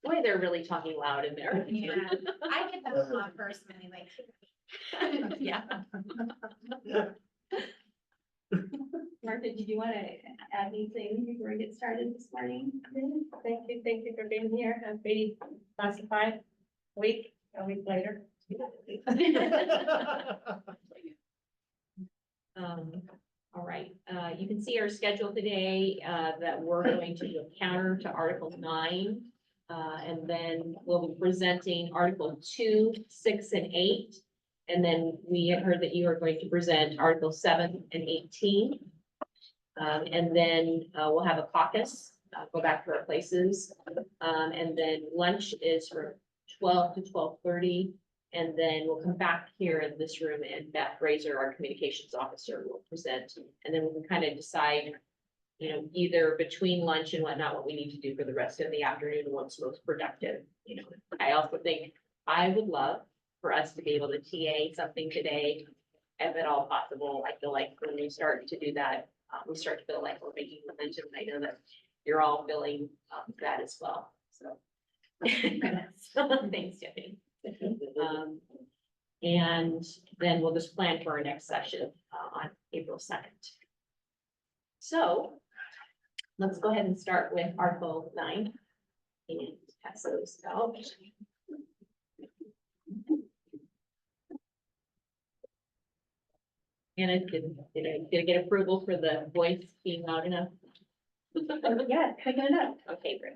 Boy, they're really talking loud in there. Yeah, I get that a lot personally, like. Yeah. Martha, did you want to add anything before we get started this morning? Thank you for being here. Happy classified a week later. All right, you can see our schedule today, that we're going to do a counter to Article 9. And then we'll be presenting Article 2, 6, and 8. And then we have heard that you are going to present Article 7 and 18. And then we'll have a caucus, go back to our places. And then lunch is from 12 to 12:30. And then we'll come back here in this room and Beth Razor, our communications officer, will present. And then we can kind of decide, you know, either between lunch and whatnot, what we need to do for the rest of the afternoon and what's most productive. You know, I also think I would love for us to be able to TA something today, if at all possible. I feel like when we start to do that, we start to feel like we're making momentum. I know that you're all feeling that as well. So thanks, Tiffany. And then we'll just plan for our next session on April 2nd. So let's go ahead and start with Article 9 and pass those out. Anna, did I get approval for the voice being loud enough? Yeah, picking it up. Okay, great.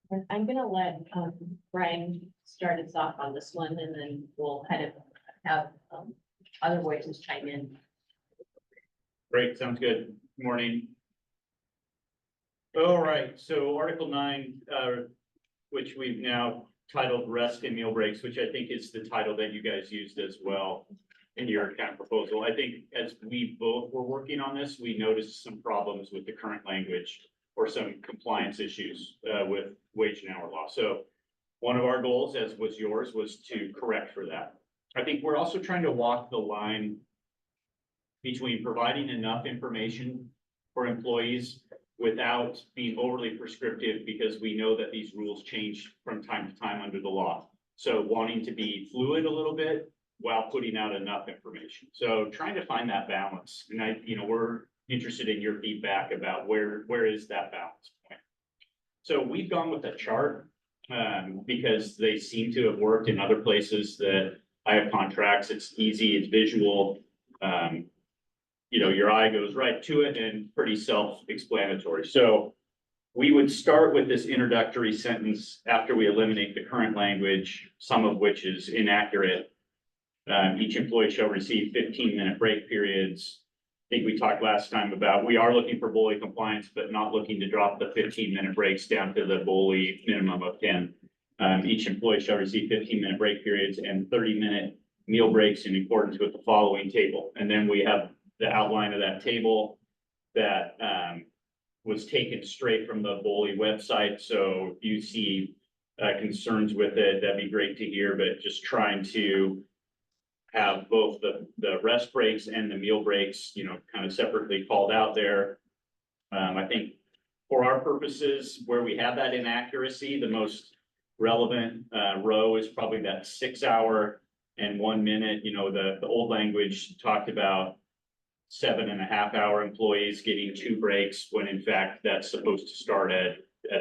And I'm gonna let Brian start us off on this one, and then we'll kind of have other voices chime in. Great, sounds good. Good morning. All right, so Article 9, which we've now titled Rest and Meal Breaks, which I think is the title that you guys used as well in your kind of proposal. I think as we both were working on this, we noticed some problems with the current language or some compliance issues with wage and hour law. So one of our goals, as was yours, was to correct for that. I think we're also trying to walk the line between providing enough information for employees without being overly prescriptive, because we know that these rules change from time to time under the law. So wanting to be fluid a little bit while putting out enough information. So trying to find that balance. And we're interested in your feedback about where is that balance point. So we've gone with a chart because they seem to have worked in other places that I have contracts. It's easy, it's visual. Your eye goes right to it and pretty self-explanatory. So we would start with this introductory sentence after we eliminate the current language, some of which is inaccurate. Each employee shall receive 15-minute break periods. I think we talked last time about, we are looking for BOLI compliance, but not looking to drop the 15-minute breaks down to the BOLI minimum of 10. Each employee shall receive 15-minute break periods and 30-minute meal breaks in accordance with the following table. And then we have the outline of that table that was taken straight from the BOLI website. So if you see concerns with it, that'd be great to hear, but just trying to have both the rest breaks and the meal breaks, kind of separately called out there. I think for our purposes, where we have that inaccuracy, the most relevant row is probably that 6 hour and 1 minute. The old language talked about 7.5 hour employees getting 2 breaks, when in fact that's supposed to start at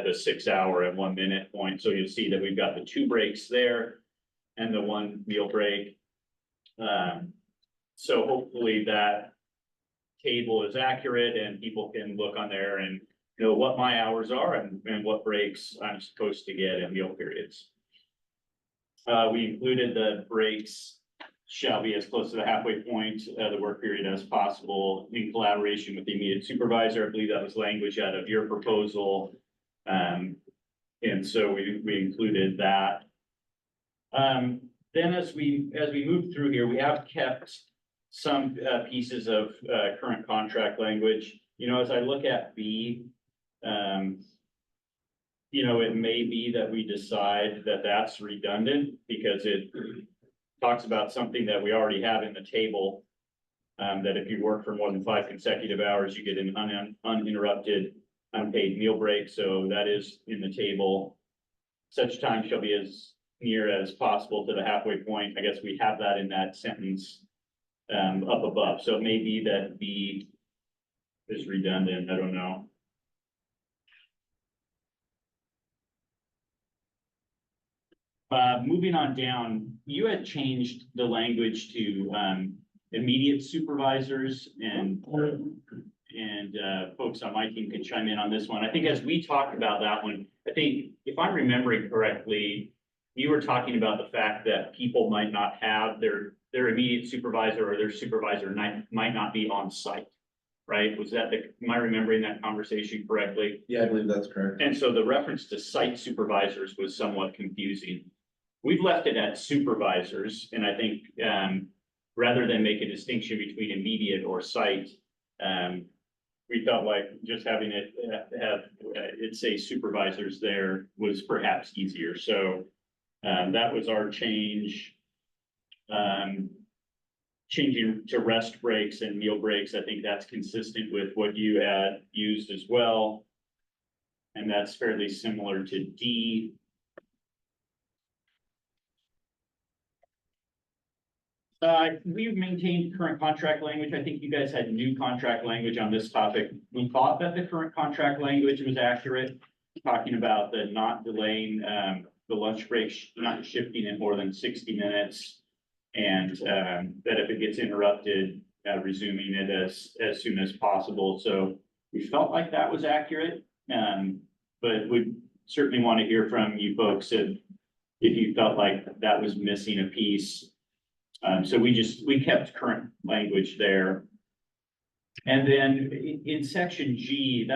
the 6 hour and 1 minute point. So you'll see that we've got the 2 breaks there and the 1 meal break. So hopefully that table is accurate and people can look on there and know what my hours are and what breaks I'm supposed to get in meal periods. We included the breaks shall be as close to the halfway point of the work period as possible in collaboration with the immediate supervisor. I believe that was language out of your proposal. And so we included that. Then as we move through here, we have kept some pieces of current contract language. You know, as I look at B, you know, it may be that we decide that that's redundant because it talks about something that we already have in the table. That if you work for more than 5 consecutive hours, you get an uninterrupted unpaid meal break. So that is in the table. Such time shall be as near as possible to the halfway point. I guess we have that in that sentence up above. So it may be that B is redundant. I don't know. Moving on down, you had changed the language to immediate supervisors and folks on my team can chime in on this one. I think as we talked about that one, I think if I'm remembering correctly, you were talking about the fact that people might not have their immediate supervisor or their supervisor might not be on site, right? Am I remembering that conversation correctly? Yeah, I believe that's correct. And so the reference to site supervisors was somewhat confusing. We've left it at supervisors, and I think rather than make a distinction between immediate or site, we felt like just having it have it say supervisors there was perhaps easier. So that was our change. Changing to rest breaks and meal breaks, I think that's consistent with what you had used as well. And that's fairly similar to D. We've maintained current contract language. I think you guys had new contract language on this topic. We thought that the current contract language was accurate, talking about the not delaying the lunch break, not shifting in more than 60 minutes. And that if it gets interrupted, resuming it as soon as possible. So we felt like that was accurate. But we certainly want to hear from you folks if you felt like that was missing a piece. So we kept current language there. And then in section G,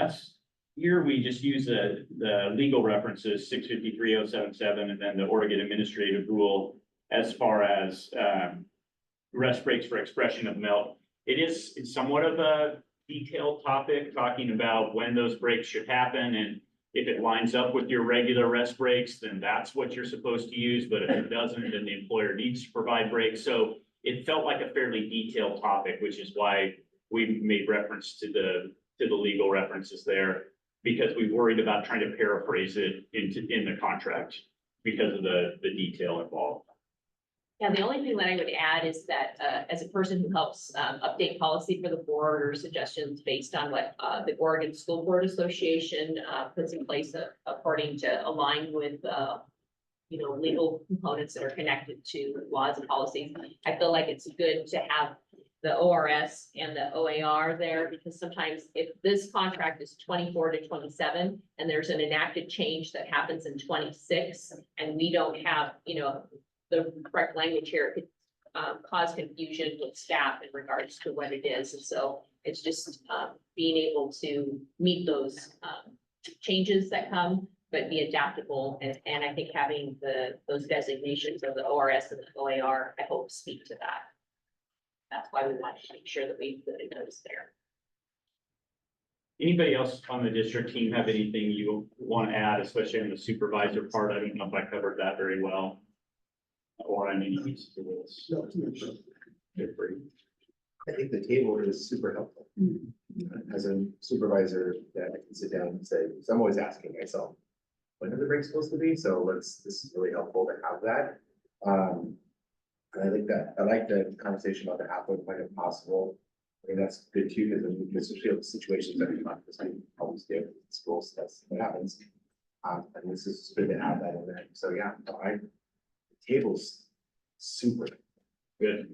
here we just use the legal references 653.077 and then the Oregon Administrative Rule as far as rest breaks for expression of milk. It's somewhat of a detailed topic talking about when those breaks should happen. And if it lines up with your regular rest breaks, then that's what you're supposed to use. But if it doesn't, then the employer needs to provide breaks. So it felt like a fairly detailed topic, which is why we made reference to the legal references there, because we worried about trying to paraphrase it in the contract because of the detail involved. Yeah, the only thing that I would add is that as a person who helps update policy for the board or suggestions based on what the Oregon School Board Association puts in place according to align with legal components that are connected to laws and policies. I feel like it's good to have the ORS and the OAR there, because sometimes if this contract is 24 to 27 and there's an enacted change that happens in 26 and we don't have, the correct language here, it could cause confusion with staff in regards to what it is. And so it's just being able to meet those changes that come, but be adaptable. And I think having those designations of the ORS and the OAR, I hope speak to that. That's why we want to make sure that we put a notice there. Anybody else on the district team have anything you want to add, especially on the supervisor part? I don't know if I covered that very well. Or on any pieces of this. I think the table is super helpful. As a supervisor that I can sit down and say, so I'm always asking myself, when are the breaks supposed to be? So this is really helpful to have that. And I think that I like the conversation about the halfway point if possible. I think that's good too, because especially the situations that we not always do in schools, that's what happens. And this is good to have that in there. So yeah, the table's super Good.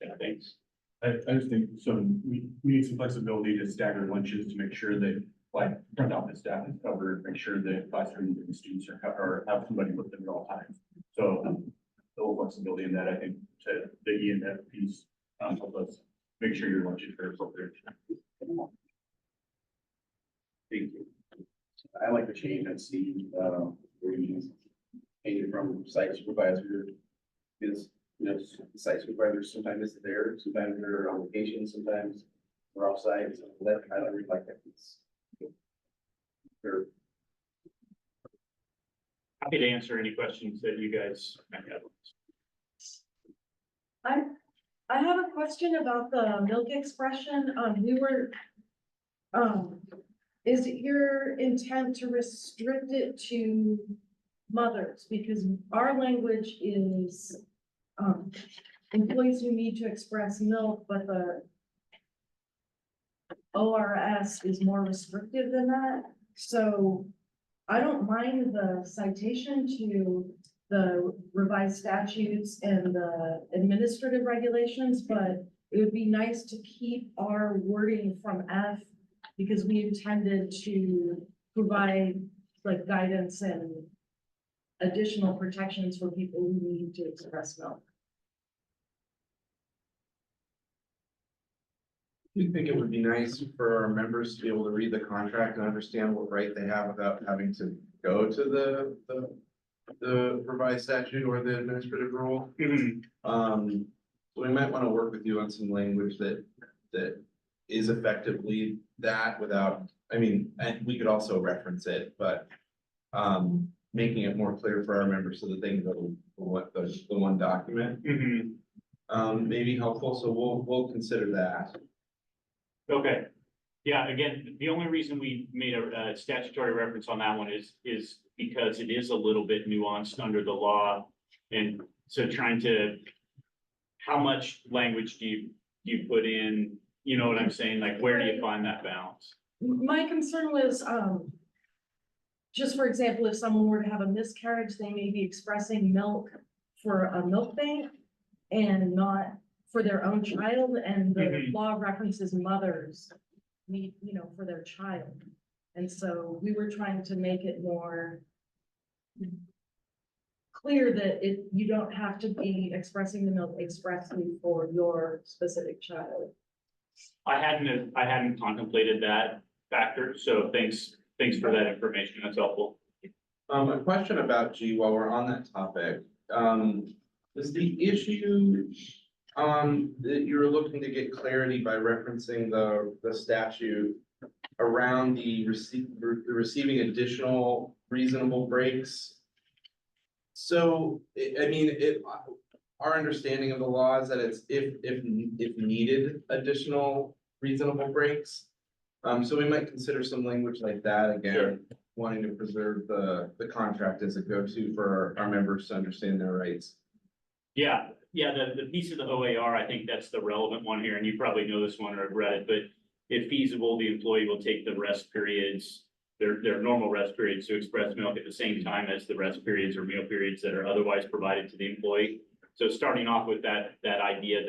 Yeah, thanks. I just think we need some flexibility to stagger lunches to make sure that like front office staff is covered, make sure that classroom and students are or have somebody with them at all times. So a little flexibility in that, I think, to the E&F piece help us make sure your lunches are appropriate. Thank you. I like the change at C, where you change it from site supervisor is, site supervisors sometimes isn't there, sometimes they're on vacation, sometimes we're off site, so that, I don't really like that piece. They're Happy to answer any questions that you guys might have. I have a question about the milk expression. Is it your intent to restrict it to mothers? Because our language is, employees who need to express milk, but the ORS is more restrictive than that. So I don't mind the citation to the revised statutes and the administrative regulations, but it would be nice to keep our wording from F, because we intended to provide like guidance and additional protections for people who need to express milk. We think it would be nice for our members to be able to read the contract and understand what right they have without having to go to the revised statute or the administrative rule. So we might want to work with you on some language that is effectively that without, I mean, and we could also reference it, but making it more clear for our members so that they can go to the one document. May be helpful, so we'll consider that. Okay. Yeah, again, the only reason we made a statutory reference on that one is because it is a little bit nuanced under the law. And so trying to, how much language do you put in, you know what I'm saying? Like, where do you find that balance? My concern was, just for example, if someone were to have a miscarriage, they may be expressing milk for a milk bank and not for their own child, and the law references mothers need, for their child. And so we were trying to make it more clear that you don't have to be expressing the milk expressly for your specific child. I hadn't contemplated that factor, so thanks for that information. That's helpful. A question about G while we're on that topic. Is the issue that you're looking to get clarity by referencing the statute around the receiving additional reasonable breaks? So, our understanding of the law is that it's if needed additional reasonable breaks. So we might consider some language like that again, Sure. Wanting to preserve the contract as a go-to for our members to understand their rights. Yeah, the piece of the OAR, I think that's the relevant one here, and you probably know this one or have read it, but if feasible, the employee will take the rest periods, their normal rest periods to express milk at the same time as the rest periods or meal periods that are otherwise provided to the employee. So starting off with that idea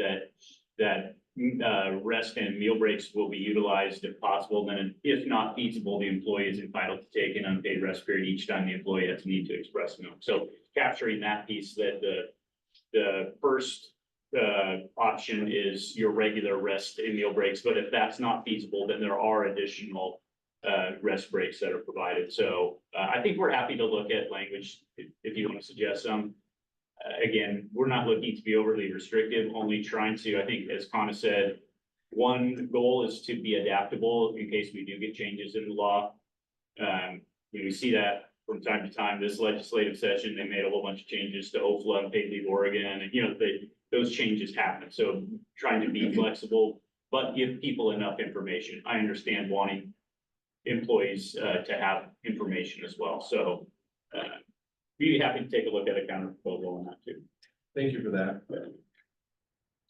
that rest and meal breaks will be utilized if possible, then if not feasible, the employee is entitled to take an unpaid rest period each time the employee has a need to express milk. So capturing that piece, that the first option is your regular rest and meal breaks, but if that's not feasible, then there are additional rest breaks that are provided. So I think we're happy to look at language if you want to suggest some. Again, we're not looking to be overly restrictive, only trying to, I think, as Connor said, one goal is to be adaptable in case we do get changes in the law. We see that from time to time. This legislative session, they made a whole bunch of changes to OFLA and paid leave Oregon, and those changes happen. So trying to be flexible, but give people enough information. I understand wanting employees to have information as well. So be happy to take a look at a counter proposal on that too. Thank you for that.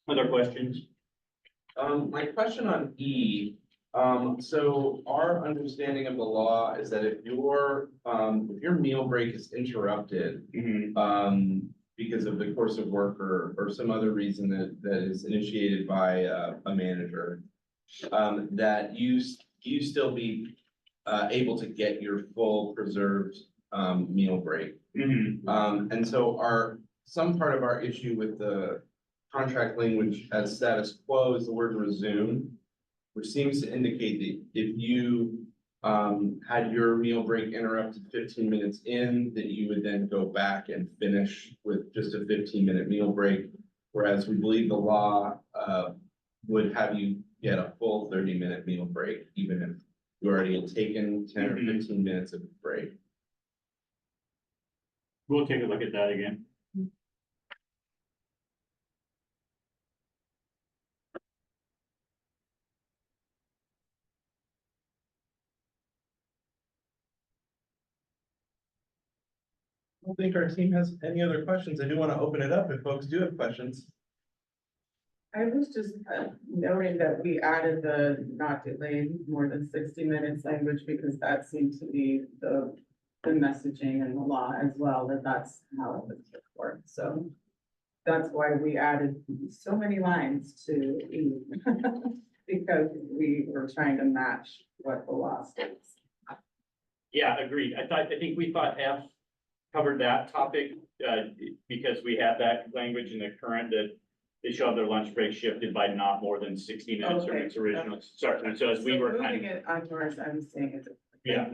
Other questions? My question on E, so our understanding of the law is that if your meal break is interrupted, because of the course of work or some other reason that is initiated by a manager, that you still be able to get your full preserved meal break. And so some part of our issue with the contract language as status quo is the word resume, which seems to indicate that if you had your meal break interrupted 15 minutes in, that you would then go back and finish with just a 15-minute meal break. Whereas we believe the law, would have you get a full 30-minute meal break, even if you already had taken 10 or 15 minutes of break. We'll take a look at that again. I don't think our team has any other questions. I do want to open it up if folks do have questions. I was just noting that we added the not delayed more than 60 minutes language because that seemed to be the messaging in the law as well, that's how it was work. So that's why we added so many lines to E because we were trying to match what the law states. Yeah, agreed. I think we thought F covered that topic, because we had that language in the current that they shall have their lunch break shifted by not more than 60 minutes from Okay. its original start. And so as we were kind Moving of, it on yours, I'm saying it. Yeah.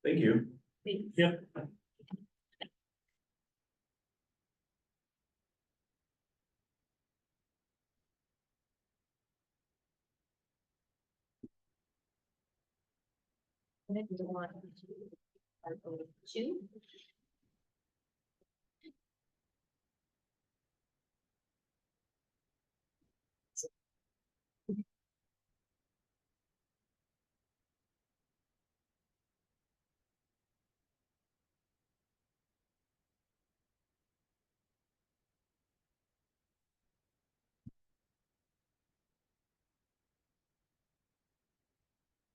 Thank you. Thank you. yep. Article 2.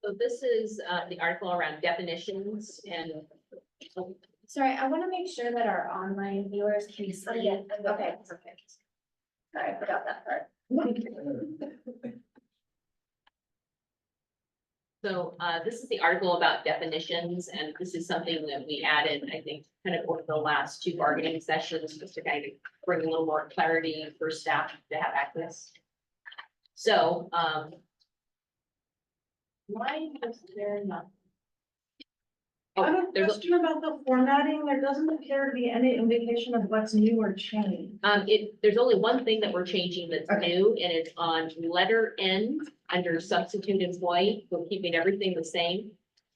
So this is the article around definitions and. Sorry, I want to make sure that our online viewers can see. Yeah, Okay, perfect. Sorry, I forgot that part. So this is the article about definitions, and this is something that we added, I think, kind of over the last 2 bargaining sessions, just to kind of bring a little more clarity for staff to have access. So, why was there not? I have Oh, a there's, question about the formatting. There doesn't appear to be any indication of what's new or changed. there's only one thing that we're changing that's Okay. new, and it's on letter N under substitute employee. We're keeping everything the same.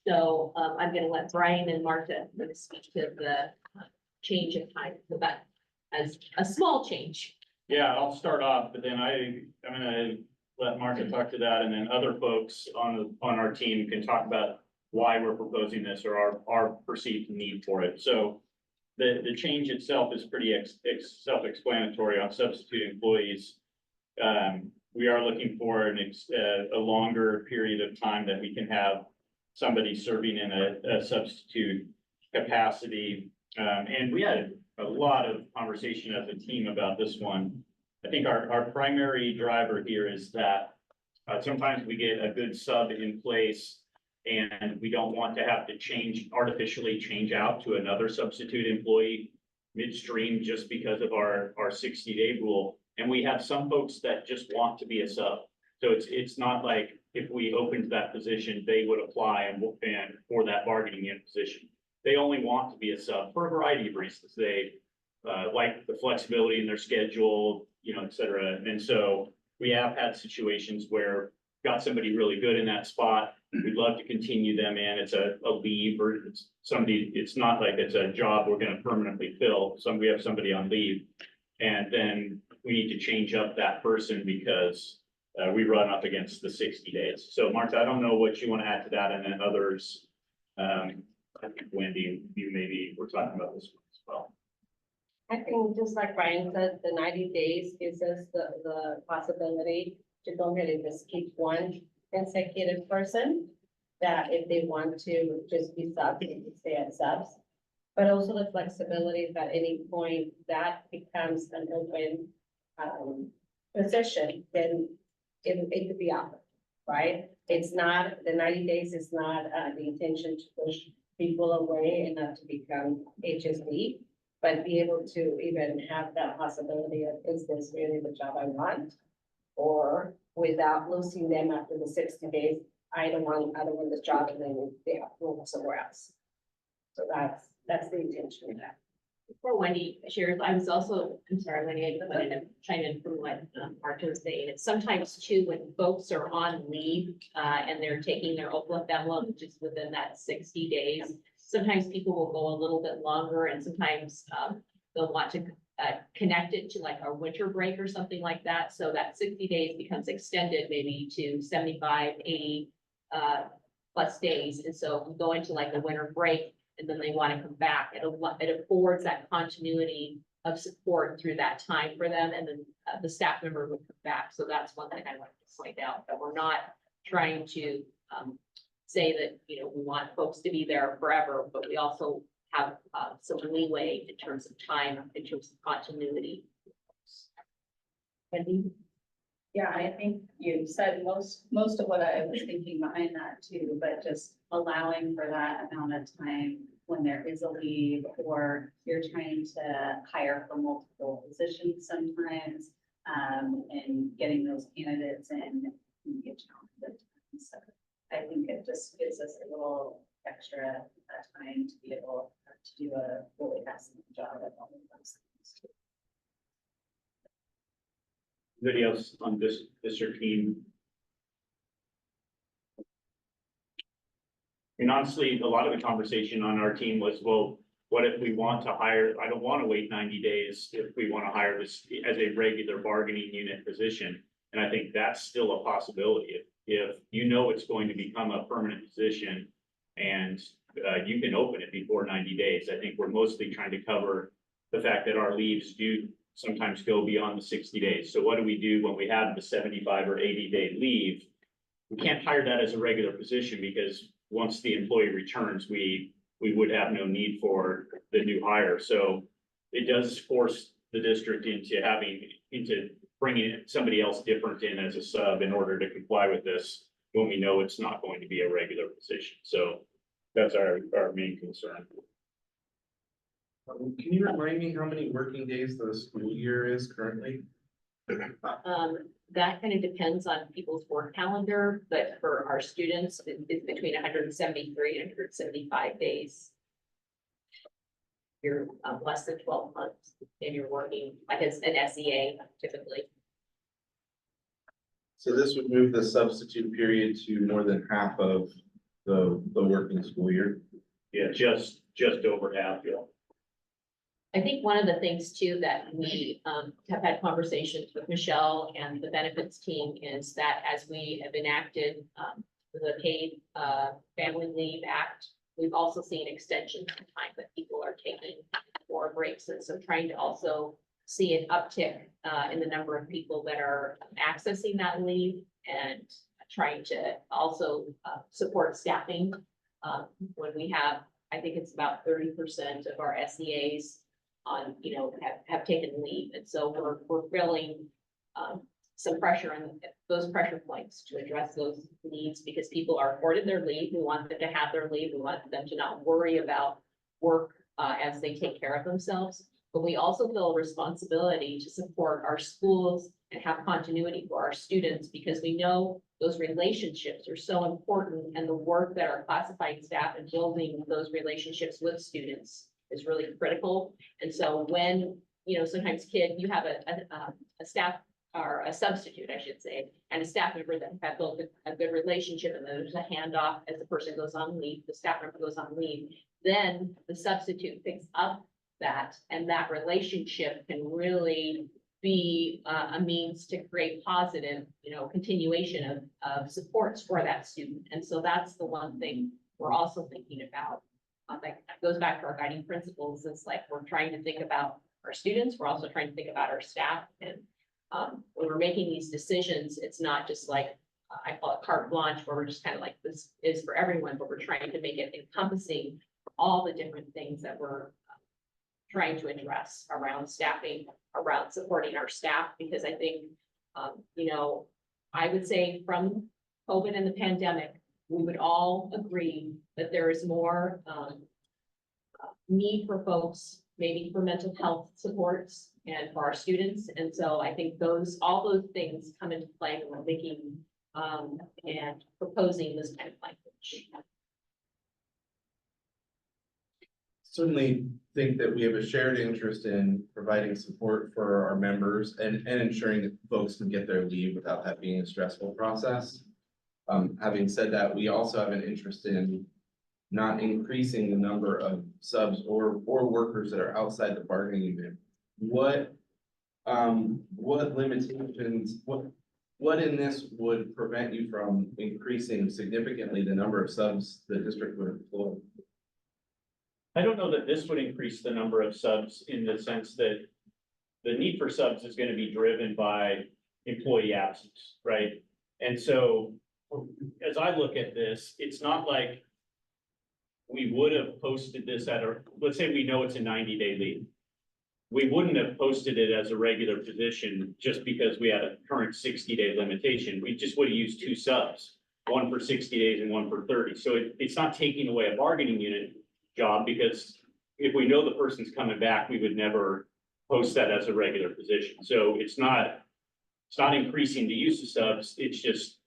So, I'm gonna let Brian and Martha speak to the change of time, so that as a small change. Yeah, I'll start off, but then I'm gonna let Martha talk to that, and then other folks on our team can talk about why we're proposing this or our perceived need for it. So the change itself is pretty self-explanatory on substitute employees. We are looking for a longer period of time that we can have somebody serving in a substitute capacity. And we had a lot of conversation as a team about this one. I think our primary driver here is that sometimes we get a good sub in place and we don't want to have to artificially change out to another substitute employee midstream just because of our 60-day rule. And we have some folks that just want to be a sub. So it's not like if we opened that position, they would apply and for that bargaining unit position. They only want to be a sub for a variety of reasons. They like the flexibility in their schedule, et cetera. And so we have had situations where got somebody really good in that spot. We'd love to continue them in. It's a leave or it's not like it's a job we're going to permanently fill. We have somebody on leave, and then we need to change up that person because we run up against the 60 days. So Martha, I don't know what you want to add to that, and then others. I think Wendy, you maybe were talking about this one as well. I think just like Brian said, the 90 days gives us the possibility to go ahead and just keep one consecutive person. That if they want to just be subs, they can stay as subs. But also the flexibility if at any point that becomes an open position, then it could be offered, right? It's not, the 90 days is not the intention to push people away and not to become HSD. But be able to even have that possibility of, is this really the job I want? Or without losing them after the 60 days, I don't want this job, and then they have to move somewhere else. So that's the intention of that. Before Wendy shares, I'm sorry, Wendy, I wanted to chime in from what Marta was saying. It's sometimes too, when folks are on leave, and they're taking their OPLA, which is within that 60 days. Sometimes people will go a little bit longer, and sometimes, they'll want to, connect it to like a winter break or something like that. So that 60 days becomes extended maybe to 75, 80, plus days. And so we go into like a winter break, and then they want to come back. It affords that continuity of support through that time for them, and then the staff member would come back. So that's one thing I want to point out, that we're not trying to say that, you know, we want folks to be there forever, but we also have some leeway in terms of time, in terms of continuity. Wendy? Yeah, I think you said most of what I was thinking behind that too, but just allowing for that amount of time when there is a leave, or you're trying to hire for multiple positions sometimes, and getting those candidates in can be a challenge at times. So I think it just gives us a little extra time to be able to do a really excellent job at all of those things. Anybody else on this district team? And honestly, a lot of the conversation on our team was, well, what if we want to hire, I don't want to wait 90 days if we want to hire this as a regular bargaining unit position. And I think that's still a possibility. If you know it's going to become a permanent position and you can open it before 90 days. I think we're mostly trying to cover the fact that our leaves do sometimes go beyond the 60 days. So what do we do when we have the 75 or 80-day leave? We can't hire that as a regular position, because once the employee returns, we would have no need for the new hire. So it does force the district into bringing somebody else different in as a sub in order to comply with this, when we know it's not going to be a regular position. So that's our main concern. Can you remind me how many working days the school year is currently? That kind of depends on people's work calendar, but for our students, it's between 173 and 175 days. You're less than 12 months, and you're working, like it's an SEA typically. So this would move the substitute period to more than half of the working school year. Yeah, just over half, yeah. I think one of the things too that we have had conversations with Michelle and the benefits team is that as we have enacted the Paid Family Leave Act, we've also seen extensions of time that people are taking for breaks. And so trying to also see an uptick in the number of people that are accessing that leave, and trying to also support staffing. When we have, I think it's about 30% of our SEAs on, have taken leave. And so we're feeling some pressure on those pressure points to address those needs, because people are afforded their leave. We want them to have their leave. We want them to not worry about work as they take care of themselves. But we also feel a responsibility to support our schools and have continuity for our students, because we know those relationships are so important, and the work that our classifying staff and building those relationships with students is really critical. And so when, sometimes you have a staff or a substitute, I should say, and a staff member that have built a good relationship, and then there's a handoff as the person goes on leave, the staff member goes on leave, then the substitute picks up that, and that relationship can really be a means to create positive, continuation of supports for that student. And so that's the one thing we're also thinking about. That goes back to our guiding principles. It's like we're trying to think about our students. We're also trying to think about our staff. And when we're making these decisions, it's not just like, I call it carte blanche, where we're just kind of like, this is for everyone, but we're trying to make it encompassing all the different things that we're trying to address around staffing, around supporting our staff. Because I think, I would say from COVID and the pandemic, we would all agree that there is more need for folks maybe for mental health supports and for our students. And so I think all those things come into play when we're thinking, and proposing this kind of language. Certainly think that we have a shared interest in providing support for our members and ensuring that folks can get their leave without that being a stressful process. Having said that, we also have an interest in not increasing the number of subs or workers that are outside the bargaining unit. What limitations, what in this would prevent you from increasing significantly the number of subs the district would employ? I don't know that this would increase the number of subs in the sense that the need for subs is gonna be driven by employee absence, right? And so, as I look at this, it's not like we would have posted this let's say we know it's a 90-day leave. We wouldn't have posted it as a regular position just because we had a current 60-day limitation. We just would have used 2 subs, one for 60 days and one for 30. So it's not taking away a bargaining unit job, because if we know the person's coming back, we would never post that as a regular position. So it's not increasing the use of subs, it's just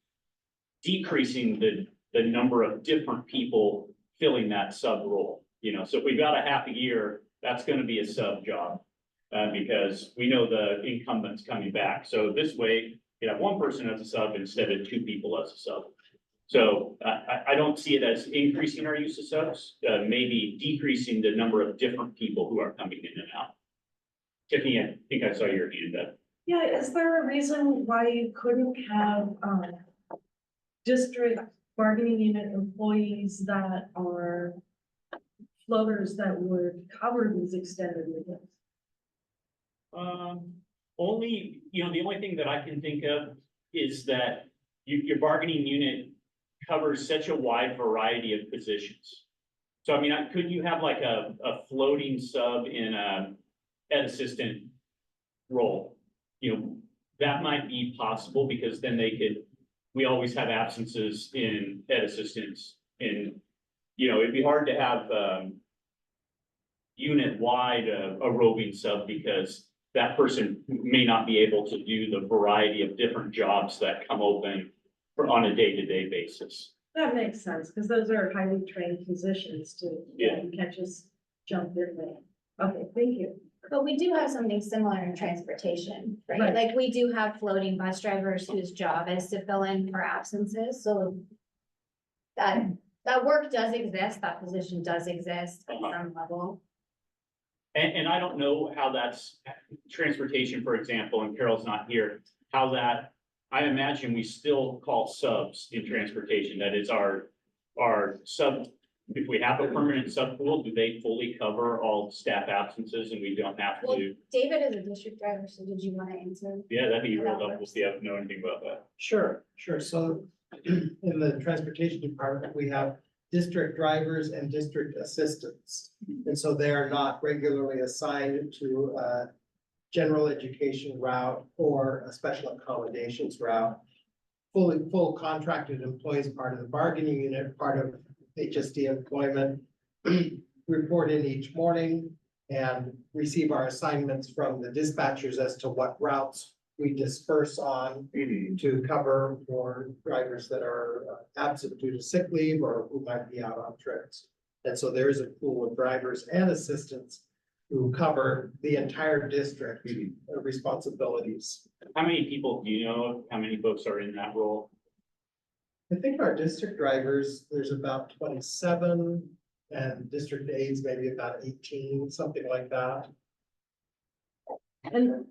decreasing the number of different people filling that sub role. You know, so if we've got a half a year, that's gonna be a sub job. Because we know the incumbent's coming back. So this way, you have one person as a sub instead of 2 people as a sub. So I don't see it as increasing our use of subs, maybe decreasing the number of different people who are coming in and out. Tiffany, I think I saw your hand up. Yeah, is there a reason why you couldn't have, district bargaining unit employees that are floaters that would cover these extended weekends? Only, the only thing that I can think of is that your bargaining unit covers such a wide variety of positions. So I mean, could you have like a floating sub in a ed assistant role? That might be possible, because then we always have absences in ed assistants, and, it'd be hard to have, unit-wide a roving sub, because that person may not be able to do the variety of different jobs that come open on a day-to-day basis. That makes sense, because those are highly trained positions too. Yeah. You can't just jump in there. Okay, thank you. But we do have something similar in transportation, right? Right. Like we do have floating bus drivers whose job is to fill in for absences, so that work does exist, that position does exist at some level. And I don't know how that's transportation, for example, and Carol's not here, I imagine we still call subs in transportation. That is our sub, if we have a permanent sub pool, do they fully cover all staff absences and we don't have Well, to? David is a district driver, so did you want to answer? Yeah, that'd be real helpful if you have know anything about that. Sure. So in the transportation department, we have district drivers and district assistants. And so they are not regularly assigned to a general education route or a special accommodations route. Full contracted employees, part of the bargaining unit, part of HSD employment, report in each morning and receive our assignments from the dispatchers as to what routes we disperse on to cover for drivers that are absent due to sick leave or who might be out on trips. And so there is a pool of drivers and assistants who cover the entire district responsibilities. How many people do you know? How many folks are in that role? I think our district drivers, there's about 27, and district aides, maybe about 18, something like that. And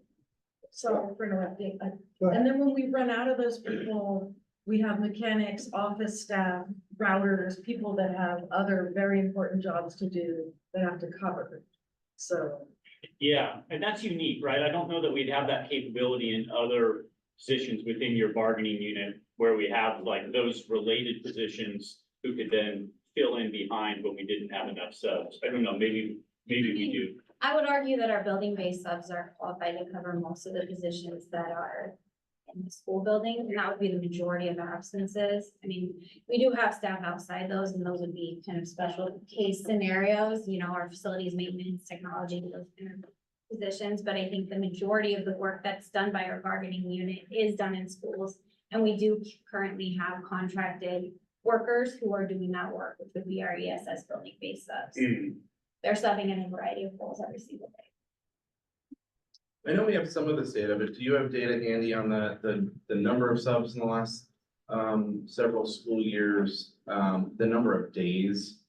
sorry for interrupting. And then when we run out of those people, we have mechanics, office staff, routers, people that have other very important jobs to do that have to cover. So. Yeah, and that's unique, right? I don't know that we'd have that capability in other positions within your bargaining unit where we have like those related positions who could then fill in behind when we didn't have enough subs. I don't know, maybe we do. I would argue that our building-based subs are qualified to cover most of the positions that are in the school building, and that would be the majority of absences. I mean, we do have staff outside those, and those would be kind of special case scenarios, you know, our facilities maintenance, technology, those kind of positions, but I think the majority of the work that's done by our bargaining unit is done in schools. And we do currently have contracted workers who are doing that work, which would be our ESS building-based subs. They're subbing in a variety of roles every single day. I know we have some of this data, but do you have data handy on the number of subs in the last several school years, the number of days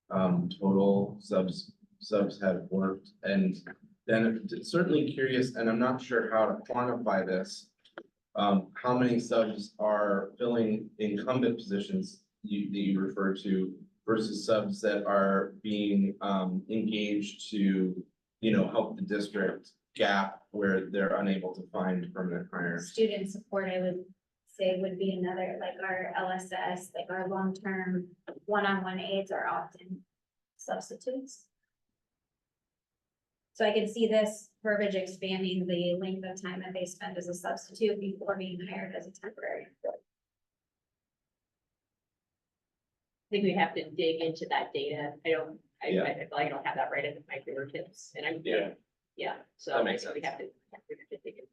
total subs have worked? And then certainly curious, and I'm not sure how to quantify this, how many subs are filling incumbent positions that you refer to versus subs that are being engaged to, you know, help the district gap where they're unable to find permanent hires. Student support, I would say, would be another, like our LSS, like our long-term one-on-one aides are often substitutes. So I could see this verbiage expanding the length of time that they spend as a substitute before being hired as a temporary employee. I think we have to dig into that data. I Yeah. feel like I don't have that right at my fingertips, and I'm. Yeah, so That makes I think we sense. have to dig into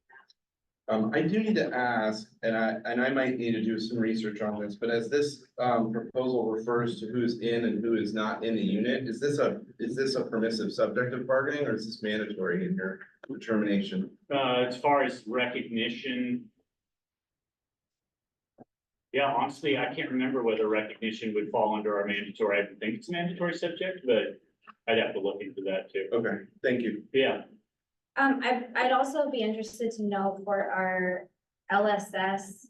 that. I do need to ask, and I might need to do some research on this, but as this proposal refers to who's in and who is not in the unit, is this a permissive subject of bargaining, or is this mandatory in your determination? As far as recognition. Yeah, honestly, I can't remember whether recognition would fall under our mandatory. I think it's a mandatory subject, but I'd have to look into that too. Okay, thank you. Yeah, I'd also be interested to know for our LSS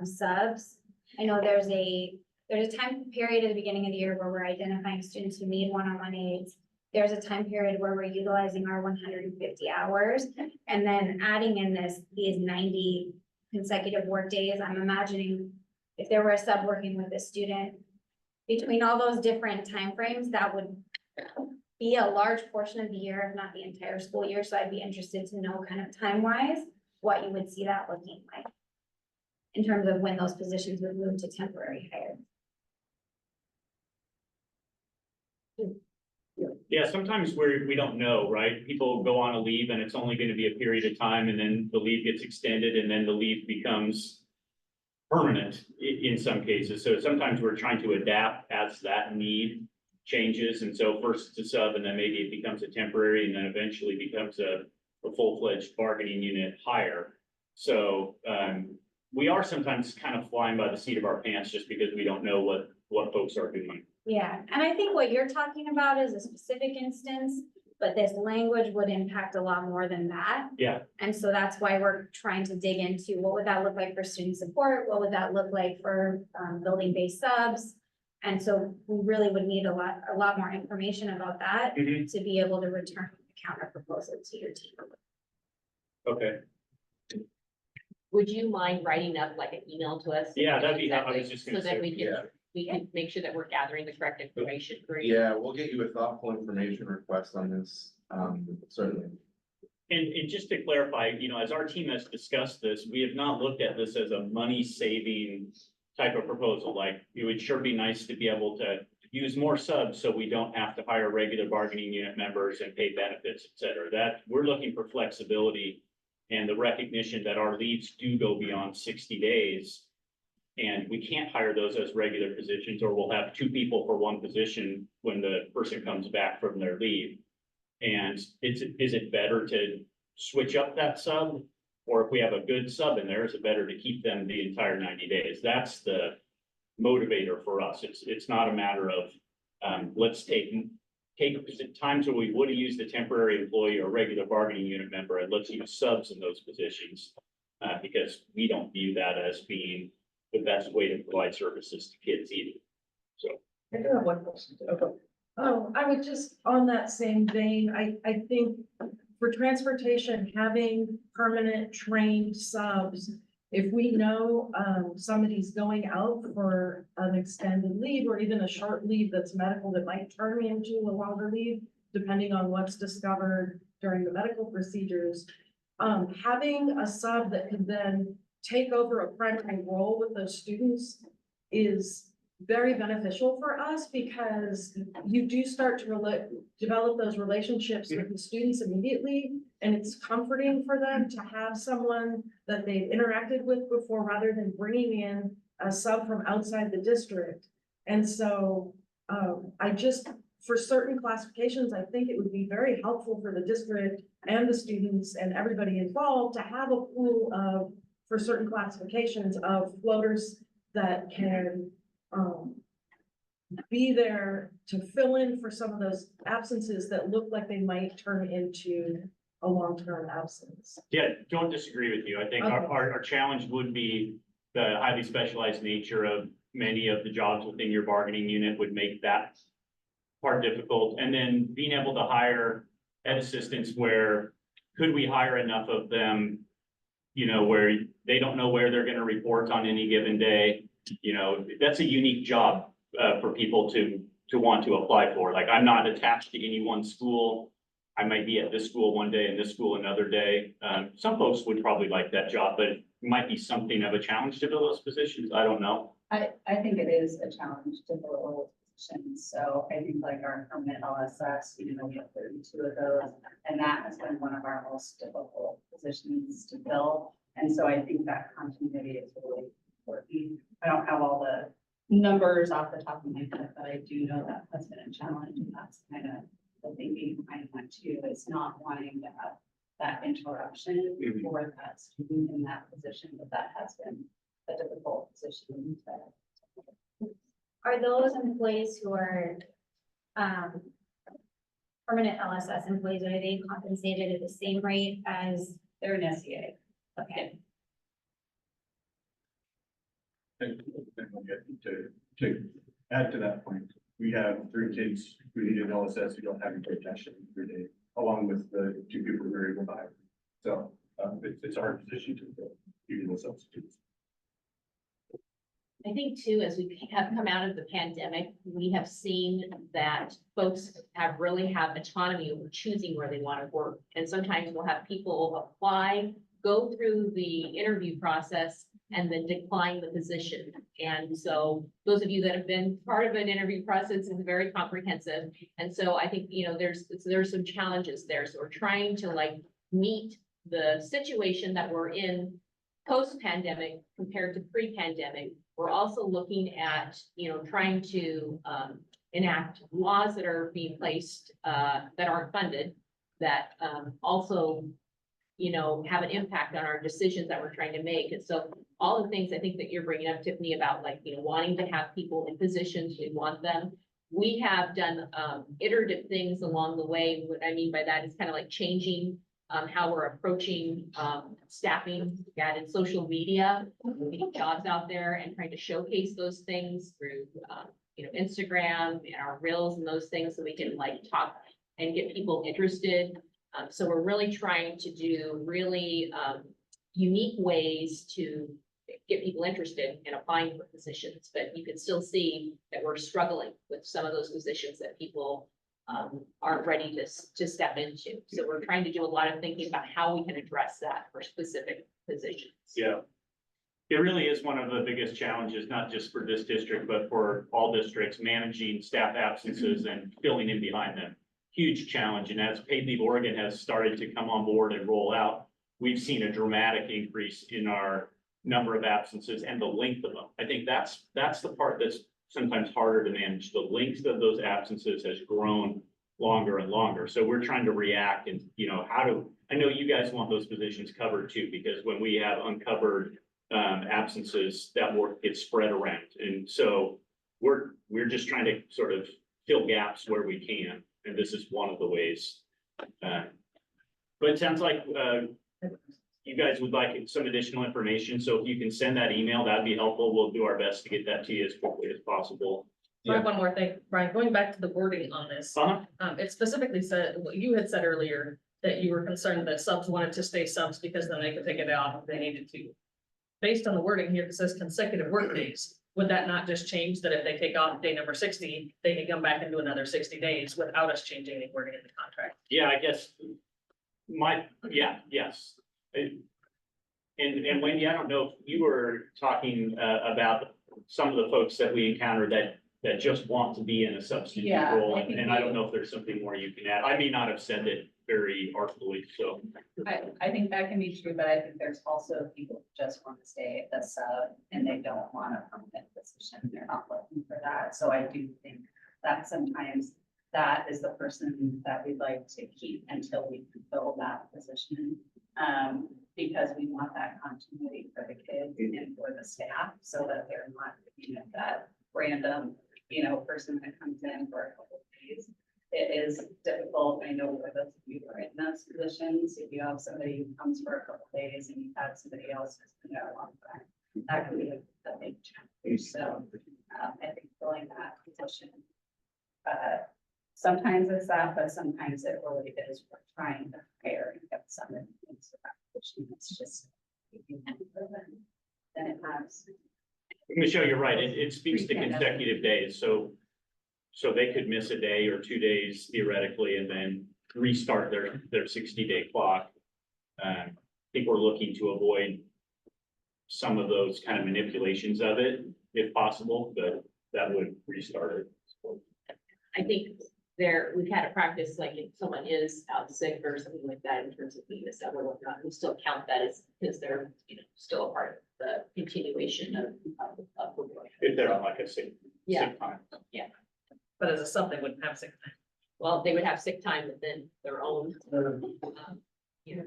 subs. I know there's a time period at the beginning of the year where we're identifying students who need one-on-one aids. There's a time period where we're utilizing our 150 hours and then adding in these 90 consecutive work days. I'm imagining if there were a sub working with a student between all those different timeframes, that would be a large portion of the year, if not the entire school year. So I'd be interested to know kind of time-wise, what you would see that looking like in terms of when those positions would move to temporary hire. yeah, sometimes we don't know, right? People go on a leave and it's only gonna be a period of time, and then the leave gets extended, and then the leave becomes permanent in some cases. So sometimes we're trying to adapt as that need changes. And so first it's a sub, and then maybe it becomes a temporary, and then eventually becomes a full-fledged bargaining unit hire. So we are sometimes kind of flying by the seat of our pants just because we don't know what folks are doing. Yeah, and I think what you're talking about is a specific instance, but this language would impact a lot more than that. Yeah. And so that's why we're trying to dig into what would that look like for student support? What would that look like for building-based subs? And so we really would need a lot more information about that Mhm. to be able to return a counter proposal to your team. Okay. Would you mind writing up like an email to us? Yeah, that'd be, I was just So gonna that say, we can make sure that we're gathering the correct information for you. Yeah, we'll get you a thoughtful information request on this, certainly. and just to clarify, you know, as our team has discussed this, we have not looked at this as a money-saving type of proposal. Like, it would sure be nice to be able to use more subs so we don't have to hire regular bargaining unit members and pay benefits, et cetera. That, we're looking for flexibility and the recognition that our leads do go beyond 60 days. And we can't hire those as regular positions, or we'll have 2 people for 1 position when the person comes back from their leave. And is it better to switch up that sub? Or if we have a good sub in there, is it better to keep them the entire 90 days? That's the motivator for us. It's not a matter of, let's take times where we would have used a temporary employee or regular bargaining unit member, and let's use subs in those positions. Because we don't view that as being the best way to provide services to kids either. So. I do have one question. Okay. Oh, I would just, on that same vein, I think for transportation, having permanent trained subs, if we know somebody's going out for an extended leave or even a short leave that's medical that might turn into a longer leave, depending on what's discovered during the medical procedures, having a sub that could then take over a primary role with those students is very beneficial for us because you do start to develop those relationships with the students immediately. And it's comforting for them to have someone that they've interacted with before rather than bringing in a sub from outside the district. And so I just, for certain classifications, I think it would be very helpful for the district and the students and everybody involved to have a pool of, for certain classifications of floaters that can be there to fill in for some of those absences that look like they might turn into a long-term absence. Yeah, don't disagree with you. I think Okay. our challenge would be the highly specialized nature of many of the jobs within your bargaining unit would make that part difficult. And then being able to hire ed assistants where could we hire enough of them, you know, where they don't know where they're gonna report on any given day. You know, that's a unique job for people to want to apply for. Like, I'm not attached to any one school. I might be at this school one day and this school another day. Some folks would probably like that job, but it might be something of a challenge to fill those positions. I don't know. I think it is a challenge to fill those positions, so I think like our permanent LSS, you know, we have 32 of those, and that has been one of our most difficult positions to fill, and so I think that continuity is really important. I don't have all the numbers off the top of my head, but I do know that has been a challenge, and that's kind of the thinking behind that too, is not wanting to have that interruption for that student in that position, but that has been a difficult position to. Are those employees who are, permanent LSS employees, are they compensated at the same rate as, They're an SEA. okay, And to add to that point, we have 3 kids who need an LSS who don't have any protection every day, along with the 2 people who are able to hire. So, it's a hard position to fill, even with substitutes. I think too, as we have come out of the pandemic, we have seen that folks really have autonomy over choosing where they want to work. And sometimes we'll have people apply, go through the interview process, and then decline the position. And so those of you that have been part of an interview process is very comprehensive. And so I think, you know, there's some challenges there. So we're trying to like meet the situation that we're in post-pandemic compared to pre-pandemic. We're also looking at, you know, trying to enact laws that are being placed that aren't funded, that also, you know, have an impact on our decisions that we're trying to make. And so all the things I think that you're bringing up, Tiffany, about like, you know, wanting to have people in positions, we want them. We have done iterative things along the way. What I mean by that is kind of like changing how we're approaching staffing. We added social media, getting jobs out there and trying to showcase those things through, you know, Instagram and our reels and those things so we can like talk and get people interested. So we're really trying to do really unique ways to get people interested in applying for positions, but you can still see that we're struggling with some of those positions that people aren't ready to step into. So we're trying to do a lot of thinking about how we can address that for specific positions. Yeah. It really is one of the biggest challenges, not just for this district, but for all districts, managing staff absences and filling in behind them. Huge challenge. And as Paid Leave Oregon has started to come on board and roll out, we've seen a dramatic increase in our number of absences and the length of them. I think that's the part that's sometimes harder to manage. The length of those absences has grown longer and longer. So we're trying to react and, you know, I know you guys want those positions covered too, because when we have uncovered absences, that work gets spread around. And so we're just trying to sort of fill gaps where we can. And this is one of the ways. But it sounds like you guys would like some additional information. So if you can send that email, that'd be helpful. We'll do our best to get that to you as quickly as possible. I have one more thing, Brian, going back to the wording on this. It specifically said, what you had said earlier, that you were concerned that subs wanted to stay subs because then they could take it off if they needed to. Based on the wording here, it says consecutive work days. Would that not just change that if they take off day number 60, they can come back and do another 60 days without us changing any wording in the contract? Yeah, I guess yes. And Wendy, I don't know if you were talking about some of the folks that we encounter that just want to be in a substitute Yeah, role. I think And I don't we- know if there's something more you can add. I may not have said it very artfully, so. I think that can be true, but I think there's also people who just want to stay at the sub and they don't want a permanent position. They're not looking for that. So I do think that sometimes that is the person that we'd like to keep until we can fill that position. Because we want that continuity for the kids and for the staff so that they're not, that random, person that comes in for a couple of days. It is difficult. I know for those of you who are in those positions, if you have somebody who comes for a couple of days and you've had somebody else who's been there a long time, that can be a big challenge. So I think filling that position. Sometimes it's that, but sometimes it really is we're trying to hire and get someone into that position. It's just. Then it has. Michelle, you're right. It speaks to consecutive days, so they could miss a day or 2 days theoretically and then restart their 60-day clock. I think we're looking to avoid some of those kind of manipulations of it if possible, but that would restart it. I think we've had a practice, like if someone is out sick or something like that in terms of being a sub or whatnot, we still count that as, because they're, still a part of the continuation of the work. If they're on like a sick Yeah. time. But as a sub, they wouldn't have sick time. Well, they would have sick time within their own,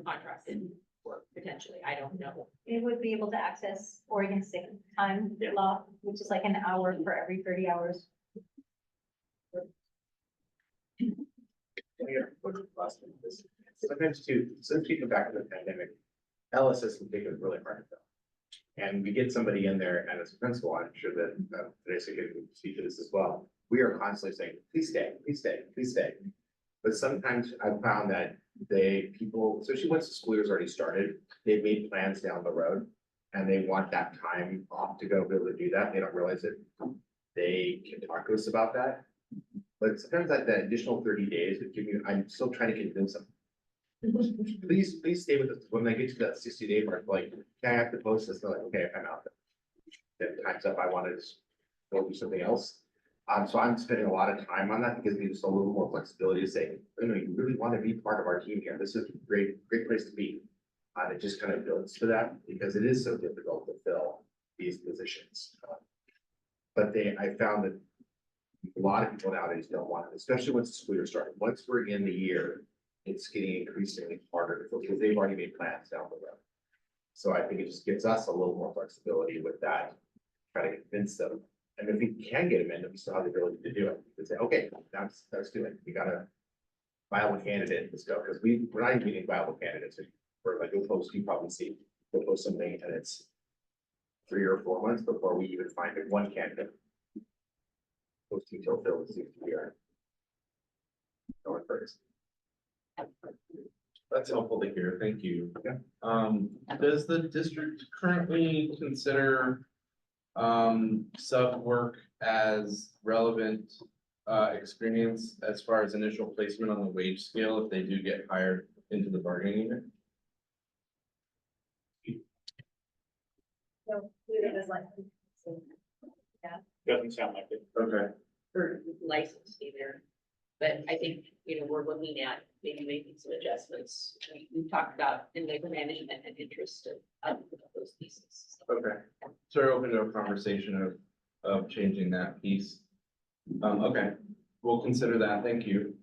contracted work potentially. I don't know. They would be able to access Oregon sick time Yeah. law, which is like an hour for every 30 hours. Sometimes too, since we come back to the pandemic, LSS can take it really hard to fill. And we get somebody in there, and as a principal, I'm sure that Teresa can speak to this as well. We are constantly saying, please stay, please stay, please stay. But sometimes I've found that people, especially once the school year's already started, they've made plans down the road. And they want that time off to go be able to do that. They don't realize that they can talk to us about that. But sometimes that additional 30 days would give you, I'm still trying to convince them. Please stay with us. When they get to that 60-day mark, like, can I have to post this? They're like, okay, I'm out. Then time's up. I want to just go do something else. So I'm spending a lot of time on that because there's a little more flexibility to say, you really want to be part of our team here. This is a great place to be. It just kind of builds to that because it is so difficult to fill these positions. But I found that a lot of people nowadays don't want it, especially once the school year started. Once we're in the year, it's getting increasingly harder to fill because they've already made plans down the road. So I think it just gives us a little more flexibility with that, try to convince them. And if we can get them in, then we still have the ability to do it. We can say, okay, let's do it. We got a viable candidate, let's go. Because we're not even getting viable candidates. We're like, we'll post, you probably see, we'll post something and it's 3 or 4 months before we even find one candidate. Posting till filled is the year. Going first. That's helpful to hear. Thank you. Yeah. Does the district currently consider sub work as relevant experience as far as initial placement on the wage scale if they do get hired into the bargaining unit? So it is like. Doesn't sound like it. Okay. For license either. But I think, we're looking at maybe making some adjustments. We've talked about in labor management and interest of those pieces. Okay. So we're open to a conversation of changing that piece. Okay, we'll consider that. Thank you.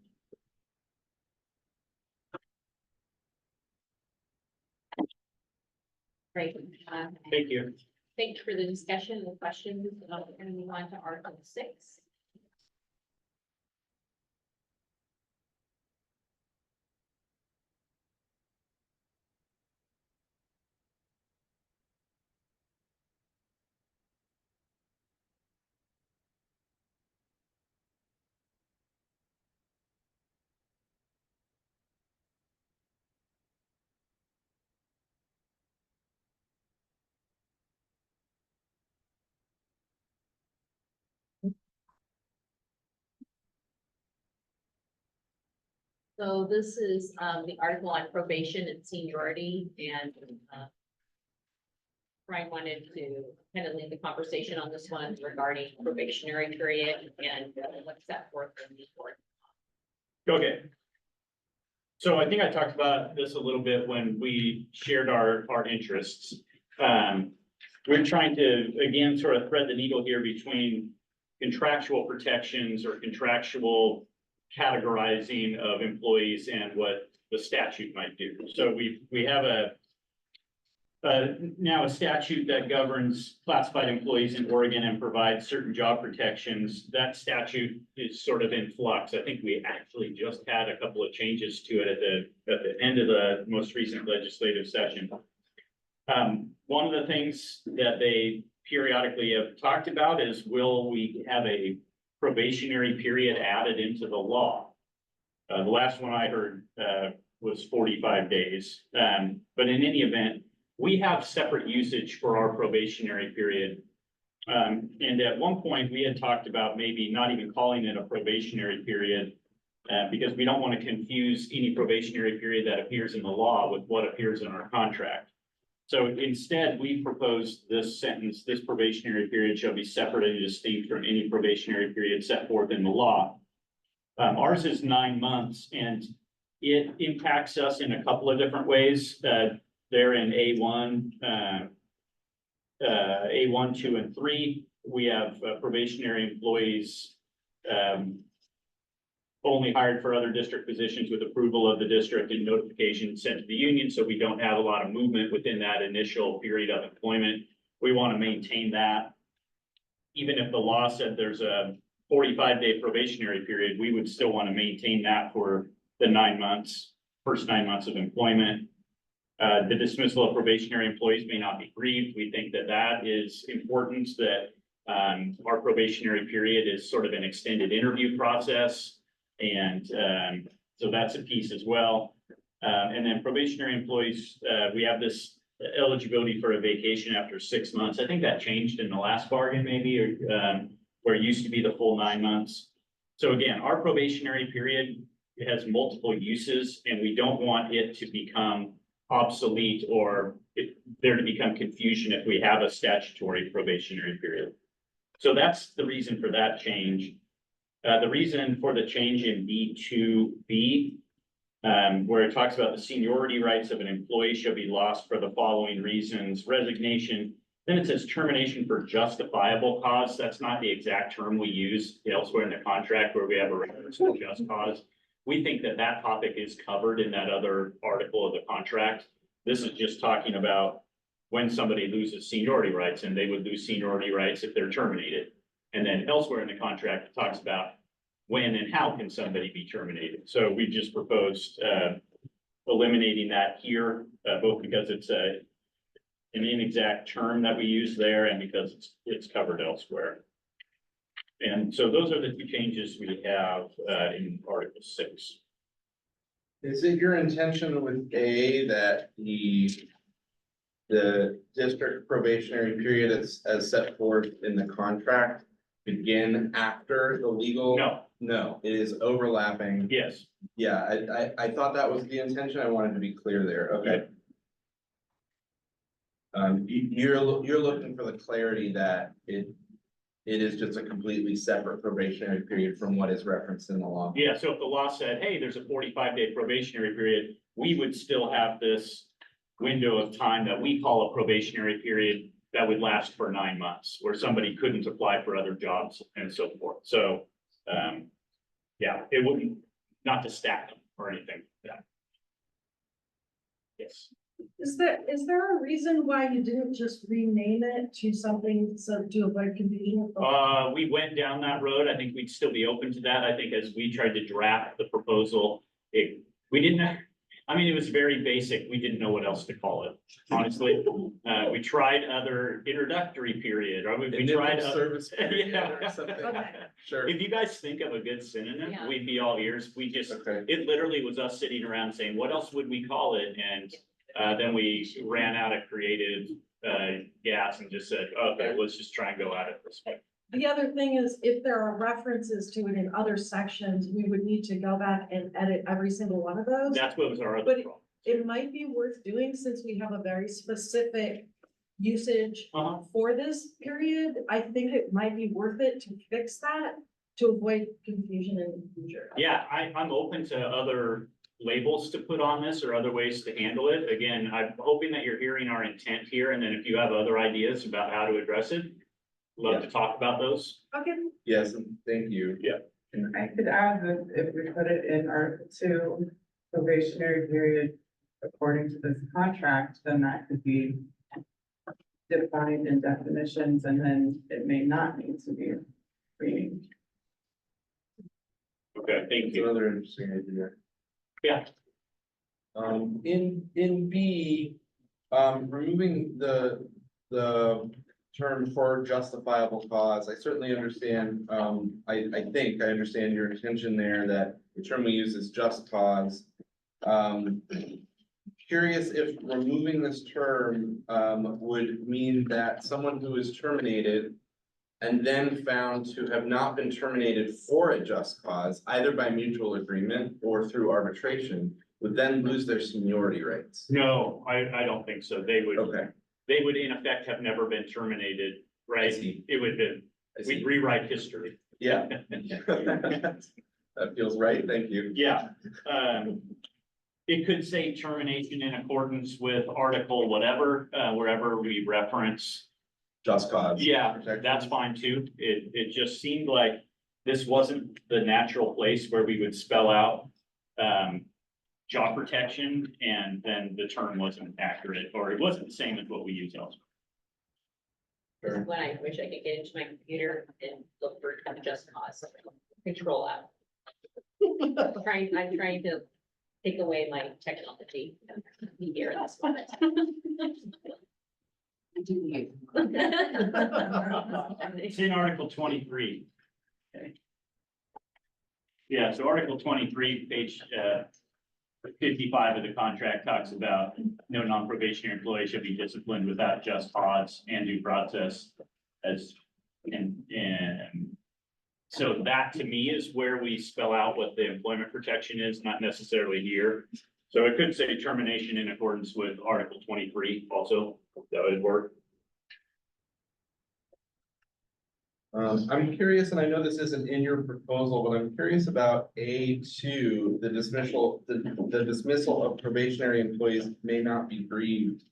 Great. Thank you. Thank you for the discussion, the questions. We're going to move on to Article 6. So this is the article on probation and seniority, and Brian wanted to kind of lead the conversation on this one regarding probationary period and what's that forth in the report. Okay. So I think I talked about this a little bit when we shared our interests. We're trying to, again, sort of thread the needle here between contractual protections or contractual categorizing of employees and what the statute might do. So we have now a statute that governs classified employees in Oregon and provides certain job protections. That statute is sort of in flux. I think we actually just had a couple of changes to it at the end of the most recent legislative session. One of the things that they periodically have talked about is, will we have a probationary period added into the law? The last one I heard was 45 days. But in any event, we have separate usage for our probationary period. And at one point, we had talked about maybe not even calling it a probationary period because we don't want to confuse any probationary period that appears in the law with what appears in our contract. So instead, we proposed this sentence: this probationary period shall be separate and distinct from any probationary period set forth in the law. Ours is 9 months, and it impacts us in a couple of different ways. They're in A1, 2, and 3. We have probationary employees only hired for other district positions with approval of the district and notification sent to the union, so we don't have a lot of movement within that initial period of employment. We want to maintain that. Even if the law said there's a 45-day probationary period, we would still want to maintain that for the 9 months, first 9 months of employment. The dismissal of probationary employees may not be grieved. We think that that is important, that our probationary period is sort of an extended interview process. And so that's a piece as well. And then probationary employees, we have this eligibility for a vacation after 6 months. I think that changed in the last bargain maybe, or where it used to be the full 9 months. So again, our probationary period has multiple uses, and we don't want it to become obsolete or there to become confusion if we have a statutory probationary period. So that's the reason for that change. The reason for the change in B2B, where it talks about the seniority rights of an employee shall be lost for the following reasons: resignation. Then it says termination for justifiable cause. That's not the exact term we use elsewhere in the contract where we have a reference to just cause. We think that that topic is covered in that other article of the contract. This is just talking about when somebody loses seniority rights, and they would lose seniority rights if they're terminated. And then elsewhere in the contract, it talks about when and how can somebody be terminated. So we just proposed eliminating that here, both because it's an inexact term that we use there and because it's covered elsewhere. And so those are the two changes we have in Article 6. Is it your intention with A that the district probationary period as set forth in the contract begin after the legal? No. No, it is overlapping. Yes. Yeah, I thought that was the intention. I wanted to be clear there. Okay. You're looking for the clarity that it is just a completely separate probationary period from what is referenced in the law. Yeah, so if the law said, hey, there's a 45-day probationary period, we would still have this window of time that we call a probationary period that would last for 9 months, where somebody couldn't apply for other jobs and so forth. So, yeah, it wouldn't, not to stack them or anything. Yeah. Yes. Is there a reason why you didn't just rename it to something so to avoid confusion? We went down that road. I think we'd still be open to that. I think as we tried to draft the proposal, we didn't, I mean, it was very basic. We didn't know what else to call it, honestly. We tried other introductory period, or we tried service period yeah. or something. Okay. Sure. If you guys think of a good synonym, Yeah. we'd be all ears. We just, Okay. it literally was us sitting around saying, what else would we call it? And then we ran out of creative gas and just said, okay, let's just try and go at it this way. The other thing is, if there are references to it in other sections, we would need to go back and edit every single one of those. That's what was our other But problem. It might be worth doing since we have a very specific usage for this period, I think it might be worth it to fix that to avoid confusion in the future. Yeah, I'm open to other labels to put on this or other ways to handle it. Again, I'm hoping that you're hearing our intent here, and then if you have other ideas about how to address it, love to talk about those. Okay. Yes, and thank you. And I could add that if we put it in Article 2, probationary period according to this contract, then that could be defined in definitions, and then it may not need to be reading. Okay, thank It's you. another interesting idea. Yeah, In B, removing the term for justifiable cause, I certainly understand, I think I understand your intention there, that the term we use is just cause. Curious if removing this term, would mean that someone who is terminated and then found to have not been terminated for a just cause, either by mutual agreement or through arbitration, would then lose their seniority rights. no, I don't think so. They would Okay, in effect have never been terminated, I right? see. It would be, I we'd see. rewrite history. Yeah. That feels right, thank you. Yeah, it could say termination in accordance with article whatever, wherever we reference. Just cause. Yeah, that's fine too. It just seemed like this wasn't the natural place where we would spell out, job protection, and then the term wasn't accurate, or it wasn't the same as what we use elsewhere. This is when I wish I could get into my computer and look for a just cause, control out. I'm trying to take away my technology here in this moment. It's in Article 23. Okay. Yeah, so Article 23, page 55 of the contract talks about no non-probationary employee should be disciplined without just cause and due process and so that to me is where we spell out what the employment protection is, not necessarily here. So it could say termination in accordance with Article 23 also, that would work. I'm curious, and I know this isn't in your proposal, but I'm curious about A2, the dismissal, the dismissal of probationary employees may not be grieved.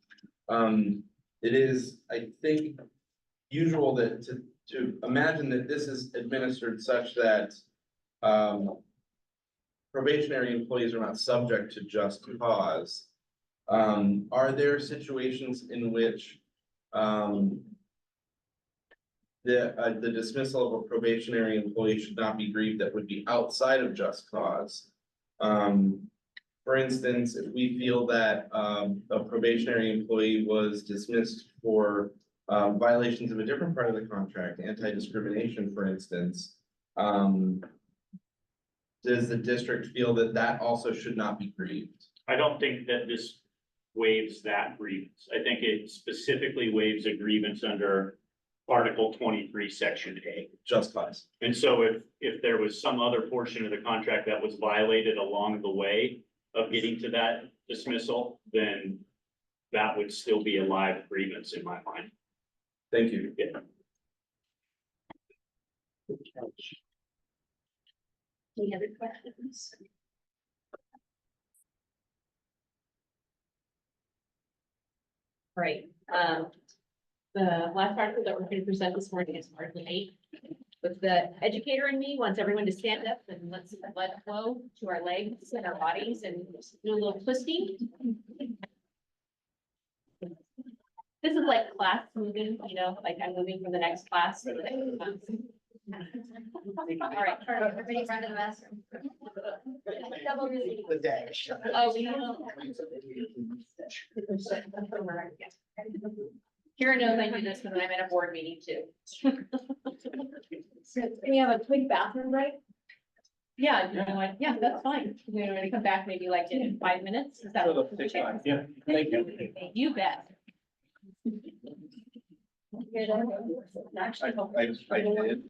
It is, I think, usual that to imagine that this is administered such that probationary employees are not subject to just cause. Are there situations in which the dismissal of a probationary employee should not be grieved that would be outside of just cause? For instance, if we feel that a probationary employee was dismissed for violations of a different part of the contract, anti-discrimination, for instance, does the district feel that that also should not be grieved? I don't think that this waives that grievance. I think it specifically waives a grievance under Article 23, Section A. Just cause. And so if there was some other portion of the contract that was violated along the way of getting to that dismissal, then that would still be a live grievance in my mind. Thank you. Yeah. Any other questions? Right, the last article that we're going to present this morning is Article 8. With the educator in me wants everyone to stand up and let's let blood flow to our legs and our bodies and do a little twisting. This is like class moving, you know, like I'm moving from the next class to the next class. All right, Everybody run to the bathroom. Double duty. The dash. oh, we will. Kira knows I do this when I'm at a board meeting too. Can we have a quick bathroom break? Yeah, you know what? Yeah, that's fine. We're gonna come back maybe like in 5 minutes. Is that? Yeah, thank you. You bet. I did.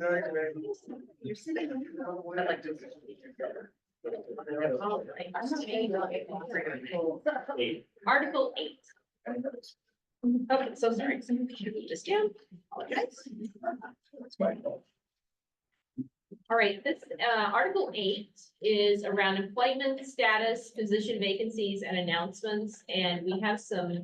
You're sitting. Article 8. Okay, so sorry. Just down. Apologize. That's my fault. All right, this, Article 8 is around employment status, position vacancies and announcements. And we have some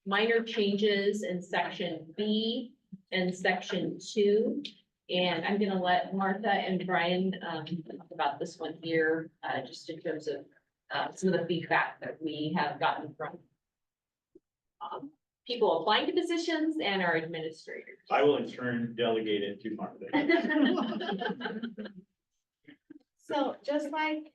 minor changes in section B and section 2. And I'm gonna let Martha and Brian talk about this one here, just in terms of some of the feedback that we have gotten from people applying to positions and our administrators. I will in turn delegate it to Martha. So just like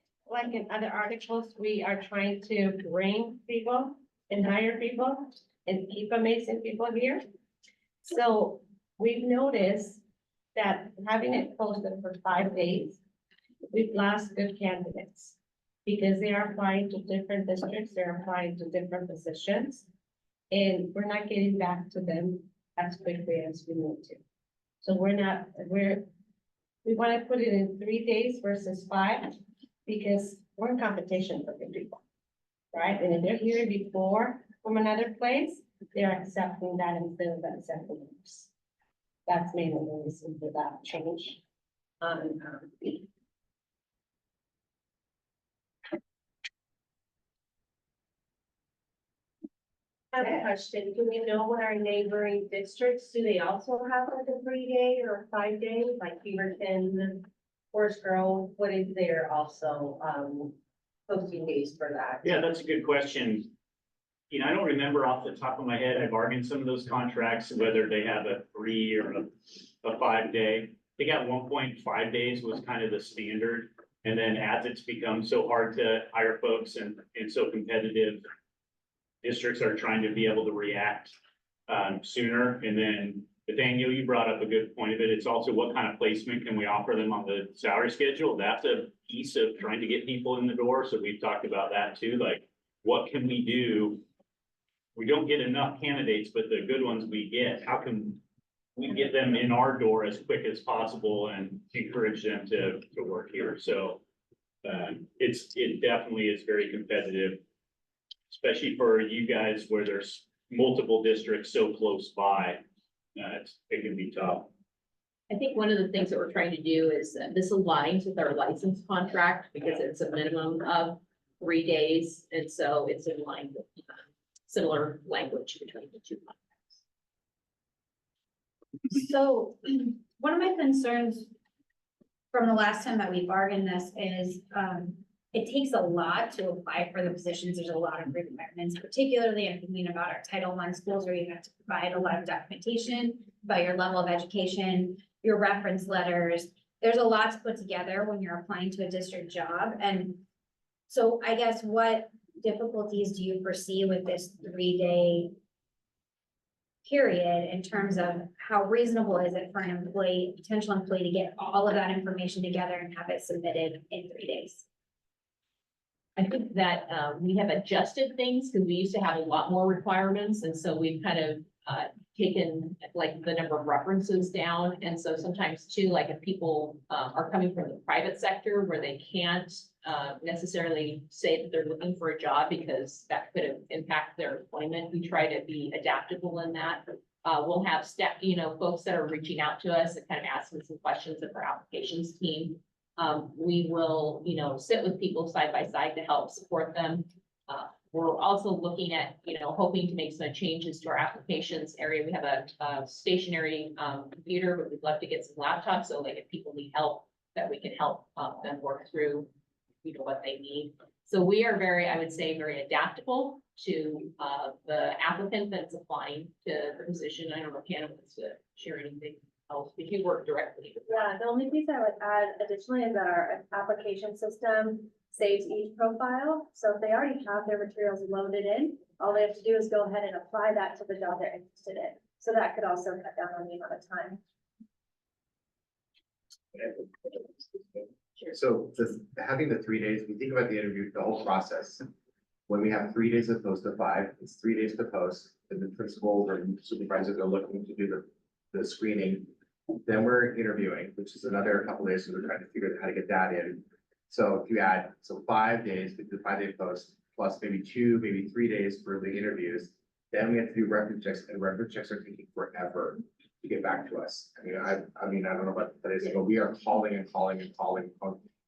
in other articles, we are trying to bring people and hire people and keep amazing people here. So we've noticed that having it posted for 5 days, we've lost good candidates because they are applying to different districts, they're applying to different positions. And we're not getting back to them as quickly as we need to. So we want to put it in 3 days versus 5, because we're in competition for good people. Right, and if they're here before from another place, they're accepting that instead of accepting us. That's mainly the reason for that change. I have a question. Do we know what our neighboring districts, do they also have like a 3-day or a 5-day, like Beaverton, Forest Grove? What is their also, posting days for that? Yeah, that's a good question. You know, I don't remember off the top of my head, I bargained some of those contracts, whether they have a 3 or a 5-day. I think at one point, 5 days was kind of the standard. And then as it's become so hard to hire folks and so competitive, districts are trying to be able to react sooner. And then Nathaniel, you brought up a good point of it. It's also what kind of placement can we offer them on the salary schedule? That's a piece of trying to get people in the door. So we've talked about that too. Like, what can we do? We don't get enough candidates, but the good ones we get, how can we get them in our door as quick as possible and encourage them to work here? So it definitely is very competitive, especially for you guys where there's multiple districts so close by. It can be tough. I think one of the things that we're trying to do is this aligns with our license contract because it's a minimum of 3 days. And so it's in line with similar language between the two contracts. So one of my concerns from the last time that we bargained this is, it takes a lot to apply for the positions. There's a lot of requirements, particularly I'm thinking about our Title I schools where you have to provide a lot of documentation about your level of education, your reference letters. There's a lot to put together when you're applying to a district job. And so I guess what difficulties do you foresee with this 3-day period in terms of how reasonable is it for an employee, potential employee to get all of that information together and have it submitted in 3 days? I think that we have adjusted things because we used to have a lot more requirements. And so we've kind of taken like the number of references down. And so sometimes too, like if people are coming from the private sector where they can't necessarily say that they're looking for a job because that could impact their employment, we try to be adaptable in that. We'll have staff, folks that are reaching out to us and kind of asking some questions of our applications team. We will, sit with people side by side to help support them. We're also looking at, hoping to make some changes to our applications area. We have a stationary computer, but we'd love to get some laptops. So like if people need help, that we can help them work through, what they need. So we are I would say, very adaptable to the applicant that's applying to the position. I don't know if Hannah wants to share anything else, but you work directly with Yeah, the only piece I would add additionally is that our application system saves each profile. So if they already have their materials loaded in, all they have to do is go ahead and apply that to the job they're interested in. So that could also cut down on the amount of time. So having the 3 days, we think about the interview, the whole process. When we have 3 days as opposed to 5, it's 3 days to post, and the principals or supervisors are looking to do the screening. Then we're interviewing, which is another couple days, so we're trying to figure out how to get that in. So if you add, so 5 days, the 5-day post, plus maybe 2, maybe 3 days for the interviews. Then we have to do reference checks, and reference checks are taking forever to get back to us. I don't know about the days, but we are calling and calling and calling.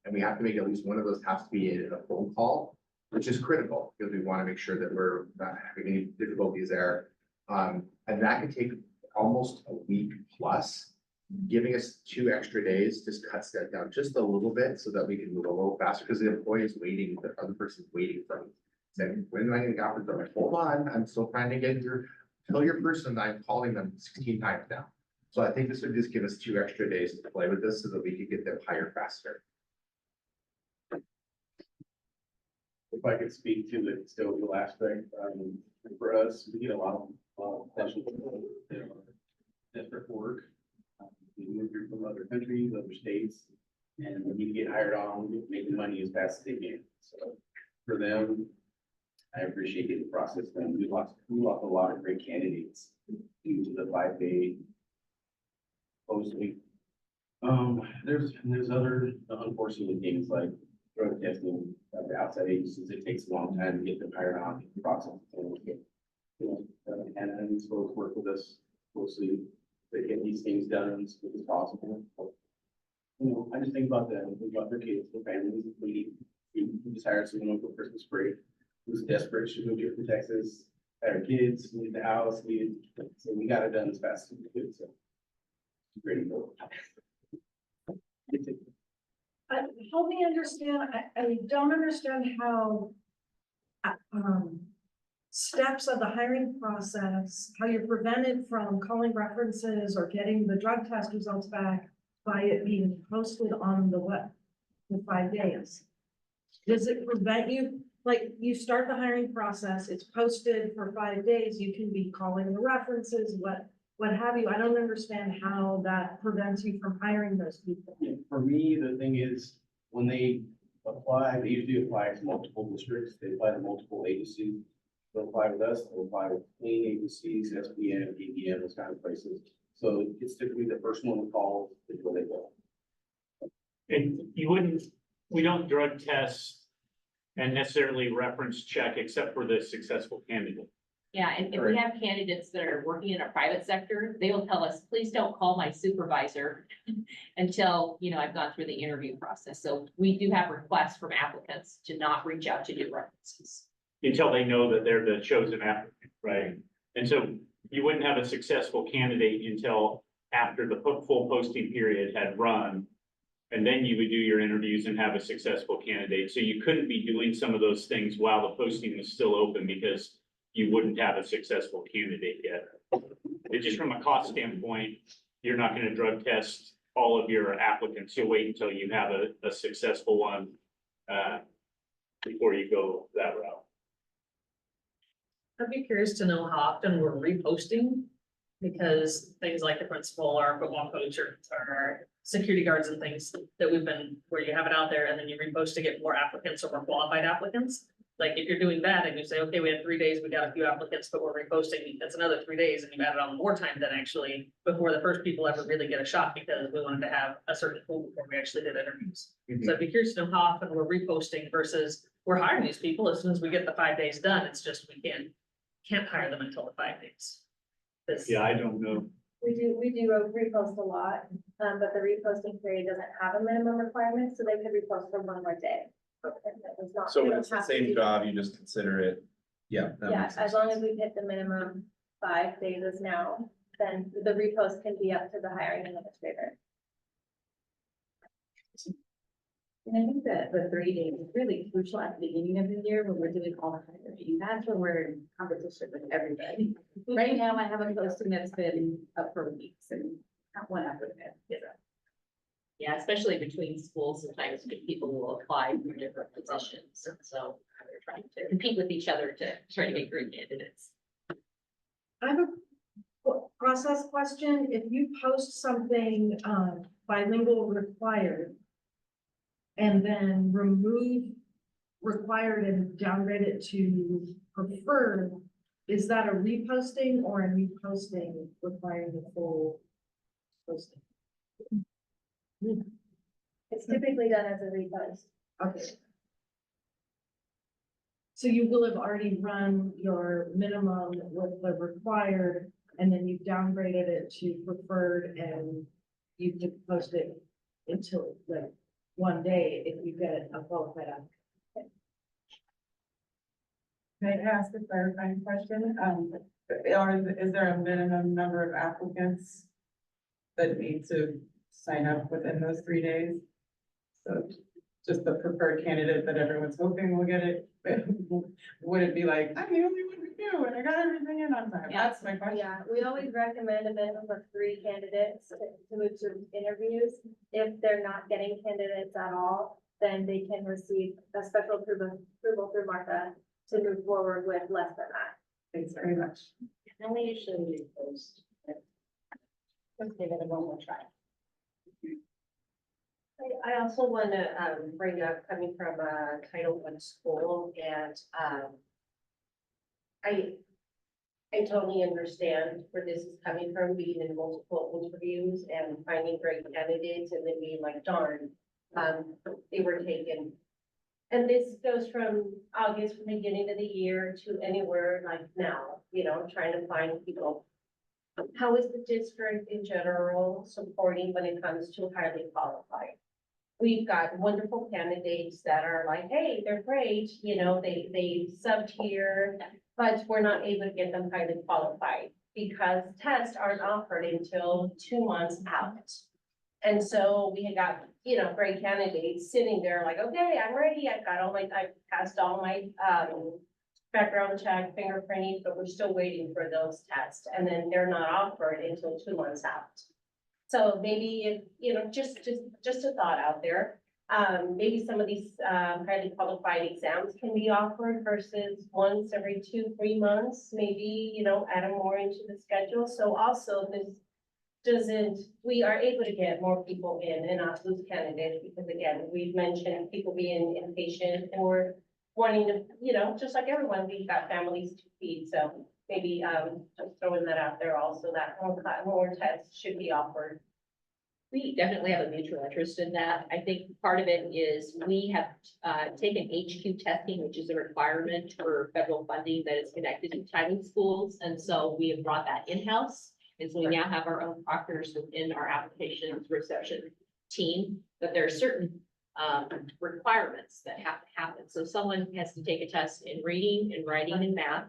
And we have to make at least one of those has to be a phone call, which is critical, because we want to make sure that we're not having any difficulties there. And that could take almost a week plus. Giving us 2 extra days just cuts that down just a little bit so that we can move a little faster, because the employee is waiting, the other person's waiting for me. Saying, when am I gonna get off the like, hold on, I'm still trying to get tell your person that I'm calling them 16 times now. So I think this would just give us 2 extra days to play with this so that we could get them hired faster. If I could speak to the custodial aspect, for us, we get a lot of potential people that are desperate for work. We move here from other countries, other states, and we need to get hired on, making money as fast as they can. So for them, I appreciate getting the process done. We lost a lot of great candidates due to the 5-day posting. There's other unfortunate things like drug testing at the outside agencies. It takes a long time to get them hired on, get the process. And these folks work with us closely to get these things done as quick as possible. I just think about them, think about their kids, their families. We just hired someone over Christmas break who's desperate, she moved here from Texas, had her kids, needed the house, so we got it done as fast as we could, so. Great. Help me understand, I don't understand how steps of the hiring process, how you're prevented from calling references or getting the drug test results back by it being posted on the web for 5 days. Does it prevent you, like, you start the hiring process, it's posted for 5 days, you can be calling the references, what have you. I don't understand how that prevents you from hiring those people. Yeah, for me, the thing is, when they apply, they usually apply to multiple districts, they apply to multiple agencies. They'll apply with us, they'll apply with clean agencies, SPM, ABM, those kind of places. So it's typically the first one to call before they go. And we don't drug test and necessarily reference check except for the successful candidate. Yeah, and if we have candidates that are working in a private sector, they will tell us, please don't call my supervisor until, I've gone through the interview process. So we do have requests from applicants to not reach out to do references. Until they know that they're the chosen applicant, right? And so you wouldn't have a successful candidate until after the full posting period had run. And then you would do your interviews and have a successful candidate. So you couldn't be doing some of those things while the posting was still open because you wouldn't have a successful candidate yet. It's just from a cost standpoint, you're not going to drug test all of your applicants. You'll wait until you have a successful one before you go that route. I'd be curious to know how often we're reposting, because things like the principal or football coach or security guards and things that where you have it out there and then you repost to get more applicants or more qualified applicants. Like if you're doing that and you say, okay, we had 3 days, we got a few applicants, but we're reposting, that's another 3 days, and you've added on more time than actually before the first people ever really get a shot, because we wanted to have a certain pool before we actually did interviews. So I'd be curious to know how often we're reposting versus we're hiring these people as soon as we get the 5 days done. It's just we can't hire them until the 5 days. Yeah, I don't know. We do repost a lot, but the reposting period doesn't have a minimum requirement, so they could repost for one more day. So when it's the same job, you just consider it, yeah. that Yeah, makes as sense. long as we hit the minimum 5 days as now, then the repost can be up to the hiring administrator. And I think that the 3 days is really crucial at the beginning of the year when we're doing all the hiring. That's when we're in competition with everybody. Right now, I have a posting that's been up for weeks and not one after the next. Yeah, especially between schools, sometimes people will apply for different positions, and so they're trying to compete with each other to try to get great candidates. I have a process question. If you post something, bilingual required, and then remove required and downgrade it to preferred, is that a reposting or a new posting requiring the full posting? It's typically done as a repost. Okay. So you will have already run your minimum with the required, and then you've downgraded it to preferred, and you could post it until like one day if you get a qualified applicant. May I ask a clarifying question? Is there a minimum number of applicants that need to sign up within those 3 days? So just the preferred candidate that everyone's hoping will get it? Would it be like, I'm the only one who knew and I got everything in on time? That's my question. Yeah, we always recommend a minimum of 3 candidates to move to interviews. If they're not getting candidates at all, then they can receive a special approval through Martha to move forward with less than that. Thanks very much. And we usually repost. Let's give it a one more try. I also want to bring up, coming from a Title I school, and I totally understand where this is coming from, being in multiple interviews and finding great candidates and then being like, darn, they were taken. And this goes from August, from the beginning of the year to anywhere like now, you know, trying to find people. How is the district in general supporting when it comes to highly qualified? We've got wonderful candidates that are like, hey, they're great, you know, they subbed here, but we're not able to get them highly qualified because tests aren't offered until 2 months out. And so we had got, you know, great candidates sitting there like, okay, I'm ready. I've passed all my, background check, fingerprinting, but we're still waiting for those tests. And then they're not offered until 2 months out. So maybe if, you know, just a thought out there. Maybe some of these, highly qualified exams can be offered versus once every 2-3 months, maybe, you know, add them more into the schedule. So also this we are able to get more people in and not lose candidates, because again, we've mentioned people being impatient or wanting to, you know, just like everyone, we've got families to feed, so maybe, just throwing that out there also, that more tests should be offered. We definitely have a mutual interest in that. I think part of it is we have taken HQ testing, which is a requirement for federal funding that is connected to title schools. And so we have brought that in-house. And so we now have our own proctors within our applications reception team, but there are certain requirements that have to happen. So someone has to take a test in reading and writing and math.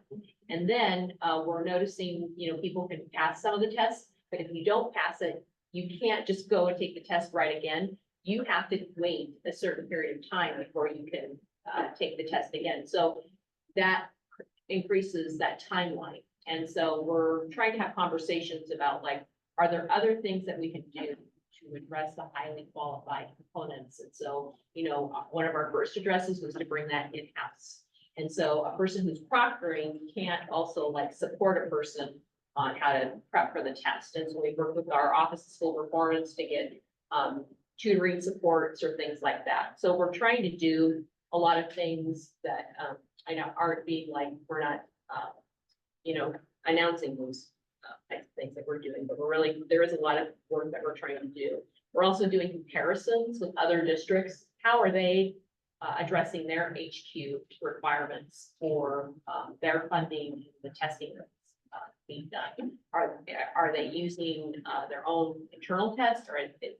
And then we're noticing, you know, people can pass some of the tests, but if you don't pass it, you can't just go and take the test right again. You have to wait a certain period of time before you can take the test again. So that increases that timeline. And so we're trying to have conversations about, like, are there other things that we can do to address the highly qualified components? And so, you know, one of our first addresses was to bring that in-house. And so a person who's proctoring can't also like support a person on how to prep for the test. And so we work with our Office of School Performance to get tutoring supports or things like that. So we're trying to do a lot of things that I know aren't being like, we're not, you know, announcing those types of things that we're doing, but there is a lot of work that we're trying to do. We're also doing comparisons with other districts. How are they addressing their HQ requirements for their funding, the testing that's being done? Are they using their own internal test, or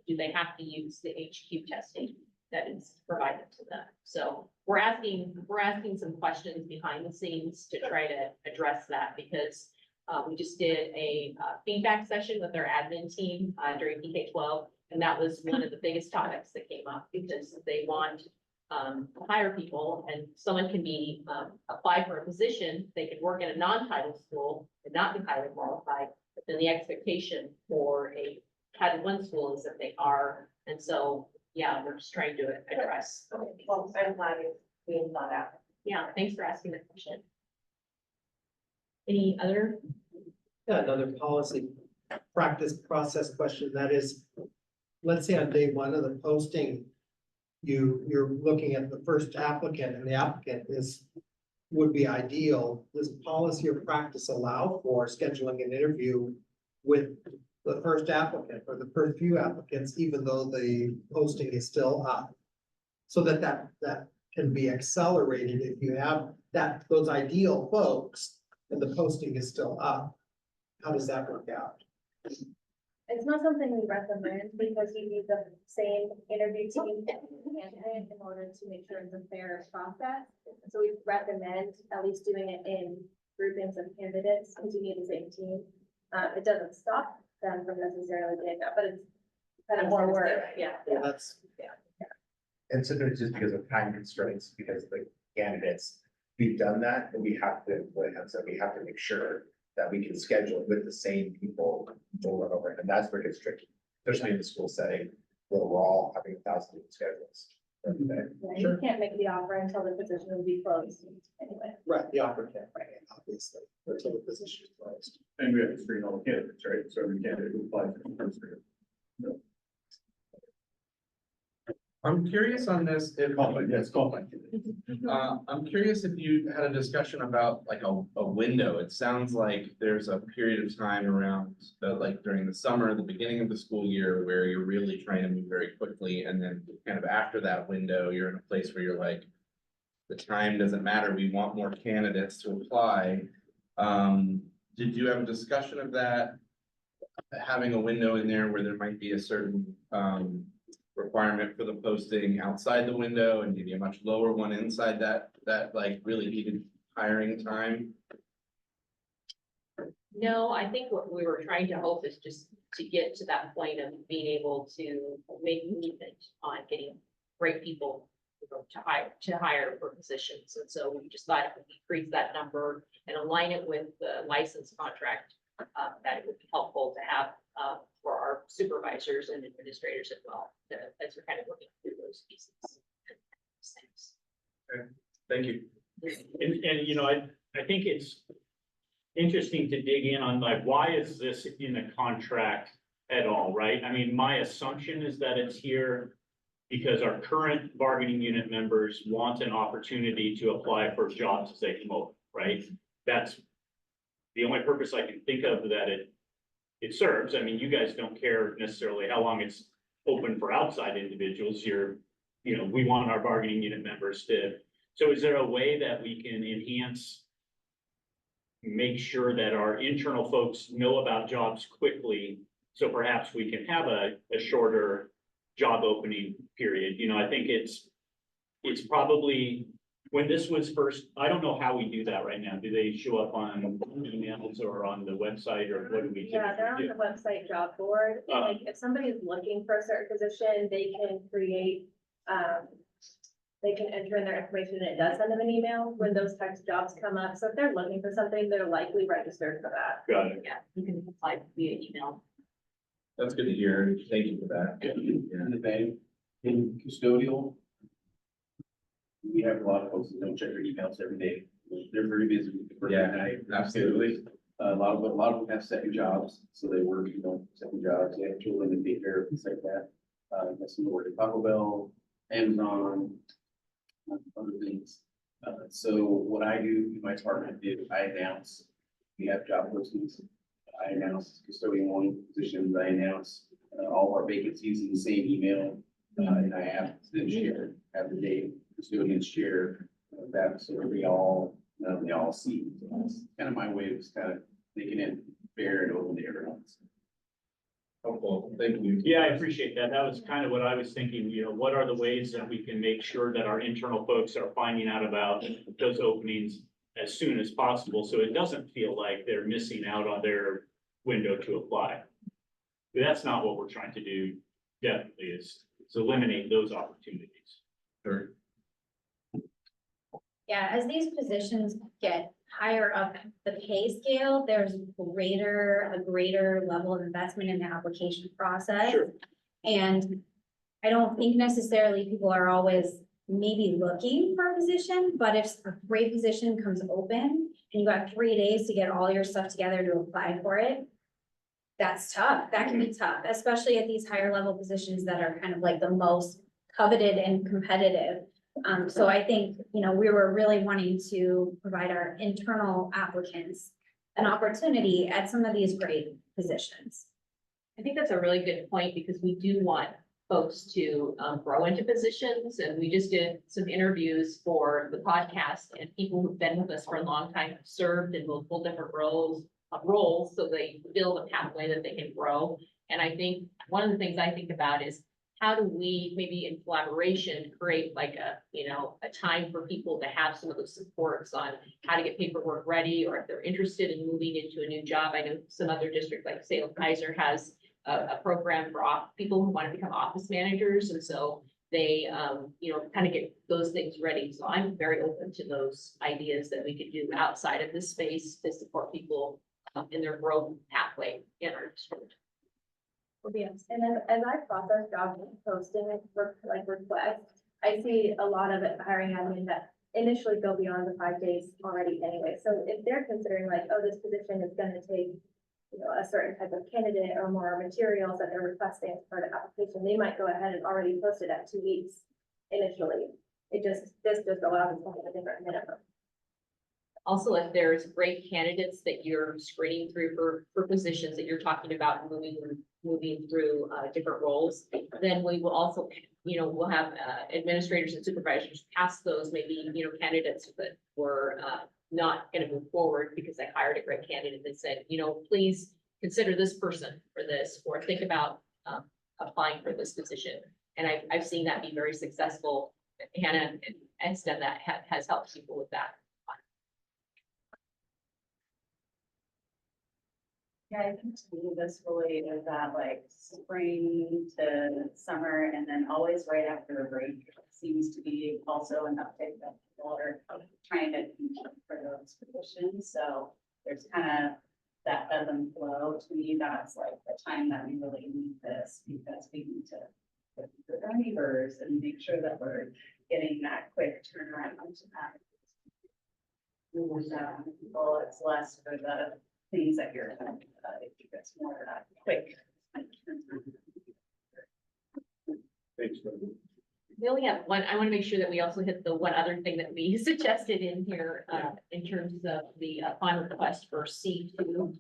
do they have to use the HQ testing that is provided to them? So we're asking some questions behind the scenes to try to address that, because we just did a feedback session with our admin team during PK-12, and that was one of the biggest topics that came up, because they want to hire people, and someone can be apply for a position, they could work in a non-title school and not be highly qualified, but then the expectation for a Title I school is that they are. And so, yeah, we're just trying to address. Well, I'm glad it's being thought out. Yeah, thanks for asking that question. Any other? Yeah, another policy practice process question, that is, let's say on day one of the posting, you're looking at the first applicant, and the applicant would be ideal. Does policy or practice allow for scheduling an interview with the first applicant or the first few applicants, even though the posting is still up. So that can be accelerated if you have those ideal folks and the posting is still up. How does that work out? It's not something we recommend because you need the same interview team and in order to make sure it's a fair process. So we recommend at least doing it in groupings of candidates because you need the same team. It doesn't stop them from necessarily doing that, but it's kind of more work. Yeah. Well, that's, And sometimes just because of time constraints, because the candidates, we've done that, but we have to, like I said, we have to make sure that we can schedule with the same people over and over, and that's where it gets tricky, especially in the school setting, where we're all having 1,000 different schedules. every day. Yeah, you can't make the offer until the position will be closed anyway. right, the offer can't, obviously, until the position is closed. And we have to screen all the candidates, right? So every candidate who applies. I'm curious on this, if, Yes, call my. I'm curious if you had a discussion about like a window. It sounds like there's a period of time around, like during the summer, the beginning of the school year, where you're really trying to move very quickly, and then kind of after that window, you're in a place where you're like, the time doesn't matter, we want more candidates to apply. Did you have a discussion of that? Having a window in there where there might be a certain, requirement for the posting outside the window and maybe a much lower one inside that like really needed hiring time? No, I think what we were trying to hope is just to get to that point of being able to make movement on getting great people, you know, to hire for positions. And so we just thought if we increase that number and align it with the license contract, that it would be helpful to have, for our supervisors and administrators as well, as we're kind of looking through those pieces. Thank you. And you know, I think it's interesting to dig in on like, why is this in a contract at all, right? I mean, my assumption is that it's here because our current bargaining unit members want an opportunity to apply for jobs as they come over, right? That's the only purpose I can think of that it serves. I mean, you guys don't care necessarily how long it's open for outside individuals. You know, we want our bargaining unit members to. So is there a way that we can enhance, make sure that our internal folks know about jobs quickly? So perhaps we can have a shorter job opening period. You know, I think it's probably, when this was first, I don't know how we do that right now. Do they show up on emails or on the website, or what do we Yeah, they're on typically the website job board. Like if somebody is looking for a certain position, they can create, they can enter in their information and it does send them an email when those types of jobs come up. So if they're looking for something, they're likely registered for that. do? Got it. Yeah, you can apply via email. That's good to hear. Thank you for that. And the bank, in custodial, we have a lot of folks that don't check their emails every day. They're very busy with the birthday Yeah, night. absolutely. A lot of them have second jobs, so they work, you know, second jobs, they have children and take care of things like that. That's some work at Taco Bell, Amazon, other things. So what I do in my department is I announce, we have job postings. I announce custodian one positions, I announce all our vacancies in the same email. And I have them share, have the day custodians share that, so they all see. So that's kind of my way of just kind of making it fair and open to everyone. Helpful. Thank you. Yeah, I appreciate that. That was kind of what I was thinking, you know, what are the ways that we can make sure that our internal folks are finding out about those openings as soon as possible, so it doesn't feel like they're missing out on their window to apply. But that's not what we're trying to do, definitely, is eliminate those opportunities. Sure. Yeah, as these positions get higher up the pay scale, there's a greater level of investment in the application process. Sure. And I don't think necessarily people are always maybe looking for a position, but if a great position comes open and you got 3 days to get all your stuff together to apply for it, that's tough. That can be tough, especially at these higher level positions that are kind of like the most coveted and competitive. So I think, you know, we were really wanting to provide our internal applicants an opportunity at some of these great positions. I think that's a really good point because we do want folks to grow into positions. And we just did some interviews for the podcast and people who've been with us for a long time have served in multiple different roles, so they build a pathway that they can grow. And I think one of the things I think about is how do we, maybe in collaboration, create like a time for people to have some of those supports on how to get paperwork ready, or if they're interested in moving into a new job. I know some other district, like Salem Kaiser, has a program for people who want to become office managers. And so they, kind of get those things ready. So I'm very open to those ideas that we could do outside of this space to support people in their growth pathway in our district. Yes, and then as I process job posting for like requests, I see a lot of it hiring admin that initially go beyond the 5 days already anyway. So if they're considering like, oh, this position is gonna take, a certain type of candidate or more materials that they're requesting as part of the application, they might go ahead and already post it at 2 weeks initially. This just allows us to have a different minimum. Also, if there's great candidates that you're screening through for positions that you're talking about moving through different roles, then we will also, we'll have administrators and supervisors pass those maybe, candidates that were not going to move forward because they hired a great candidate and said, please consider this person for this, or think about applying for this position. And I've seen that be very successful. Hannah has done that, has helped people with that. Yeah, I think to me, this really is that like spring to summer and then always right after a break seems to be also an uptick that people are trying to compete for those positions. So there's kind of that ebb and flow. To me, that's like the time that we really need this, because we need to put our neighbors and make sure that we're getting that quick turnaround to that. And people, it's less for the things that you're talking about. I think it's more quick. Thanks. We only have one. I want to make sure that we also hit the one other thing that we suggested in here in terms of the final request for C2.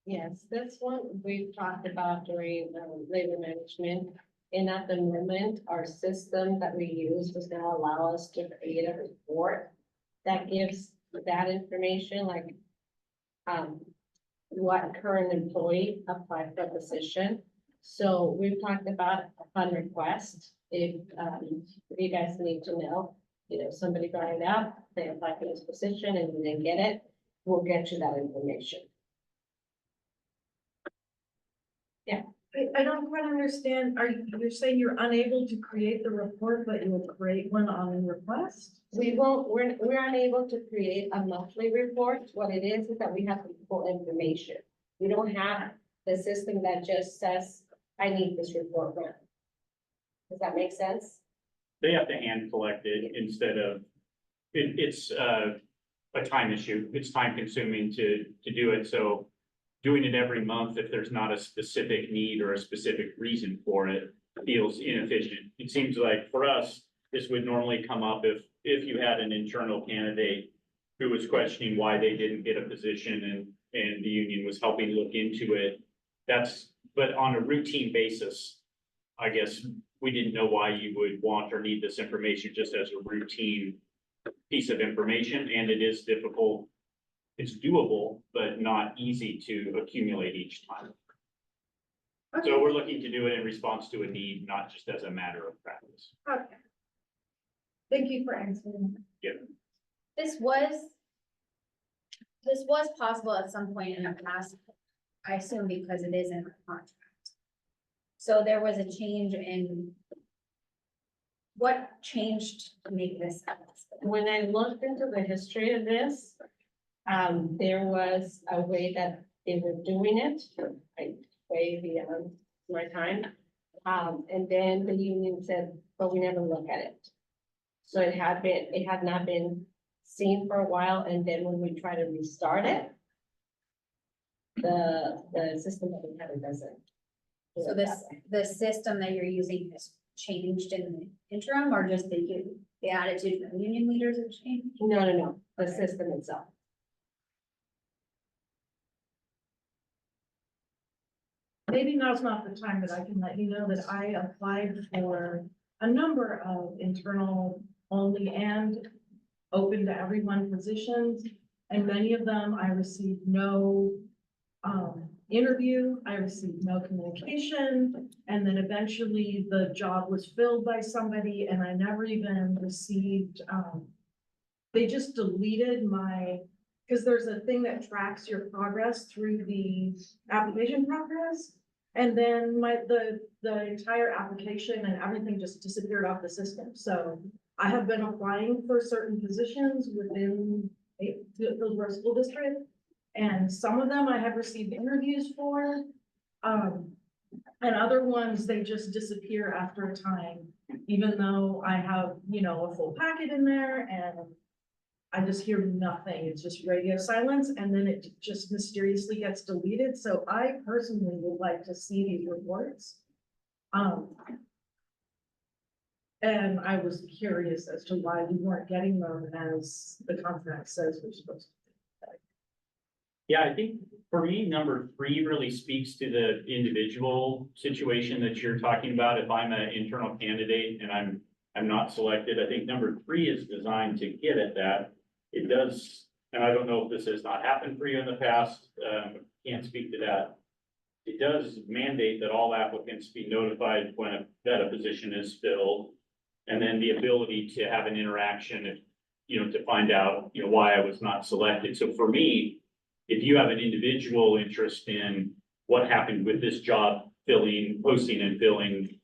Yes, this one we've talked about during labor management. And at the moment, our system that we use does not allow us to create a report that gives that information, like what current employee applied for a position. So we've talked about upon request, if you guys need to know, somebody got it out, they apply for this position and they get it, we'll get you that information. I don't quite understand. You're saying you're unable to create the report, but you will create one on request? We're unable to create a monthly report. What it is that we have to pull information. We don't have the system that just says, I need this report now. Does that make sense? They have to hand collect it instead of, it's a time issue. It's time consuming to do it. So doing it every month, if there's not a specific need or a specific reason for it, feels inefficient. It seems like for us, this would normally come up if you had an internal candidate who was questioning why they didn't get a position and the union was helping look into it. But on a routine basis, I guess we didn't know why you would want or need this information just as a routine piece of information, and it is difficult. It's doable, but not easy to accumulate each time. Okay. So we're looking to do it in response to a need, not just as a matter of practice. Okay. Thank you for answering. This was possible at some point in the past, I assume because it is in the contract. So there was a change in what changed to make this happen? When I looked into the history of this, there was a way that they were doing it, like way beyond my time. And then the union said, but we never look at it. So it had not been seen for a while, and then when we try to restart it, the system that we have it doesn't. So the system that you're using has changed in the interim, or just the attitude of the union leaders have changed? No, the system itself. maybe now's not the time, but I can let you know that I applied for a number of internal only and open to everyone positions. And many of them I received no interview, I received no communication. And then eventually the job was filled by somebody and I never even received, they just deleted my, because there's a thing that tracks your progress through the application progress. And then the entire application and everything just disappeared off the system. So I have been applying for certain positions within the school district. And some of them I have received interviews for. And other ones, they just disappear after a time, even though I have, you know, a full packet in there and I just hear nothing. It's just radio silence and then it just mysteriously gets deleted. So I personally would like to see these reports. And I was curious as to why we weren't getting them as the contract says we're supposed to. Yeah, I think for me, number 3 really speaks to the individual situation that you're talking about. If I'm an internal candidate and I'm not selected, I think number 3 is designed to get at that. It does, and I don't know if this has not happened for you in the past, can't speak to that. It does mandate that all applicants be notified when that a position is filled. And then the ability to have an interaction, if, you know, to find out, you know, why I was not selected. So for me, if you have an individual interest in what happened with this job posting and filling,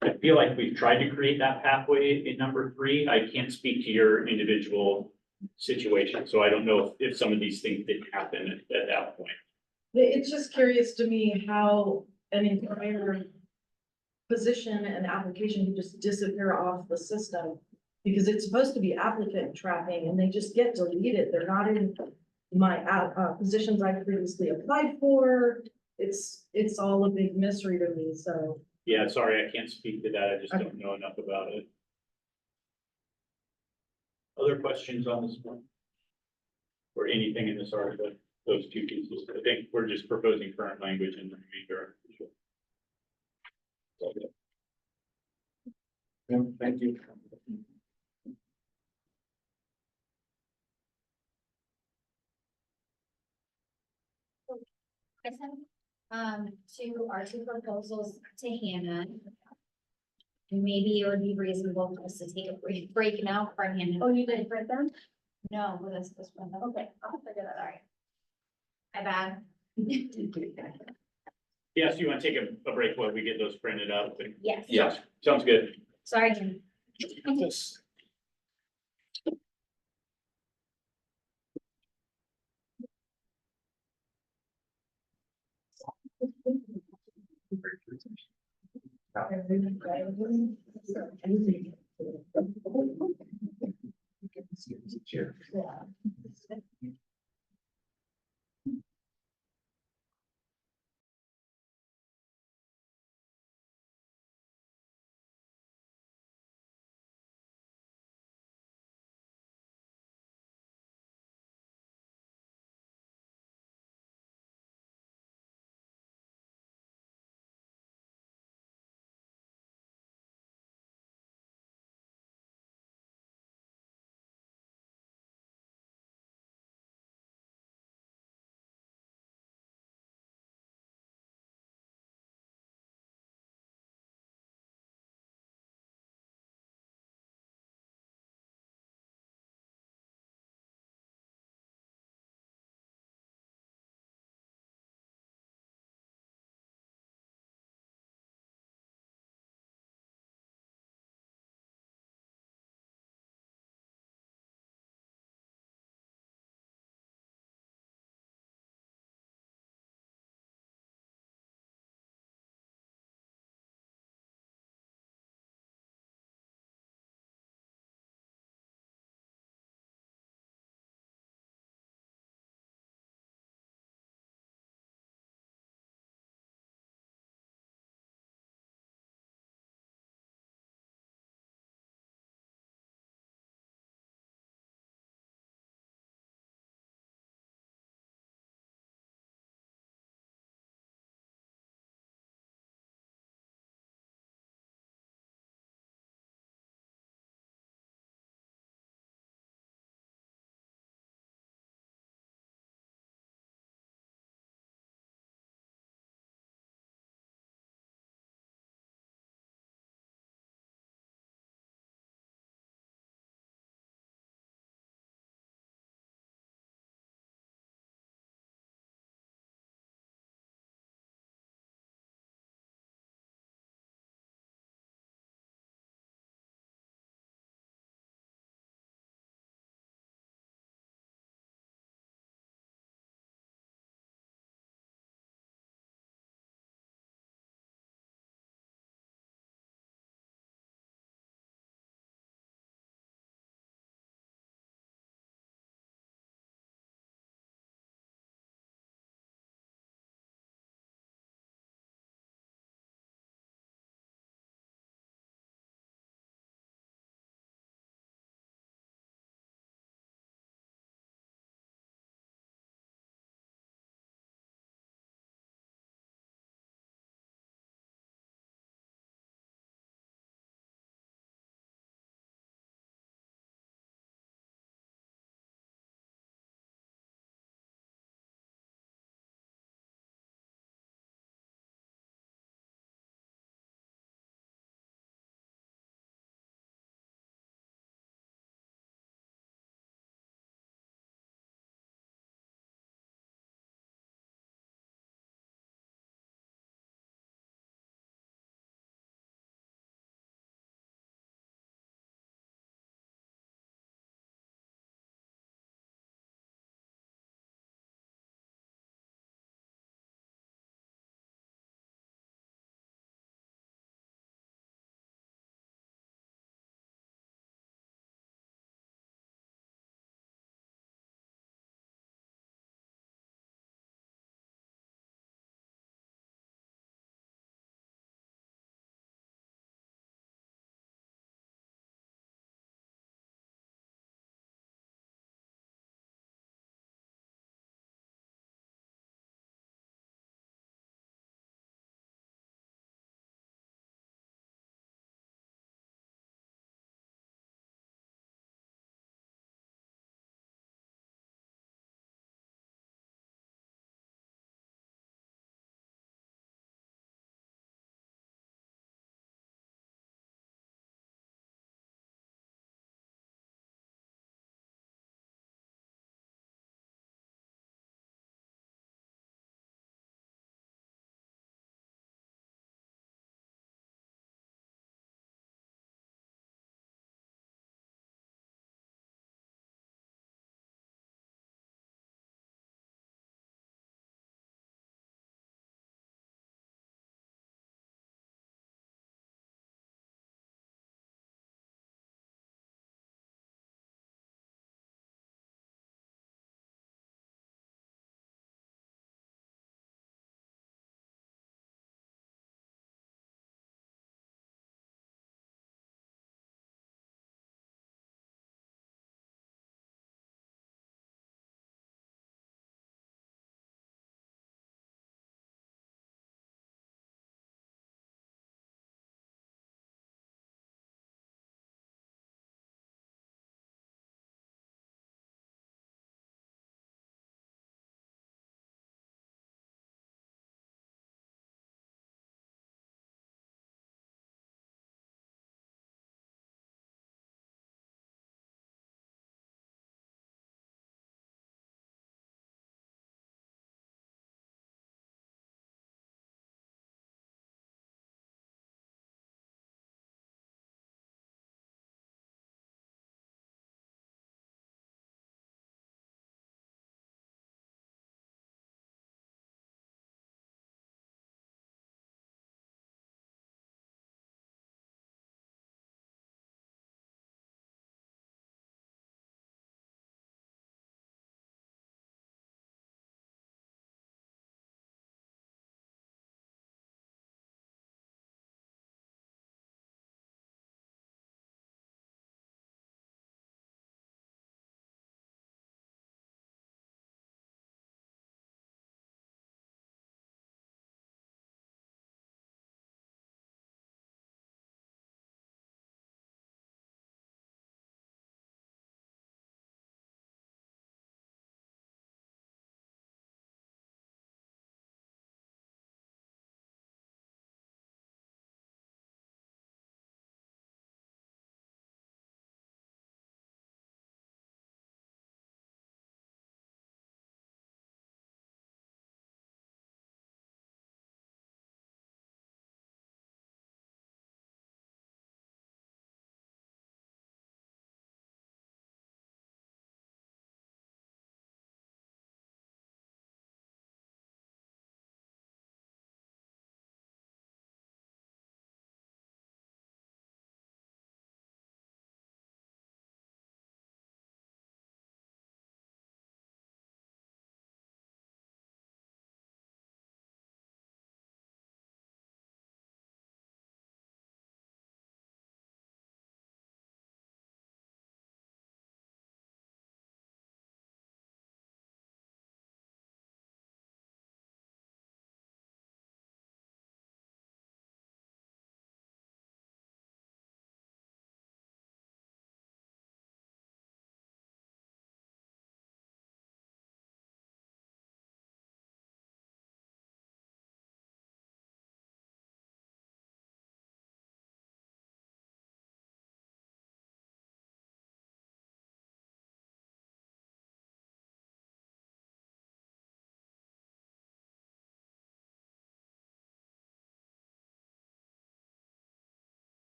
I feel like we've tried to create that pathway in number 3. I can't speak to your individual situation, so I don't know if some of these things didn't happen at that point. It's just curious to me how an entire position and application can just disappear off the system. Because it's supposed to be applicant tracking and they just get deleted. They're not in my positions I previously applied for. It's all a big mystery to me, so. Yeah, sorry, I can't speak to that. I just don't know enough about it. Other questions on this one? Or anything in this article, those 2 pieces? I think we're just proposing current language and the remainder. Yeah, thank you. I sent, our 2 proposals to Hannah. And maybe it would be reasonable for us to take a break now for Hannah. Oh, you didn't print them? No, well, this one. Okay, I'll figure that out. My bad. Yes, you want to take a break while we get those printed up? Yes. Yes, sounds good. Sorry, Jen. Chair.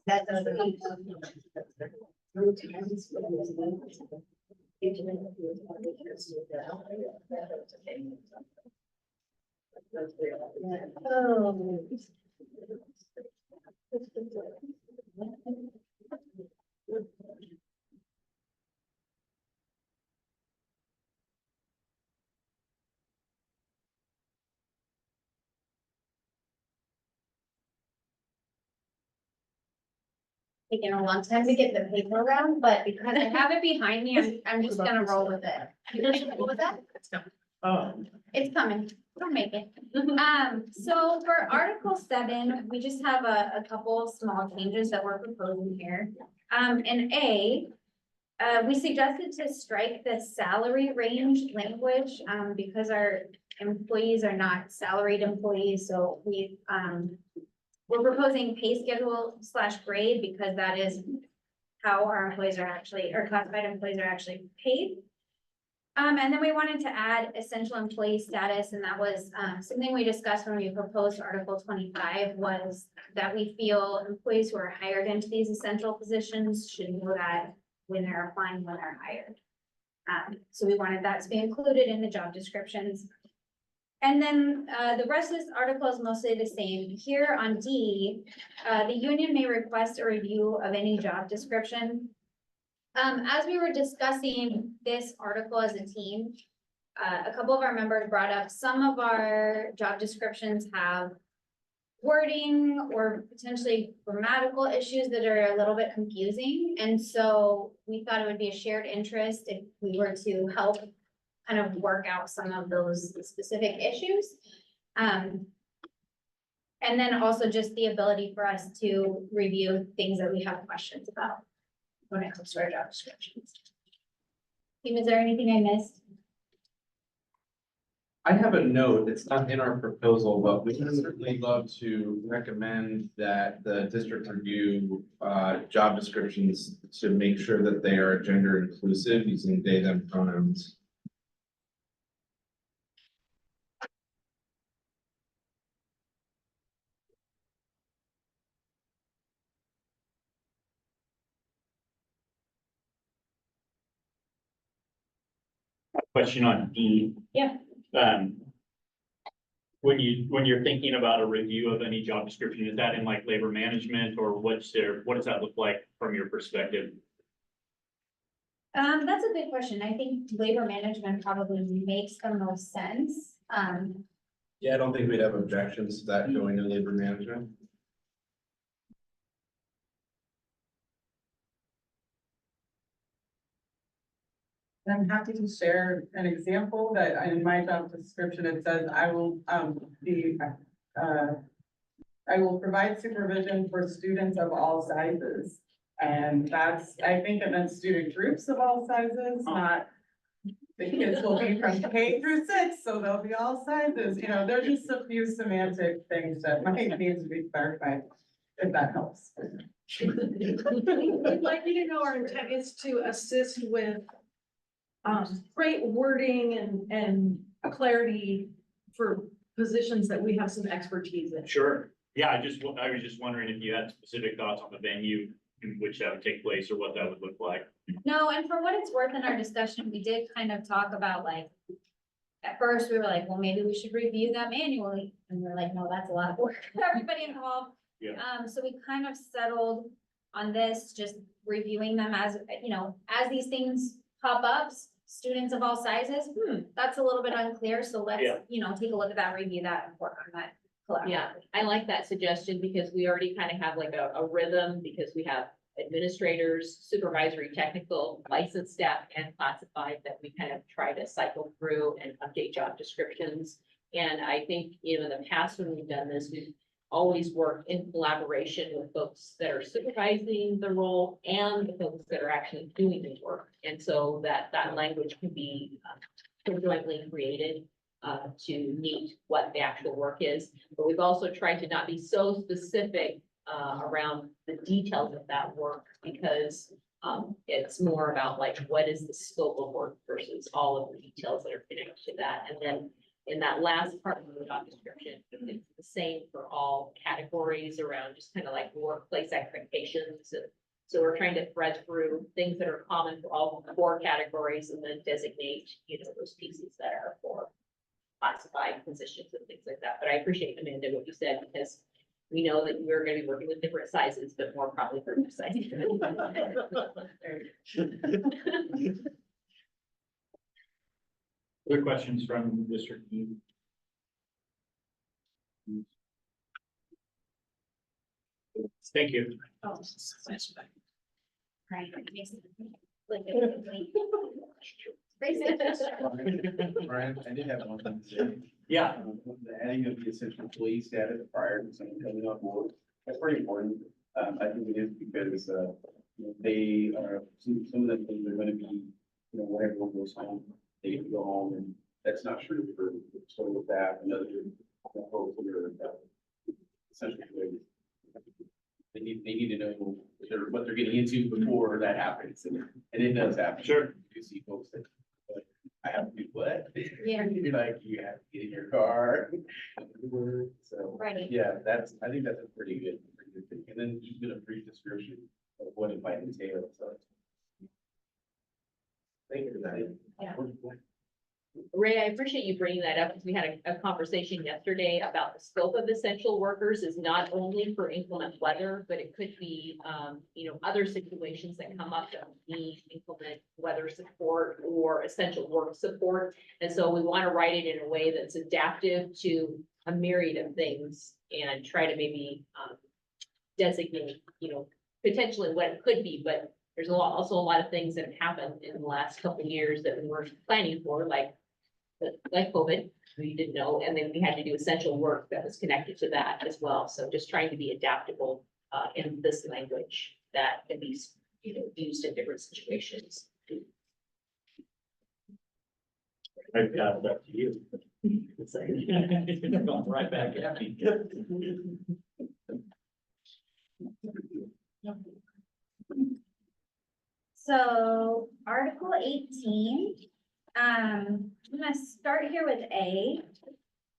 That doesn't. Taking a long time to get the paper around, but because I have it behind me, I'm just gonna roll with it. What was that? It's coming, we'll make it. So for Article 7, we just have a couple small changes that we're proposing here. In A, we suggested to strike the salary range language, because our employees are not salaried employees, so we're proposing pay schedule / grade because that is how our employees are actually, or classified employees are actually paid. And then we wanted to add essential employee status, and that was something we discussed when we proposed Article 25, was that we feel employees who are hired into these essential positions should know that when they're applying, when they're hired. So we wanted that to be included in the job descriptions. And then the rest of this article is mostly the same. Here on D, the union may request a review of any job description. As we were discussing this article as a team, a couple of our members brought up some of our job descriptions have wording or potentially grammatical issues that are a little bit confusing. And so we thought it would be a shared interest if we were to help kind of work out some of those specific issues. And then also just the ability for us to review things that we have questions about when it comes to our job descriptions. Team, is there anything I missed? I have a note, it's not in our proposal, but we would certainly love to recommend that the district review job descriptions to make sure that they are gender inclusive using they, them pronouns. Question on D. Yeah. When you're thinking about a review of any job description, is that in like labor management or what does that look like from your perspective? That's a good question. I think labor management probably makes the most sense. Yeah, I don't think we'd have objections to that going to labor management. I'm happy to share an example that in my job description, it says I will provide supervision for students of all sizes. And that's, I think it meant student groups of all sizes, not the kids will be from K through 6, so they'll be all sizes. You know, there's just a few semantic things that might need to be clarified, if that helps. We'd like you to know our intent is to assist with great wording and clarity for positions that we have some expertise in. Sure. Yeah, I was just wondering if you had specific thoughts on the venue in which that would take place or what that would look like. No, and for what it's worth in our discussion, we did kind of talk about like, at first we were like, well, maybe we should review that manually. And we're like, no, that's a lot of work for everybody involved. Yeah. So we kind of settled on this, just reviewing them as, you know, as these things pop up, students of all sizes, that's a little bit unclear. So let's, Yeah. you know, take a look at that, review that and work on that. Yeah, I like that suggestion because we already kind of have like a rhythm because we have administrators, supervisory, technical, licensed staff and classified that we kind of try to cycle through and update job descriptions. And I think, you know, in the past when we've done this, we've always worked in collaboration with folks that are supervising the role and the folks that are actually doing the work. And so that language can be jointly created to meet what the actual work is. But we've also tried to not be so specific around the details of that work because it's more about like, what is the scope of work versus all of the details that are connected to that. And then in that last part of the job description, it's the same for all categories around just kind of like workplace expectations. And so we're trying to thread through things that are common for all four categories and then designate, those pieces that are for classified positions and things like that. But I appreciate, Amanda, what you said, because we know that we're gonna be working with different sizes, but more probably for your size. Other questions from the district? Thank you. Right. Brian, I did have one thing to say. Yeah. The adding of the essential employee status prior to someone coming on board, that's pretty important. I think it is because, they are, some of the things are gonna be, when everyone goes home, they get to go home, and that's not true for total staff and other folks that are essential employees. They need to know what they're getting into before that happens, and it does happen. Sure. You see folks that, like, I have to do what? Yeah. You're like, you have to get in your car. So, Right. yeah, I think that's a pretty good thing. And then just get a brief description of what it might entail, so. Thank you for that. Yeah. Ray, I appreciate you bringing that up because we had a conversation yesterday about the scope of essential workers is not only for inclement weather, but it could be, other situations that come up that need inclement weather support or essential work support. And so we want to write it in a way that's adaptive to a myriad of things and try to maybe designate, potentially what it could be, but there's also a lot of things that have happened in the last couple of years that we weren't planning for, like COVID, we didn't know, and then we had to do essential work that was connected to that as well. So just trying to be adaptable in this language that can be, used in different situations. I've got it up to you. Going right back at me. So Article 18, I'm gonna start here with A.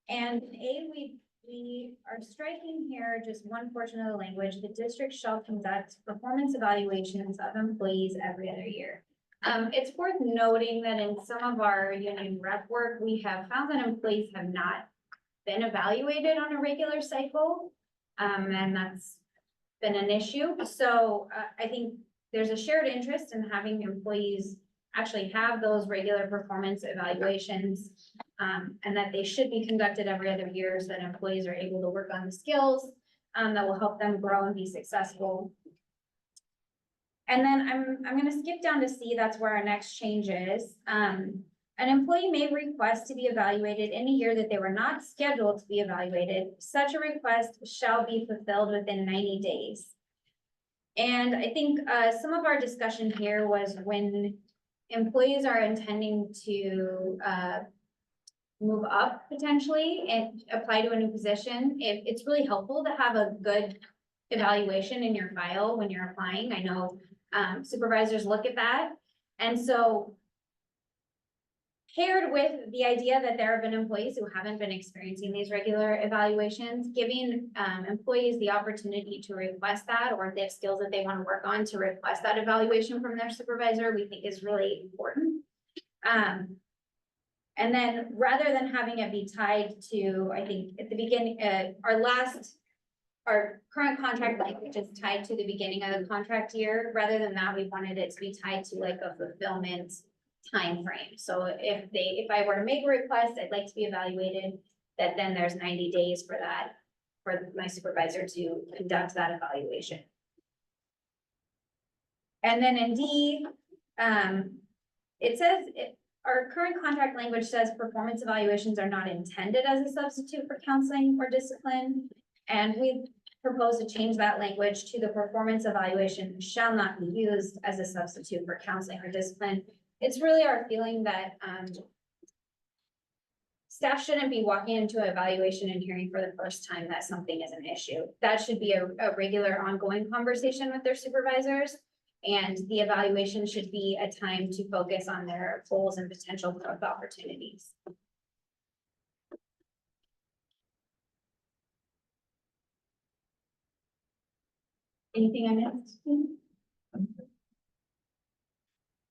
And A, we are striking here just one portion of the language. The district shall conduct performance evaluations of employees every other year. It's worth noting that in some of our union rep work, we have found that employees have not been evaluated on a regular cycle. And that's been an issue. So I think there's a shared interest in having employees actually have those regular performance evaluations, and that they should be conducted every other year so that employees are able to work on the skills that will help them grow and be successful. And then I'm gonna skip down to C, that's where our next change is. An employee may request to be evaluated in a year that they were not scheduled to be evaluated. Such a request shall be fulfilled within 90 days. And I think some of our discussion here was when employees are intending to move up potentially and apply to a new position, it's really helpful to have a good evaluation in your file when you're applying. I know supervisors look at that. And so paired with the idea that there have been employees who haven't been experiencing these regular evaluations, giving employees the opportunity to request that, or if they have skills that they want to work on to request that evaluation from their supervisor, we think is really important. And then rather than having it be tied to, I think at the beginning, our current contract language is tied to the beginning of the contract year. Rather than that, we wanted it to be tied to like a fulfillment time frame. So if I were to make a request, I'd like to be evaluated, that then there's 90 days for that, for my supervisor to conduct that evaluation. And then in D, it says, our current contract language says performance evaluations are not intended as a substitute for counseling or discipline. And we propose to change that language to the performance evaluation shall not be used as a substitute for counseling or discipline. It's really our feeling that staff shouldn't be walking into an evaluation and hearing for the first time that something is an issue. That should be a regular ongoing conversation with their supervisors. And the evaluation should be a time to focus on their goals and potential growth opportunities. Anything I missed?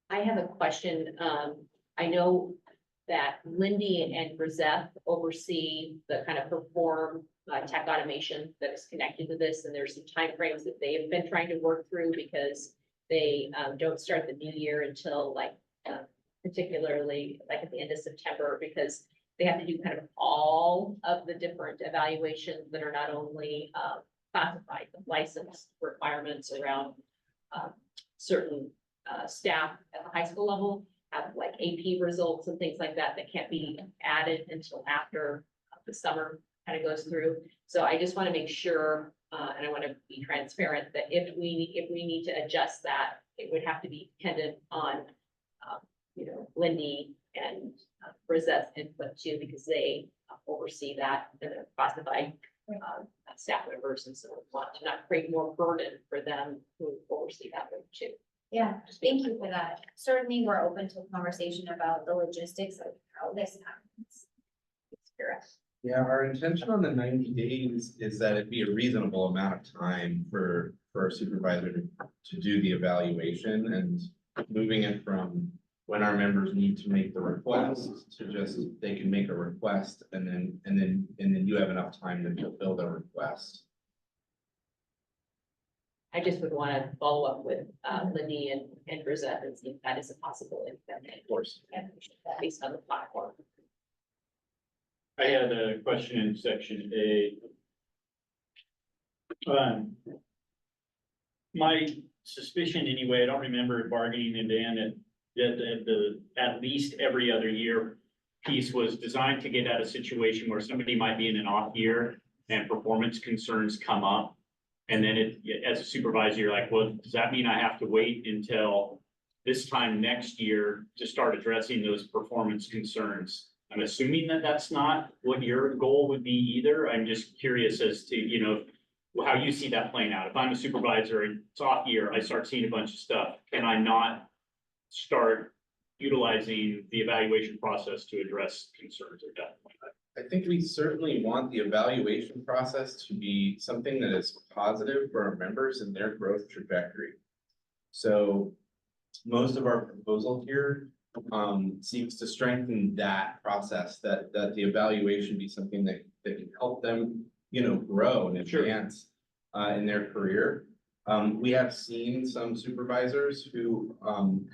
I have a question. I know that Lindy and Brizette oversee the kind of perform tech automation that is connected to this, and there's some timeframes that they have been trying to work through because they don't start the new year until like particularly like at the end of September, because they have to do kind of all of the different evaluations that are not only classified, but license requirements around certain staff at the high school level have like AP results and things like that that can't be added until after the summer kind of goes through. So I just want to make sure, and I want to be transparent, that if we need to adjust that, it would have to be dependent on, Lindy and Brizette's input too, because they oversee that and they're classified staff members, and so want to not create more burden for them who oversee that work too. Yeah, thank you for that. Certainly, we're open to a conversation about the logistics of how this happens. Yeah, our intention on the 90 days is that it'd be a reasonable amount of time for a supervisor to do the evaluation, and moving it from when our members need to make the request to just, they can make a request and then you have enough time to fulfill the request. I just would want to follow up with Lindy and Brizette and see if that is a possibility. Of course. Based on the platform. I had a question in section A. My suspicion anyway, I don't remember bargaining in Dan at least every other year piece was designed to get at a situation where somebody might be in an off year and performance concerns come up. And then as a supervisor, you're like, well, does that mean I have to wait until this time next year to start addressing those performance concerns? I'm assuming that that's not what your goal would be either. I'm just curious as to, how you see that playing out. If I'm a supervisor and it's off year, I start seeing a bunch of stuff. Can I not start utilizing the evaluation process to address concerns at that point? I think we certainly want the evaluation process to be something that is positive for our members and their growth trajectory. So most of our proposal here seeks to strengthen that process, that the evaluation be something that can help them, grow and advance in their career. We have seen some supervisors who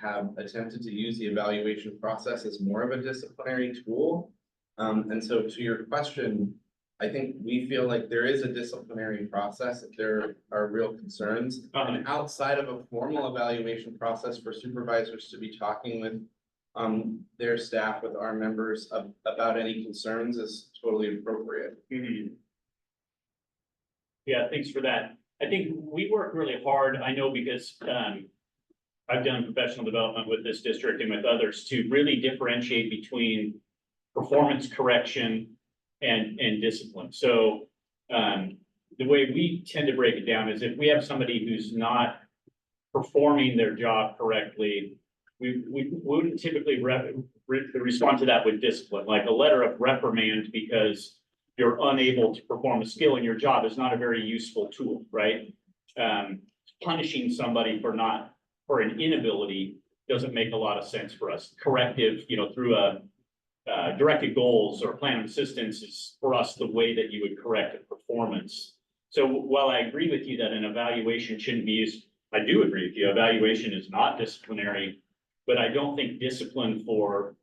have attempted to use the evaluation process as more of a disciplinary tool. And so to your question, I think we feel like there is a disciplinary process if there are real concerns. And outside of a formal evaluation process for supervisors to be talking with their staff, with our members about any concerns is totally appropriate. Mm-hmm. Yeah, thanks for that. I think we work really hard, I know, because I've done professional development with this district and with others to really differentiate between performance correction and discipline. So the way we tend to break it down is if we have somebody who's not performing their job correctly, we wouldn't typically respond to that with discipline, like a letter of reprimand because you're unable to perform a skill in your job is not a very useful tool, right? Punishing somebody for an inability doesn't make a lot of sense for us. Corrective, through a directed goals or plan of assistance is for us the way that you would correct a performance. So while I agree with you that an evaluation shouldn't be used, I do agree with you, evaluation is not disciplinary, but I don't think discipline for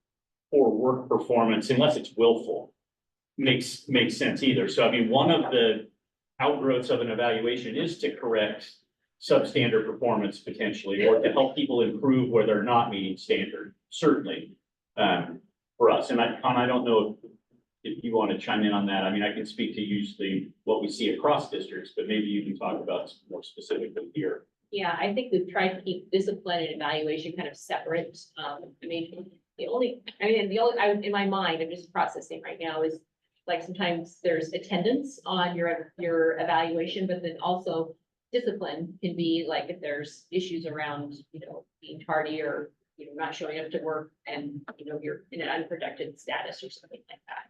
work performance, unless it's willful, makes sense either. So I mean, one of the outgrowths of an evaluation is to correct substandard performance potentially, or to help people improve where they're not meeting standard, certainly, for us. And I don't know if you want to chime in on that. I mean, I can speak to usually what we see across districts, but maybe you can talk about more specifically here. Yeah, I think we've tried to keep discipline and evaluation kind of separate. In my mind, I'm just processing right now is like sometimes there's attendance on your evaluation, but then also discipline can be like if there's issues around, being tardy or, not showing up to work and, you're in an unprotected status or something like that.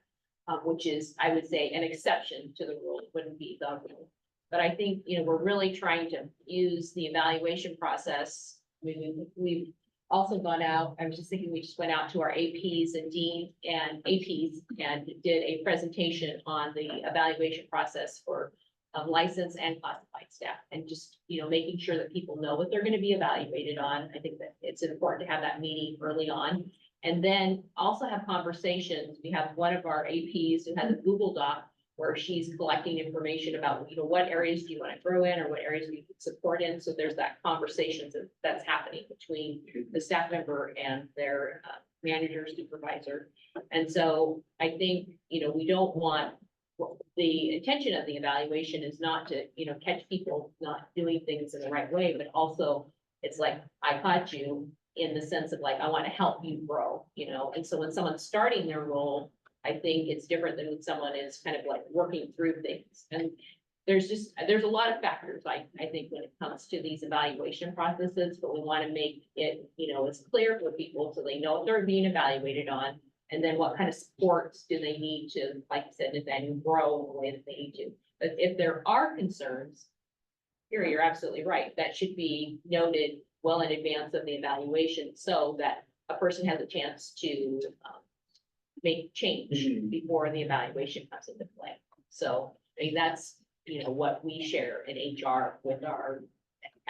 Which is, I would say, an exception to the rule, wouldn't be the rule. But I think, we're really trying to use the evaluation process. We've also gone out, I was just thinking, we just went out to our APs and dean and APs and did a presentation on the evaluation process for licensed and classified staff, and just, making sure that people know what they're gonna be evaluated on. I think that it's important to have that meeting early on. And then also have conversations. We have one of our APs who has a Google Doc where she's collecting information about, what areas do you want to grow in or what areas we can support in. So there's that conversation that's happening between the staff member and their manager, supervisor. And so I think, we don't want, the intention of the evaluation is not to, catch people not doing things in the right way, but also it's like, I caught you in the sense of like, I want to help you grow, and so when someone's starting their role, I think it's different than when someone is kind of like working through things. And there's a lot of factors, I think, when it comes to these evaluation processes, but we want to make it, as clear for people so they know what they're being evaluated on. And then what kind of supports do they need to, like I said, then grow in the way that they need to. But if there are concerns, here, you're absolutely right. That should be noted well in advance of the evaluation so that a person has a chance to make change before the evaluation comes into play. So I mean, that's, what we share in HR with our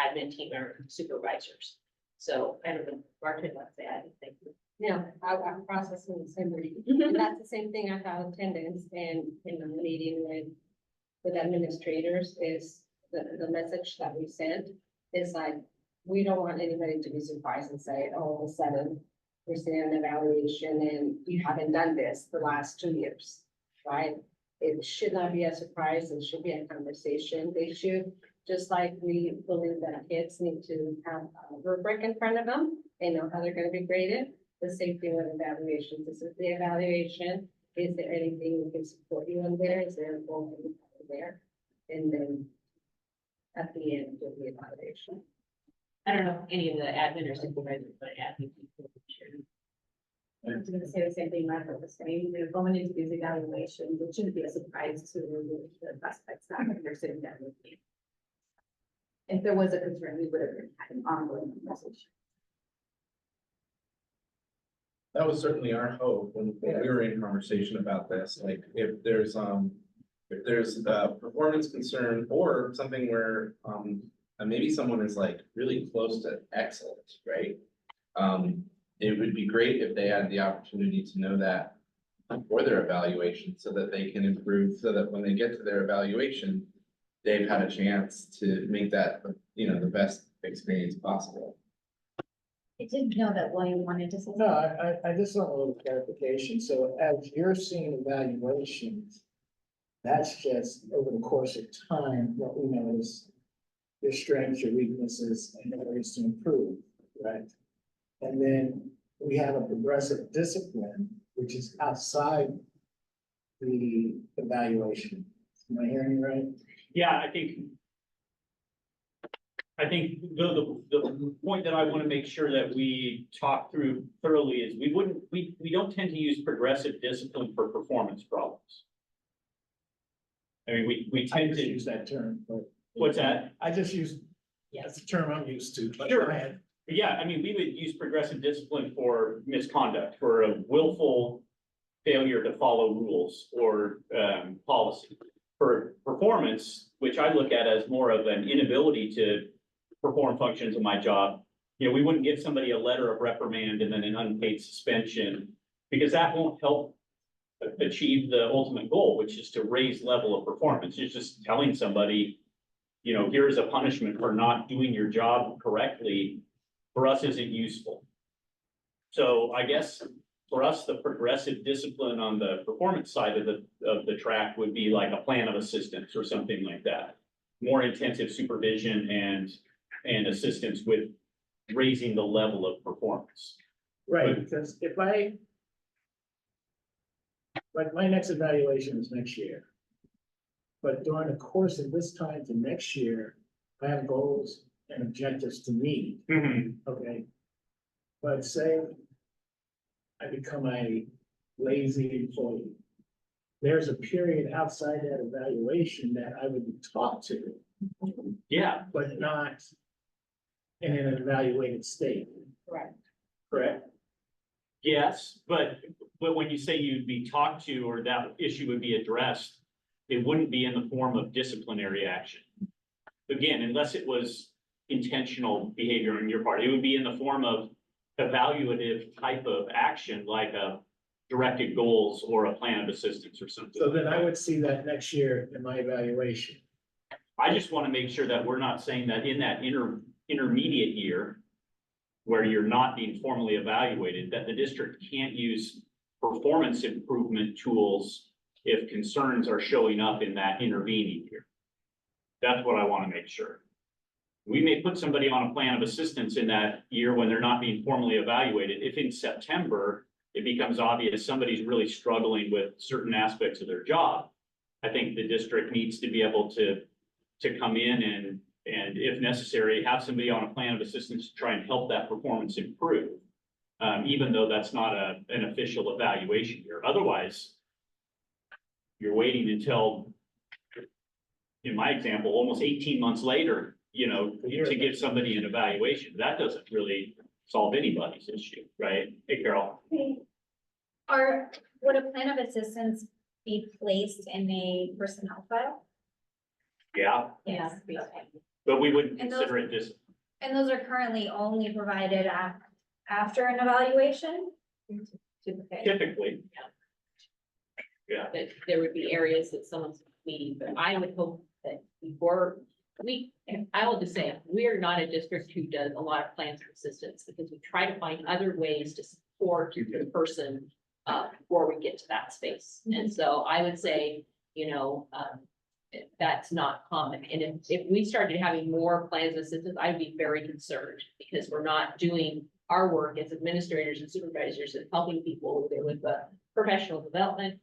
admin team or supervisors. So I don't know, Martin, wants to add anything? Yeah, I'm processing the same way. And that's the same thing I have attendance and in the meeting with administrators is the message that we sent is like, we don't want anybody to be surprised and say, oh, all of a sudden, we're seeing an evaluation and you haven't done this the last 2 years, right? It should not be a surprise. It should be a conversation. They should, just like we believe that kids need to have a rubric in front of them and know how they're going to be graded. The same thing with evaluations. This is the evaluation. Is there anything we can support you on there? Is there a goal there? And then at the end of the evaluation. I don't know if any of the admin or supervisors, but admin. I was gonna say the same thing Michael was saying, going into these evaluations, it shouldn't be a surprise to the classified staff if they're sitting down with me. If there was a concern, we would have had an ongoing conversation. That was certainly our hope when we were in conversation about this, like if there's a performance concern or something where maybe someone is like really close to excellent, right? It would be great if they had the opportunity to know that for their evaluation so that they can improve, so that when they get to their evaluation, they've had a chance to make that, the best experience possible. I didn't know that William wanted to say. No, I just want a little clarification. So as you're seeing evaluations, that's just over the course of time, what we know is your strengths, your weaknesses, and areas to improve, right? And then we have a progressive discipline, which is outside the evaluation. Am I hearing you right? Yeah, I think the point that I want to make sure that we talk through thoroughly is we don't tend to use progressive discipline for performance problems. I mean, we I tend just to use that term, but what's that? I just use, that's the term I'm used to. But Sure. go ahead. Yeah, I mean, we would use progressive discipline for misconduct, for a willful failure to follow rules or policy. For performance, which I look at as more of an inability to perform functions of my job, we wouldn't give somebody a letter of reprimand and then an unpaid suspension, because that won't help achieve the ultimate goal, which is to raise level of performance. It's just telling somebody, here's a punishment for not doing your job correctly, for us isn't useful. So I guess for us, the progressive discipline on the performance side of the track would be like a plan of assistance or something like that. More intensive supervision and assistance with raising the level of performance. Right, because if like my next evaluation is next year. But during the course of this time to next year, I have goals and objectives to meet, okay? But say I become a lazy employee, there's a period outside that evaluation that I would be taught to, Yeah, but not in an evaluated state, Correct. correct? yes, but when you say you'd be talked to or that issue would be addressed, it wouldn't be in the form of disciplinary action. Again, unless it was intentional behavior on your part, it would be in the form of evaluative type of action, like a directed goals or a plan of assistance or something. So then I would see that next year in my evaluation. I just want to make sure that we're not saying that in that intermediate year, where you're not being formally evaluated, that the district can't use performance improvement tools if concerns are showing up in that intervening year. That's what I want to make sure. We may put somebody on a plan of assistance in that year when they're not being formally evaluated. If in September, it becomes obvious somebody's really struggling with certain aspects of their job, I think the district needs to be able to come in and if necessary, have somebody on a plan of assistance to try and help that performance improve. Even though that's not an official evaluation year. Otherwise, you're waiting until, in my example, almost 18 months later, to give somebody an evaluation. That doesn't really solve anybody's issue, right? Hey, Carol. Would a plan of assistance be placed in a personnel file? Yeah, Yes. but we wouldn't And consider it discipline. And those are currently only provided after an evaluation? Typically. Yeah. That there would be areas that someone's meeting, but I would hope that before I will just say, we are not a district who does a lot of plans of assistance because we try to find other ways to support the person before we get to that space. And so I would say, that's not common. And if we started having more plans of assistance, I'd be very concerned because we're not doing our work as administrators and supervisors and helping people with the professional development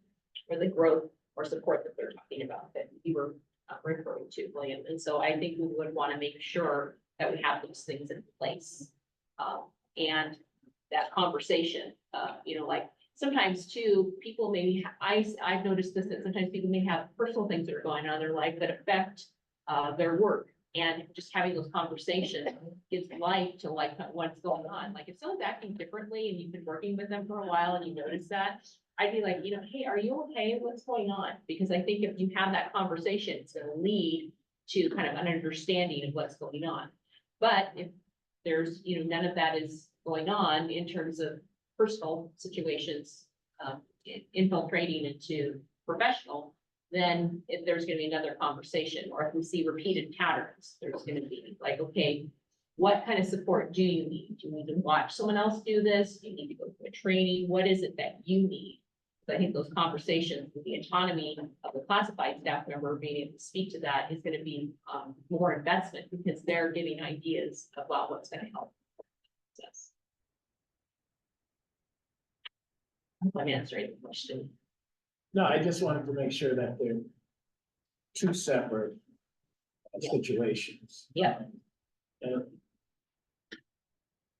or the growth or support that they're talking about that you were referring to, William. And so I think we would want to make sure that we have those things in place. And that conversation, like sometimes too, people maybe, I've noticed this, that sometimes people may have personal things that are going on in their life that affect their work. And just having those conversations gives life to like what's going on. Like if someone's acting differently and you've been working with them for a while and you notice that, I'd be like, hey, are you okay? What's going on? Because I think if you have that conversation, it's going to lead to kind of an understanding of what's going on. But if there's, none of that is going on in terms of personal situations, infiltrating into professional, then if there's going to be another conversation, or if we see repeated patterns, there's going to be like, okay, what kind of support do you need? Do you need to watch someone else do this? Do you need to go to a training? What is it that you need? So I think those conversations with the autonomy of the classified staff member being able to speak to that is going to be more investment because they're giving ideas about what's going to help. Yes. I'm answering the question. No, I just wanted to make sure that they're two separate situations. Yeah. And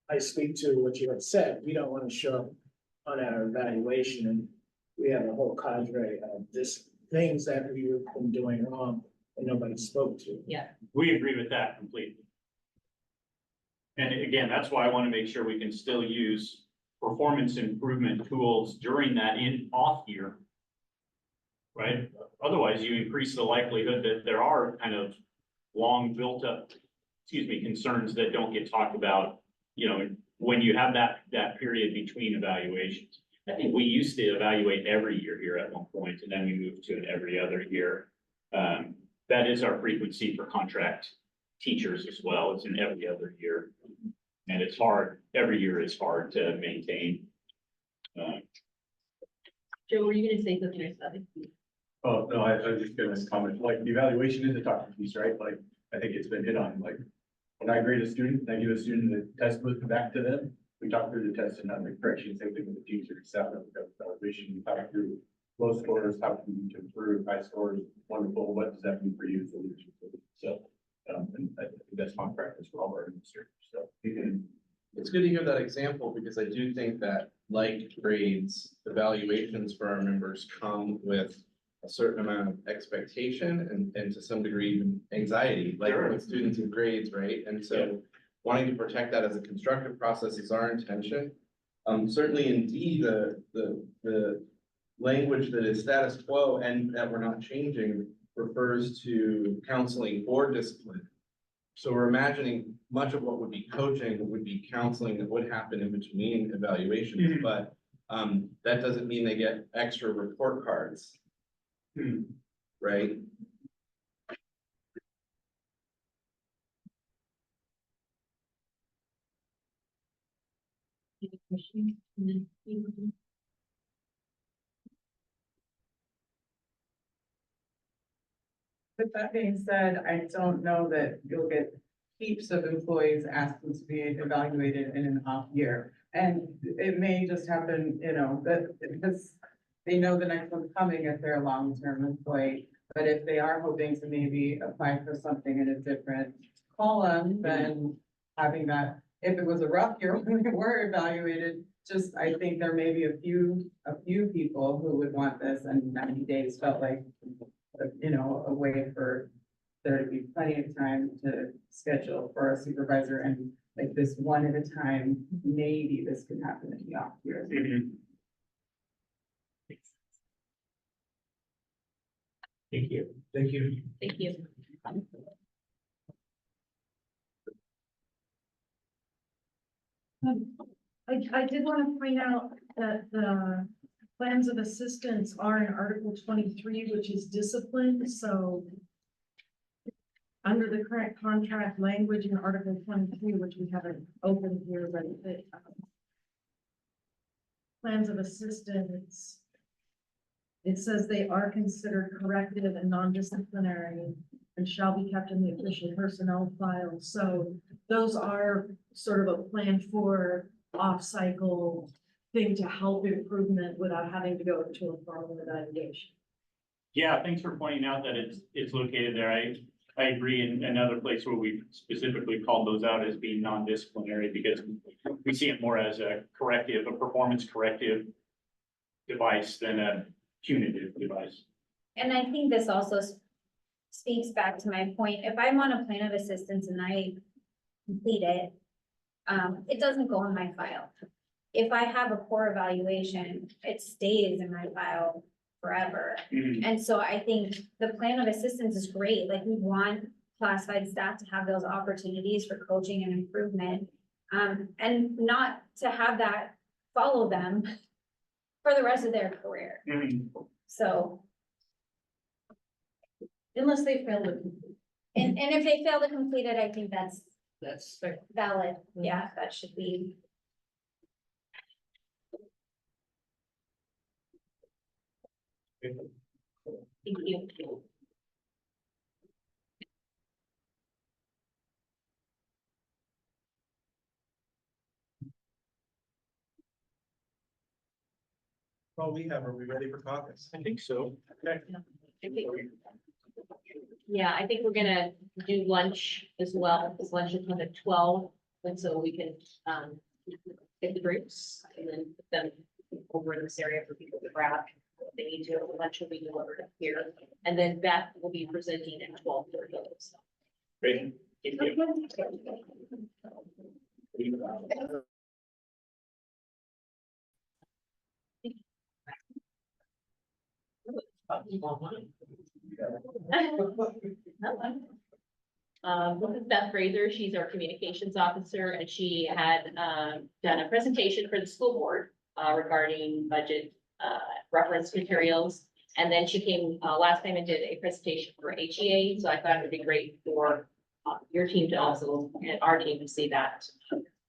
I speak to what you had said, we don't want to show up on our evaluation and we have a whole cadre of things that we've been doing wrong and nobody spoke to. Yeah. We agree with that completely. And again, that's why I want to make sure we can still use performance improvement tools during that off year. Right? Otherwise, you increase the likelihood that there are kind of long built up, concerns that don't get talked about, when you have that period between evaluations. I think we used to evaluate every year here at one point, and then we moved to an every other year. That is our frequency for contract teachers as well. It's an every other year. And it's hard, every year is hard to maintain. Joe, were you gonna say something or something? Oh, no, I was just gonna comment, like, the evaluation is a talking piece, right? Like, I think it's been hit on, like, when I grade a student, I give a student the test put back to them. We talk through the test and not make corrections, same thing with the teacher, except for the evaluation, we talk through low scores, how can you improve, high scores, wonderful, what does that mean for you? So, and I think that's my practice for all our administrators, so. It's good to hear that example because I do think that like grades, evaluations for our members come with a certain amount of expectation and to some degree even anxiety, like Sure. with students and grades, right? And so wanting to protect that as a constructive process is our intention. Certainly in D, the language that is status quo and that we're not changing refers to counseling or discipline. So we're imagining much of what would be coaching would be counseling that would happen in between evaluations, Mhm. but that doesn't mean they get extra report cards. Right? With that being said, I don't know that you'll get heaps of employees asking to be evaluated in an off year. And it may just happen, you know, that because they know the next one's coming if they're a long-term employee. But if they are hoping to maybe apply for something in a different column, then having that, if it was a rough year when they were evaluated, just, I think there may be a few people who would want this, and 90 days felt like, you know, a way for there to be plenty of time to schedule for a supervisor, and like this one at a time, maybe this could happen in the off years. Mhm. Thank you. Thank you. Thank you. I did want to point out that the plans of assistance are in Article 23, which is discipline, so under the current contract language in Article 23, which we haven't opened here, but plans of assistance, it says they are considered corrective and non-disciplinary and shall be kept in the official personnel file. So those are sort of a plan for off-cycle thing to help improvement without having to go to a formal evaluation. Yeah, thanks for pointing out that it's located there. I agree. In another place where we specifically called those out as being non-disciplinary because we see it more as a corrective, a performance corrective device than a punitive device. And I think this also speaks back to my point. If I'm on a plan of assistance and I complete it, it doesn't go in my file. If I have a poor evaluation, it stays in my file forever. Mhm. And so I think the plan of assistance is great. Like, we want classified staff to have those opportunities for coaching and improvement. And not to have that follow them for the rest of their career. Mhm. So, Unless they fail to. and if they fail to complete it, I think that's Fair. valid. Yeah, that should be. Thank you. Well, are we ready for caucus? I think so. Okay. Yeah, I think we're gonna do lunch as well, because lunch is at 12, and so we can, get the drinks and then put them over in this area for people to grab. If they need to, lunch will be delivered up here, and then Beth will be presenting at 12:30. Great. Thank you. This is Beth Fraser. She's our communications officer, and she had done a presentation for the school board regarding budget reference materials. And then she came last time and did a presentation for HEA. So I thought it would be great for your team to also, and our team to see that.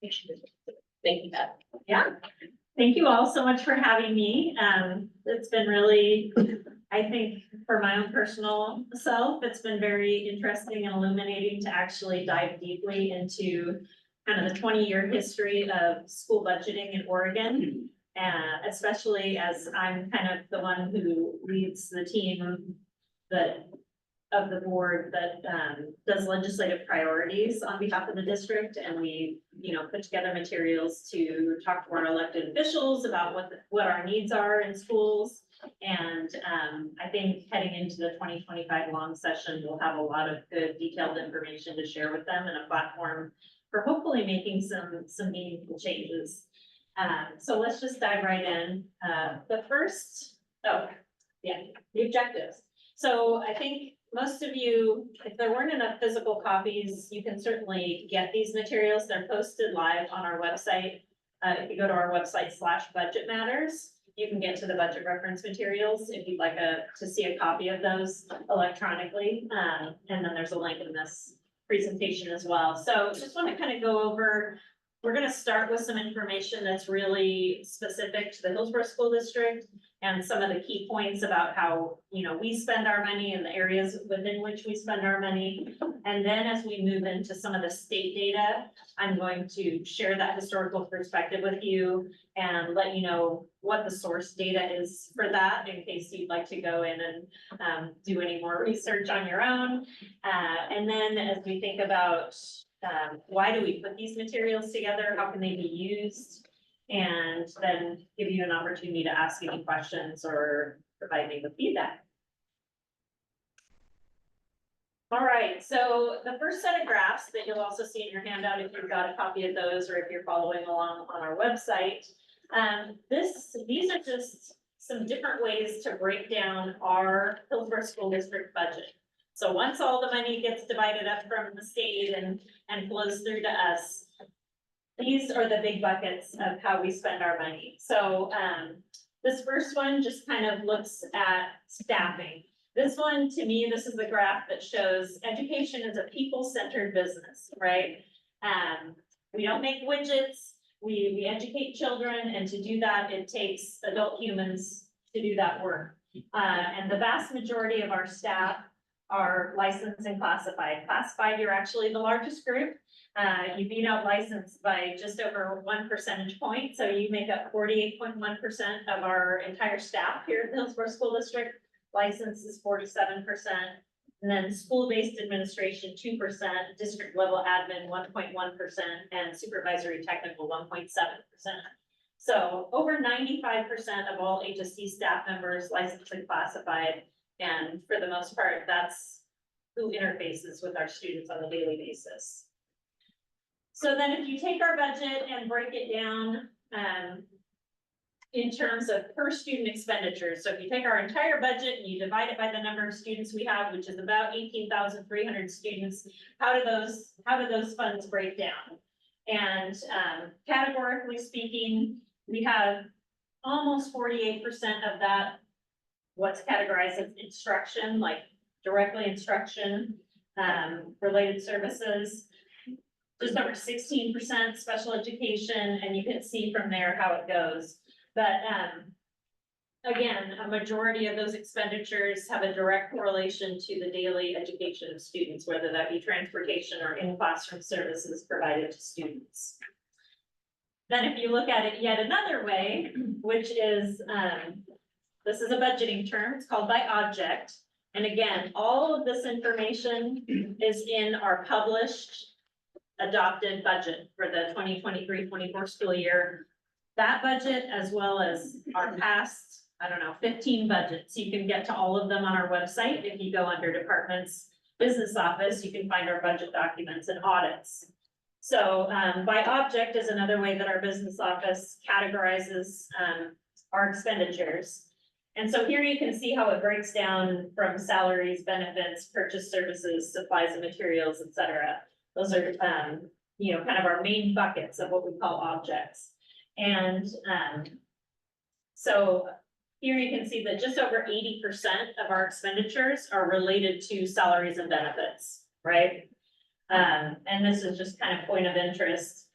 Thank you, Beth. Yeah, thank you all so much for having me. It's been really, I think, for my own personal self, it's been very interesting and illuminating to actually dive deeply into kind of the 20-year history of school budgeting in Oregon. Especially as I'm kind of the one who leads the team of the board that does legislative priorities on behalf of the district. And we, put together materials to talk to our elected officials about what our needs are in schools. And I think heading into the 2025 long session, we'll have a lot of good detailed information to share with them and a platform for hopefully making some meaningful changes. So let's just dive right in. The objectives. So I think most of you, if there weren't enough physical copies, you can certainly get these materials. They're posted live on our website. If you go to our website /budget matters, you can get to the budget reference materials if you'd like to see a copy of those electronically. And then there's a link in this presentation as well. So just want to kind of go over, we're going to start with some information that's really specific to the Hillsborough School District and some of the key points about how, we spend our money and the areas within which we spend our money. And then as we move into some of the state data, I'm going to share that historical perspective with you and let you know what the source data is for that in case you'd like to go in and do any more research on your own. And then as we think about why do we put these materials together, how can they be used? And then give you an opportunity to ask any questions or provide me with feedback. All right, so the first set of graphs that you'll also see in your handout, if you've got a copy of those or if you're following along on our website, these are just some different ways to break down our Hillsborough School District budget. So once all the money gets divided up from the state and flows through to us, these are the big buckets of how we spend our money. So this first one just kind of looks at staffing. This one, to me, this is the graph that shows education is a people-centered business, right? We don't make widgets, we educate children, and to do that, it takes adult humans to do that work. And the vast majority of our staff are licensed and classified. Classified, you're actually the largest group. You beat out licensed by just over 1 percentage point. So you make up 48.1% of our entire staff here at the Hillsborough School District. License is 47%. And then school-based administration, 2%, district level admin, 1.1%, and supervisory technical, 1.7%. So over 95% of all HSD staff members licensed and classified. And for the most part, that's who interfaces with our students on a daily basis. So then if you take our budget and break it down in terms of per student expenditures, so if you take our entire budget and you divide it by the number of students we have, which is about 18,300 students, how do those funds break down? And categorically speaking, we have almost 48% of that what's categorized as instruction, like directly instruction, related services, just over 16% special education, and you can see from there how it goes. But again, a majority of those expenditures have a direct correlation to the daily education of students, whether that be transportation or in-classroom services provided to students. Then if you look at it yet another way, which is, this is a budgeting term, it's called by object. And again, all of this information is in our published adopted budget for the 2023-24 school year. That budget, as well as our past, 15 budgets. You can get to all of them on our website. If you go under departments, business office, you can find our budget documents and audits. So by object is another way that our business office categorizes our expenditures. And so here you can see how it breaks down from salaries, benefits, purchase services, supplies and materials, et cetera. Those are, kind of our main buckets of what we call objects. And so here you can see that just over 80% of our expenditures are related to salaries and benefits, right? And this is just kind of point of interest.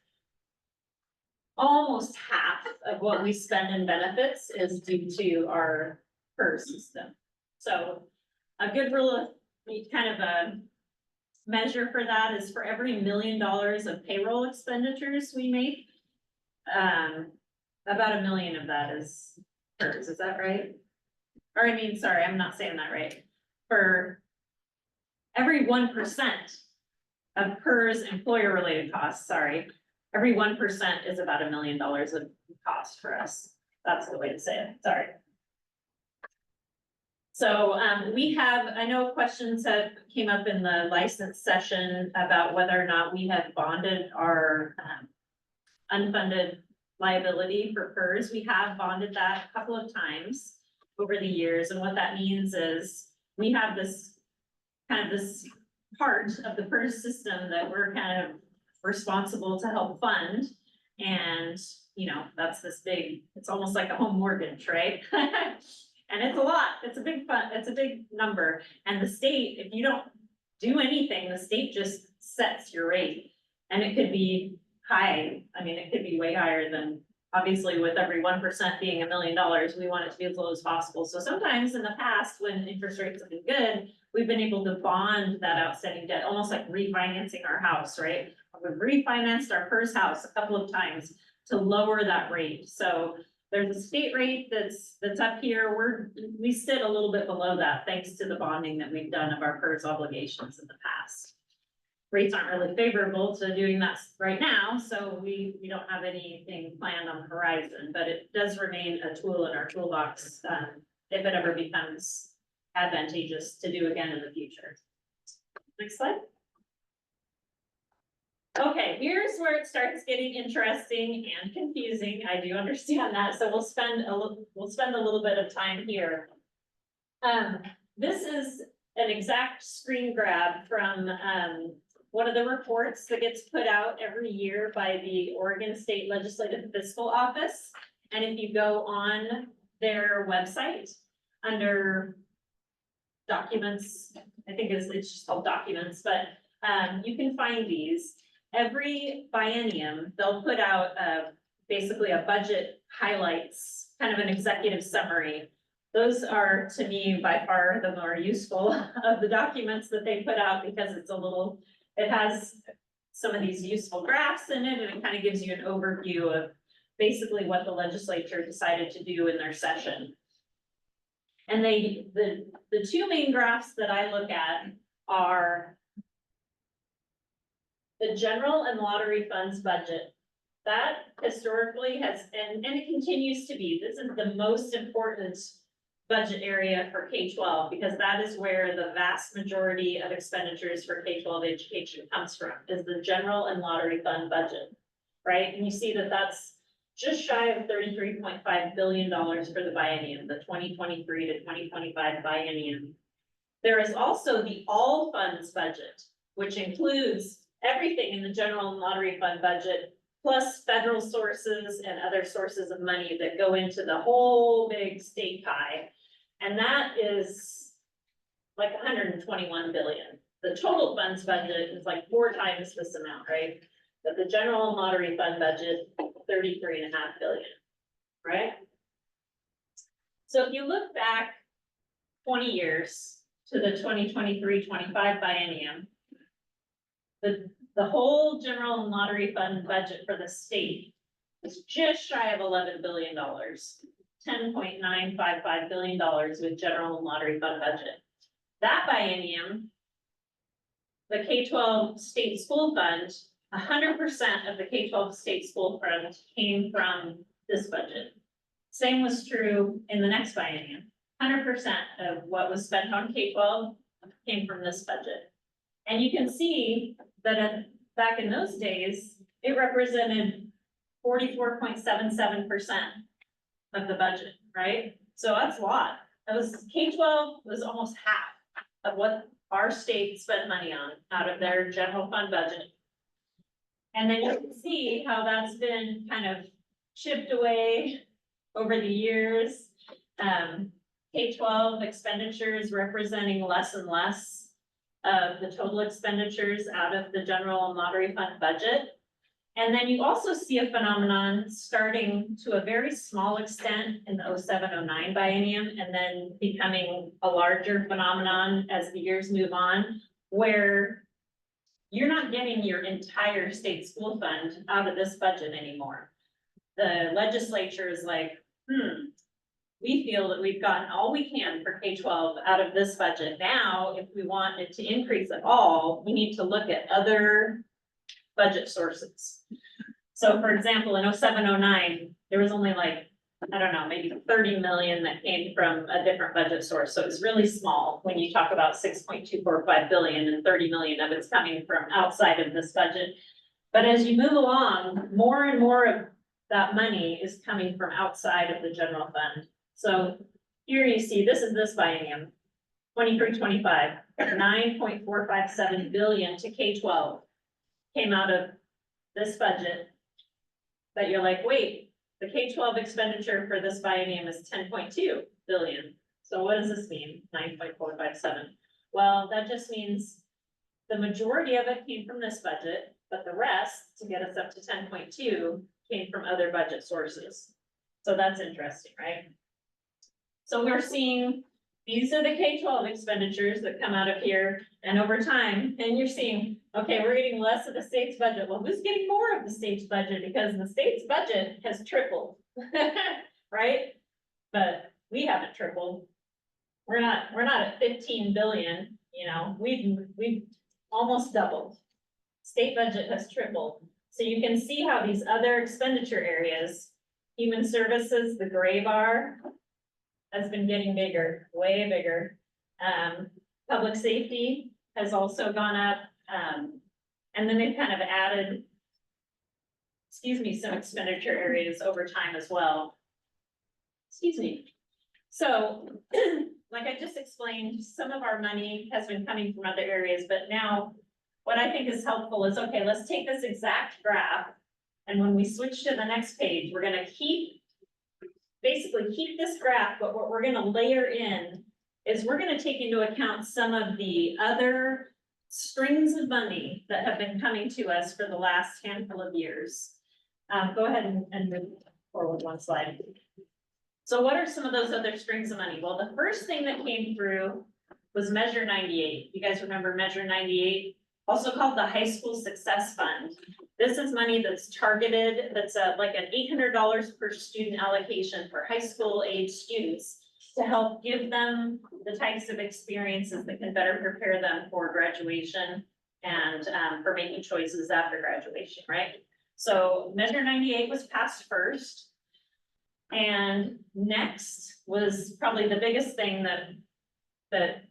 Almost half of what we spend in benefits is due to our PERS system. So a good rule of kind of a measure for that is for every $1 million of payroll expenditures we make, about $1 million of that is PERS. Is that right? Or sorry, I'm not saying that right. For every 1% of PERS employer-related costs, every 1% is about $1 million of cost for us. That's the way to say it, sorry. So, we have, I know questions have came up in the license session about whether or not we have bonded our, unfunded liability for PERS. We have bonded that a couple of times over the years, and what that means is we have this kind of this part of the PERS system that we're kind of responsible to help fund. And, you know, that's this big, it's almost like a home mortgage, right? And it's a lot, it's a big fund, it's a big number. And the state, if you don't do anything, the state just sets your rate. And it could be high, I mean, it could be way higher than, obviously with every 1% being $1 million, we want it to be as low as possible. So sometimes in the past, when interest rates have been good, we've been able to bond that outstanding debt, almost like refinancing our house, right? We've refinanced our PERS house a couple of times to lower that rate. So there's a state rate that's up here. We sit a little bit below that thanks to the bonding that we've done of our PERS obligations in the past. Rates aren't really favorable to doing that right now, so we don't have anything planned on the horizon, but it does remain a tool in our toolbox, if it ever becomes advantageous to do again in the future. Next slide. Okay, here's where it starts getting interesting and confusing. I do understand that, so we'll spend a little bit of time here. This is an exact screen grab from one of the reports that gets put out every year by the Oregon State Legislative Fiscal Office. And if you go on their website under documents, I think it's just called documents, but you can find these. Every biennium, they'll put out basically a budget highlights, kind of an executive summary. Those are, to me, by far the more useful of the documents that they put out, because it's it has some of these useful graphs in it, and it kind of gives you an overview of basically what the legislature decided to do in their session. And the two main graphs that I look at are the general and lottery funds budget. That historically has, and it continues to be, this is the most important budget area for K-12, because that is where the vast majority of expenditures for K-12 education comes from, is the general and lottery fund budget, right? And you see that that's just shy of $33.5 billion for the biennium, the 2023 to 2025 biennium. There is also the all funds budget, which includes everything in the general and lottery fund budget, plus federal sources and other sources of money that go into the whole big state pie. And that is like 121 billion. The total funds budget is like 4 times this amount, right? But the general and lottery fund budget, 33.5 billion, right? So if you look back 20 years to the 2023-25 biennium, the whole general and lottery fund budget for the state is just shy of $11 billion. $10.955 billion with general and lottery fund budget. That biennium, the K-12 state school fund, 100% of the K-12 state school fund came from this budget. Same was true in the next biennium. 100% of what was spent on K-12 came from this budget. And you can see that back in those days, it represented 44.77% of the budget, right? So that's a lot. It was K-12 was almost half of what our state spent money on out of their general fund budget. And then you can see how that's been kind of chipped away over the years. K-12 expenditures representing less and less of the total expenditures out of the general and lottery fund budget. And then you also see a phenomenon starting to a very small extent in the 07-09 biennium, and then becoming a larger phenomenon as the years move on, where you're not getting your entire state school fund out of this budget anymore. The legislature is like, we feel that we've gotten all we can for K-12 out of this budget. Now, if we want it to increase at all, we need to look at other budget sources. So for example, in 07-09, there was only like I don't know, maybe 30 million that came from a different budget source. So it's really small when you talk about 6.245 billion and 30 million of it's coming from outside of this budget. But as you move along, more and more of that money is coming from outside of the general fund. So here you see, this is this biennium, 23-25, 9.457 billion to K-12 came out of this budget. But you're like, wait, the K-12 expenditure for this biennium is 10.2 billion. So what does this mean? 9.457. Well, that just means the majority of it came from this budget, but the rest, to get us up to 10.2, came from other budget sources. So that's interesting, right? So we're seeing, these are the K-12 expenditures that come out of here, and over time, and you're seeing, okay, we're getting less of the state's budget. Well, who's getting more of the state's budget? Because the state's budget has tripled, right? But we haven't tripled. We're not at 15 billion, you know, we've almost doubled. State budget has tripled. So you can see how these other expenditure areas, human services, the gray bar, has been getting bigger, way bigger. Public safety has also gone up. And then they've kind of added, some expenditure areas over time as well. So, like I just explained, some of our money has been coming from other areas, but now what I think is helpful is, okay, let's take this exact graph. And when we switch to the next page, we're gonna basically keep this graph, but what we're gonna layer in is we're gonna take into account some of the other strings of money that have been coming to us for the last handful of years. Go ahead and move forward one slide. So what are some of those other strings of money? Well, the first thing that came through was Measure 98. You guys remember Measure 98? Also called the High School Success Fund. This is money that's targeted, that's like an $800 per student allocation for high school age students to help give them the types of experiences that can better prepare them for graduation and for making choices after graduation, right? So Measure 98 was passed first. And next was probably the biggest thing that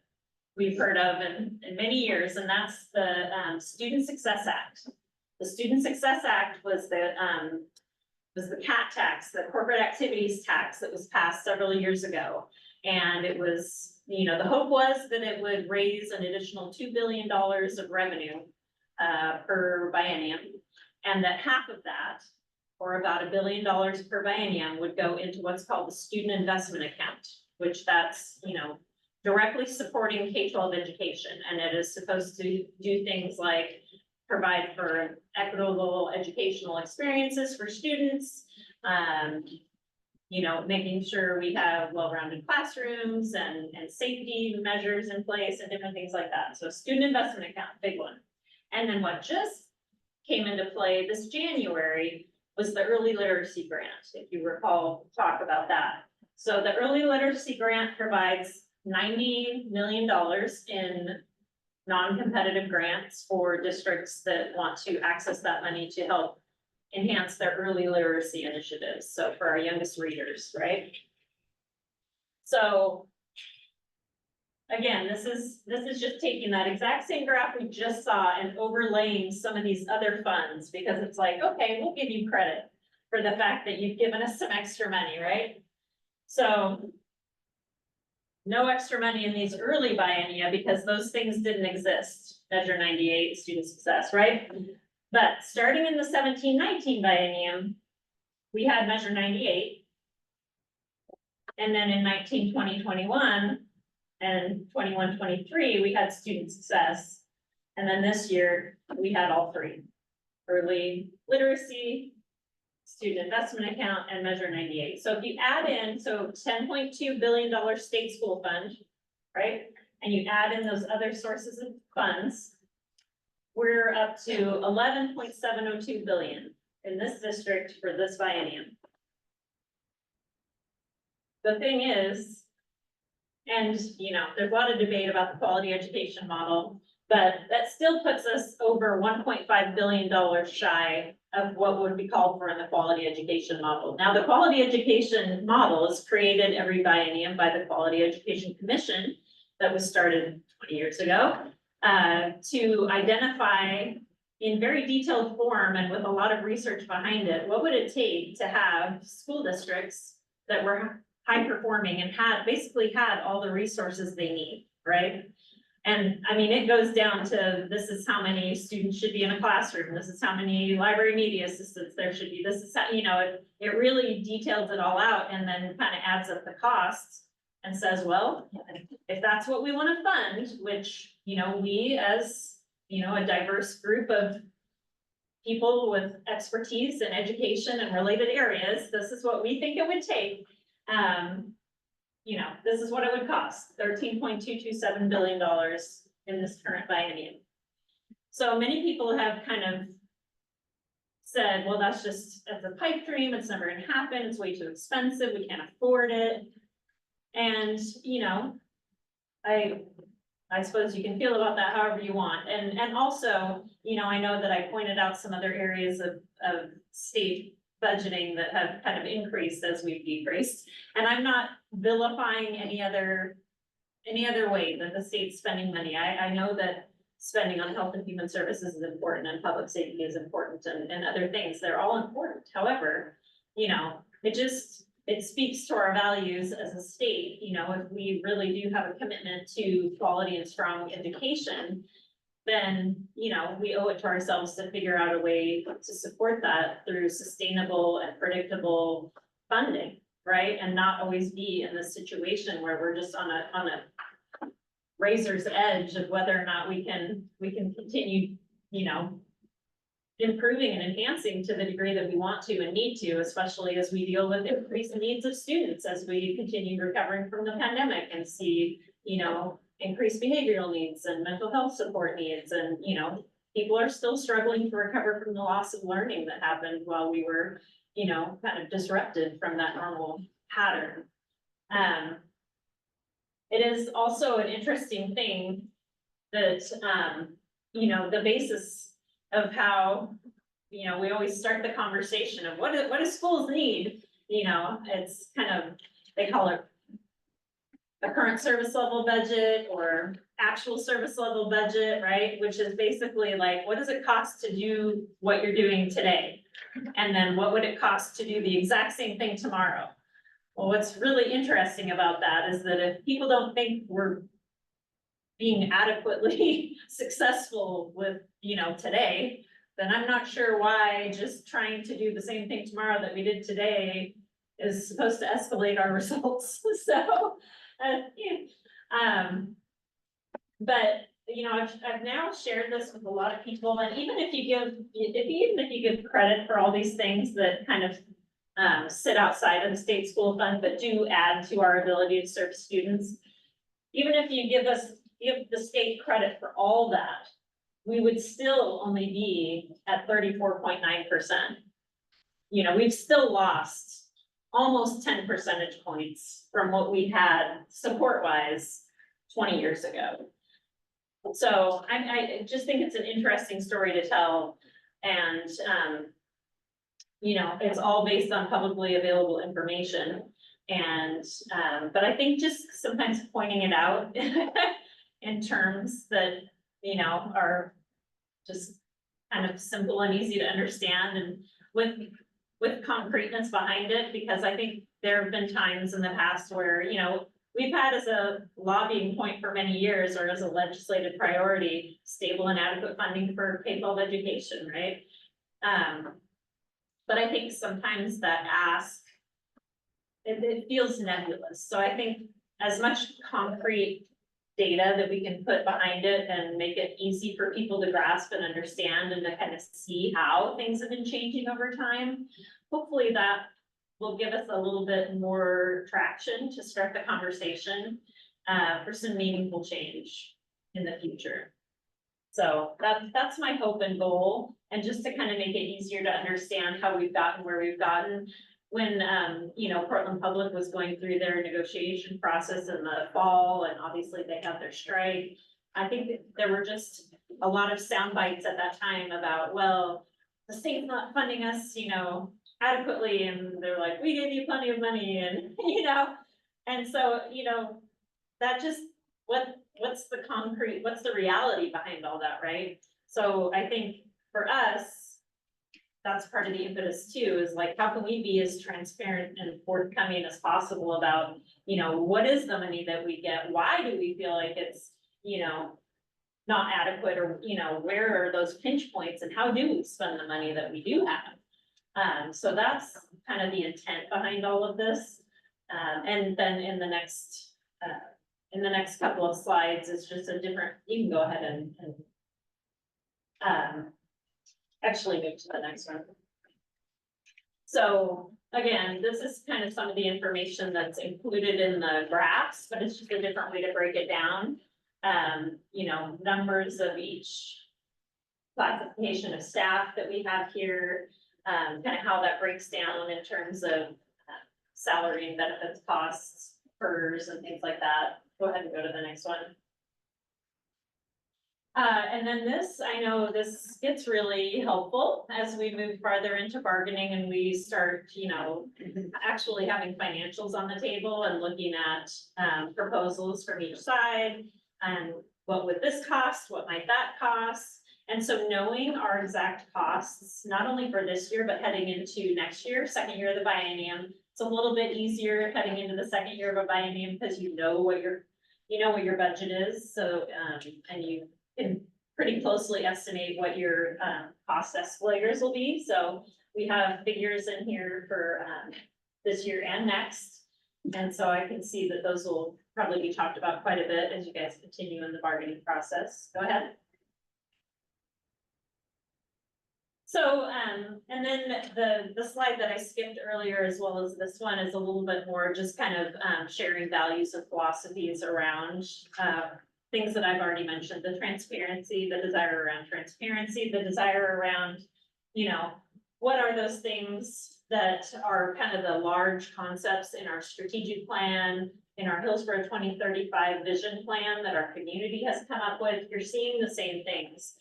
we've heard of in many years, and that's the Student Success Act. The Student Success Act was the CAT tax, the corporate activities tax that was passed several years ago. And it was, the hope was that it would raise an additional $2 billion of revenue per biennium, and that half of that, or about $1 billion per biennium, would go into what's called the Student Investment Account, which that's, directly supporting K-12 education. And it is supposed to do things like provide for equitable educational experiences for students, making sure we have well-rounded classrooms and safety measures in place and different things like that. So Student Investment Account, big one. And then what just came into play this January was the Early Literacy Grant, if you recall, talk about that. So the Early Literacy Grant provides $90 million in non-competitive grants for districts that want to access that money to help enhance their early literacy initiatives. So for our youngest readers, right? So again, this is just taking that exact same graph we just saw and overlaying some of these other funds, because it's like, okay, we'll give you credit for the fact that you've given us some extra money, right? So no extra money in these early biennia because those things didn't exist. Measure 98, student success, right? But starting in the 17-19 biennium, we had Measure 98. And then in 19-20-21 and 21-23, we had student success. And then this year, we had all three: early literacy, student investment account, and Measure 98. So if you add in, so $10.2 billion state school fund, right? And you add in those other sources of funds, we're up to 11.702 billion in this district for this biennium. The thing is, and there's a lot of debate about the quality education model. But that still puts us over $1.5 billion shy of what would be called for in the quality education model. Now, the quality education model is created every biennium by the Quality Education Commission that was started 20 years ago, to identify in very detailed form and with a lot of research behind it, what would it take to have school districts that were high performing and basically had all the resources they need, right? And I mean, it goes down to, this is how many students should be in a classroom, this is how many library media assistants there should be, this is how, it really details it all out and then kind of adds up the costs and says, well, if that's what we want to fund, which, we as, a diverse group of people with expertise in education and related areas, this is what we think it would take. This is what it would cost, $13.227 billion in this current biennium. So many people have kind of said, well, that's a pipe dream, it's never gonna happen, it's way too expensive, we can't afford it. And, I suppose you can feel about that however you want. And also, I know that I pointed out some other areas of state budgeting that have kind of increased as we've decreased. And I'm not vilifying any other way that the state's spending money. I know that spending on health and human services is important and public safety is important and other things. They're all important. However, it speaks to our values as a state, if we really do have a commitment to quality and strong education, then, we owe it to ourselves to figure out a way to support that through sustainable and predictable funding, right? And not always be in this situation where we're just on a razor's edge of whether or not we can continue, improving and enhancing to the degree that we want to and need to, especially as we deal with increasing needs of students as we continue recovering from the pandemic and see, increased behavioral needs and mental health support needs. And, people are still struggling to recover from the loss of learning that happened while we were, kind of disrupted from that normal pattern. It is also an interesting thing that, the basis of how, we always start the conversation of what do schools need? It's kind of, they call it a current service level budget or actual service level budget, right? Which is basically like, what does it cost to do what you're doing today? And then what would it cost to do the exact same thing tomorrow? Well, what's really interesting about that is that if people don't think we're being adequately successful with, today, then I'm not sure why just trying to do the same thing tomorrow that we did today is supposed to escalate our results. So, but I've now shared this with a lot of people, and even if you give credit for all these things that kind of sit outside of the state school fund, but do add to our ability to serve students, even if you give the state credit for all that, we would still only be at 34.9%. We've still lost almost 10 percentage points from what we had support-wise 20 years ago. So I just think it's an interesting story to tell. And, it's all based on publicly available information. And, but I think just sometimes pointing it out in terms that, are just kind of simple and easy to understand and with concreteness behind it, because I think there have been times in the past where, we've had as a lobbying point for many years or as a legislative priority, stable and adequate funding for K-12 education, right? But I think sometimes that ask, it feels nebulous. So I think as much concrete data that we can put behind it and make it easy for people to grasp and understand and to kind of see how things have been changing over time, hopefully that will give us a little bit more traction to start the conversation for some meaningful change in the future. So that's my hope and goal, and just to kind of make it easier to understand how we've gotten where we've gotten. When, Portland Public was going through their negotiation process in the fall, and obviously they had their strike, I think that there were just a lot of sound bites at that time about, well, the state's not funding us, you know, adequately, and they're like, we gave you plenty of money, and, you know, and so, you know, that just, what's the concrete, what's the reality behind all that, right? So I think for us, that's part of the impetus too, is like, how can we be as transparent and forthcoming as possible about, you know, what is the money that we get? Why do we feel like it's, you know, not adequate, or, you know, where are those pinch points and how do we spend the money that we do have? So that's kind of the intent behind all of this. And then in the next couple of slides, it's just a different, you can go ahead and actually move to the next one. So again, this is kind of some of the information that's included in the graphs, but it's just a different way to break it down. You know, numbers of each classification of staff that we have here, kind of how that breaks down in terms of salary and benefits costs, PERS and things like that. Go ahead and go to the next one. And then this, I know this gets really helpful as we move farther into bargaining and we start, you know, actually having financials on the table and looking at proposals from each side. And what would this cost? What might that cost? And so knowing our exact costs, not only for this year, but heading into next year, second year of the biennium, it's a little bit easier heading into the second year of a biennium because you know what your budget is. So, and you can pretty closely estimate what your cost escalators will be. So we have figures in here for this year and next. And so I can see that those will probably be talked about quite a bit as you guys continue in the bargaining process. Go ahead. So, and then the slide that I skipped earlier, as well as this one, is a little bit more just kind of sharing values and philosophies around things that I've already mentioned, the transparency, the desire around transparency, the desire around, you know, what are those things that are kind of the large concepts in our strategic plan, in our Hillsborough 2035 vision plan that our community has come up with. You're seeing the same things.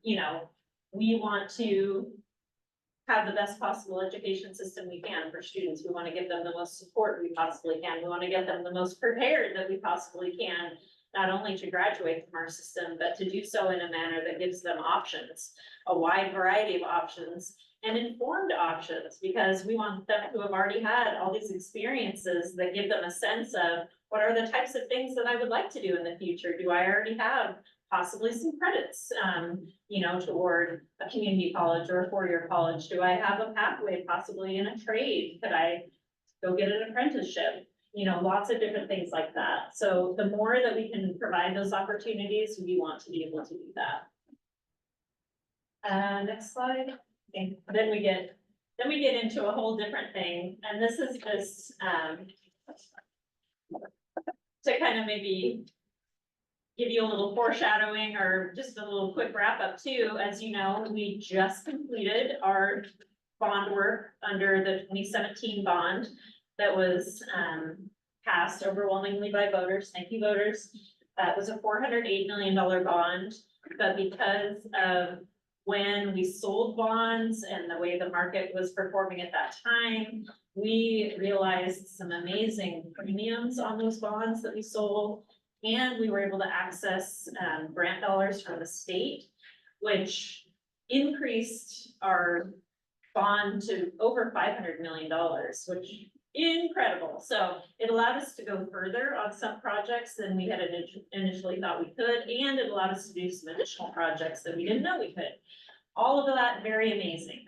You know, we want to have the best possible education system we can for students. We want to give them the most support we possibly can. We want to get them the most prepared that we possibly can, not only to graduate from our system, but to do so in a manner that gives them options, a wide variety of options, and informed options, because we want them to have already had all these experiences that give them a sense of what are the types of things that I would like to do in the future. Do I already have possibly some credits, you know, toward a community college or a four-year college? Do I have a pathway possibly in a trade? Could I go get an apprenticeship? You know, lots of different things like that. So the more that we can provide those opportunities, we want to be able to do that. Next slide. Okay. Then we get into a whole different thing. And this is this, to kind of maybe give you a little foreshadowing or just a little quick wrap up too. As you know, we just completed our bond work under the 2017 bond that was passed overwhelmingly by voters. Thank you, voters. It was a $408 million bond, but because of when we sold bonds and the way the market was performing at that time, we realized some amazing premiums on those bonds that we sold. And we were able to access grant dollars from the state, which increased our bond to over $500 million, which incredible. So it allowed us to go further on some projects than we had initially thought we could, and it allowed us to do some additional projects that we didn't know we could. All of that very amazing.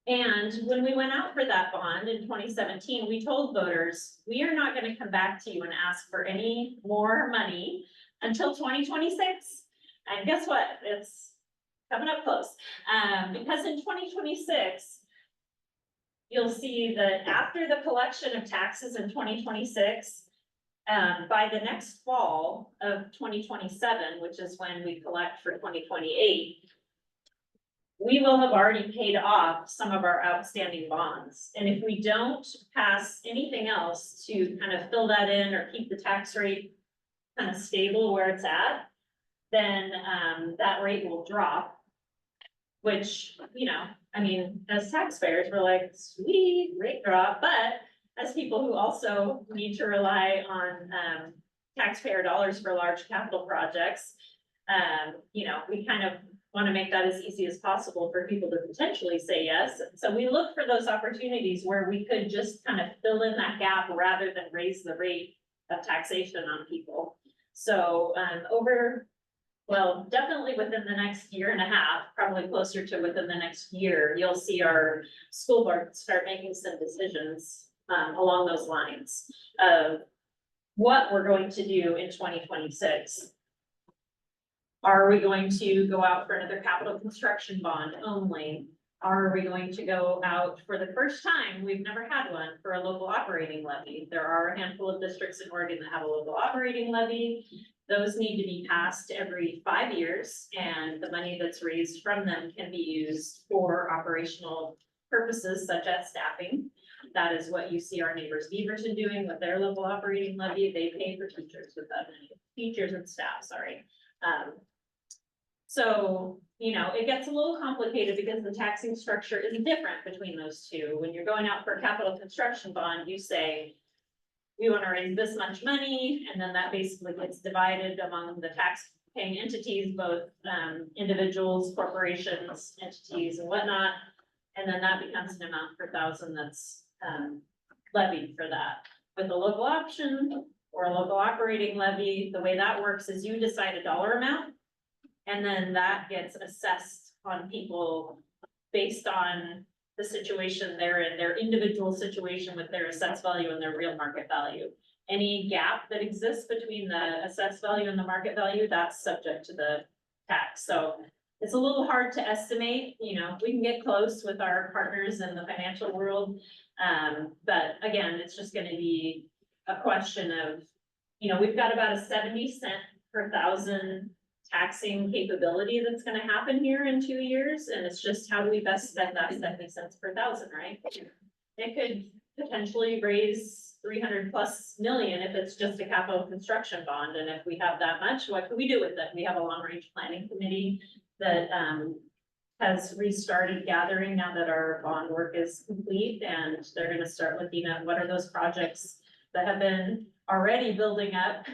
And when we went out for that bond in 2017, we told voters, we are not going to come back to you and ask for any more money until 2026. And guess what? It's coming up close. Because in 2026, you'll see that after the collection of taxes in 2026, by the next fall of 2027, which is when we collect for 2028, we will have already paid off some of our outstanding bonds. And if we don't pass anything else to kind of fill that in or keep the tax rate kind of stable where it's at, then, that rate will drop. Which, you know, I mean, as taxpayers, we're like, sweet, rate drop, but as people who also need to rely on, taxpayer dollars for large capital projects, you know, we kind of want to make that as easy as possible for people to potentially say yes. So we look for those opportunities where we could just kind of fill in that gap rather than raise the rate of taxation on people. So, well, definitely within the next year and a half, probably closer to within the next year, you'll see our school board start making some decisions along those lines of what we're going to do in 2026. Are we going to go out for another capital construction bond only? Are we going to go out for the first time, we've never had one, for a local operating levy? There are a handful of districts in Oregon that have a local operating levy. Those need to be passed every 5 years, and the money that's raised from them can be used for operational purposes such as staffing. That is what you see our neighbors Beaverton doing with their local operating levy. They pay for teachers with that money, teachers and staff, sorry. So, you know, it gets a little complicated because the taxing structure is different between those two. When you're going out for a capital construction bond, you say, we want to raise this much money, and then that basically gets divided among the tax paying entities, both individuals, corporations, entities and whatnot. And then that becomes an amount per thousand that's levied for that. With a local option or a local operating levy, the way that works is you decide a dollar amount, and then that gets assessed on people based on the situation they're in, their individual situation with their assessed value and their real market value. Any gap that exists between the assessed value and the market value, that's subject to the tax. So it's a little hard to estimate, you know, we can get close with our partners in the financial world. But again, it's just gonna be a question of, you know, we've got about a 70 cent per thousand taxing capability that's gonna happen here in 2 years, and it's just how do we best spend that 70 cents per thousand, right? It could potentially raise 300+ million if it's just a capital construction bond, and if we have that much, what can we do with it? We have a long-range planning committee that has restarted gathering now that our bond work is complete, and they're gonna start looking at what are those projects that have been already building up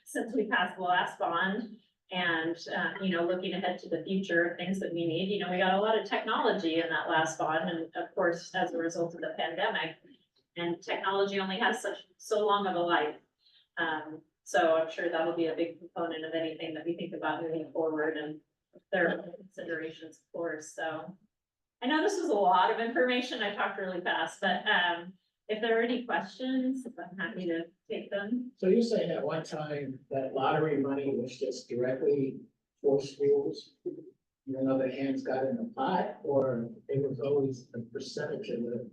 since we passed the last bond. And, you know, looking ahead to the future, things that we need, you know, we got a lot of technology in that last bond, and of course, as a result of the pandemic, and technology only has so long of a life. So I'm sure that'll be a big component of anything that we think about moving forward, and there are considerations, of course. So I know this was a lot of information. I talked really fast, but if there are any questions, I'm happy to take them. So you're saying at one time that lottery money was just directly for schools? And other hands got in the pot, or it was always a percentage of the?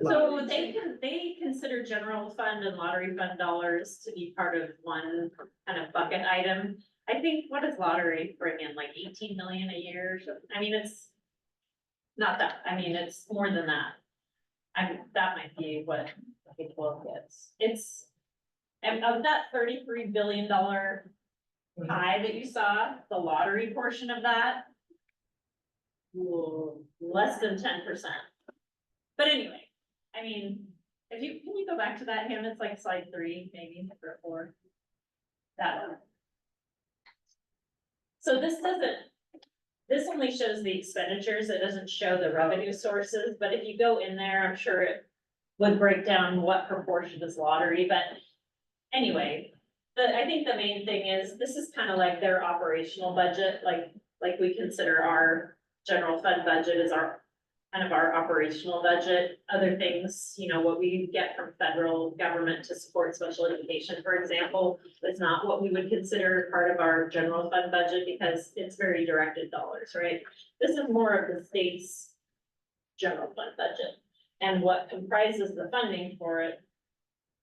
So they consider general fund and lottery fund dollars to be part of one kind of bucket item. I think, what does lottery bring in, like 18 million a year or something? I mean, it's not that, I mean, it's more than that. That might be what I think Will gets. It's, and of that $33 billion pie that you saw, the lottery portion of that, less than 10%. But anyway, I mean, can you go back to that, Him? It's like slide 3, maybe, or 4. That one. So this only shows the expenditures, it doesn't show the revenue sources, but if you go in there, I'm sure it would break down what proportion is lottery, but anyway, I think the main thing is, this is kind of like their operational budget, like we consider our general fund budget as our kind of our operational budget. Other things, you know, what we get from federal government to support special education, for example, is not what we would consider part of our general fund budget because it's very directed dollars, right? This is more of the state's general fund budget, and what comprises the funding for it,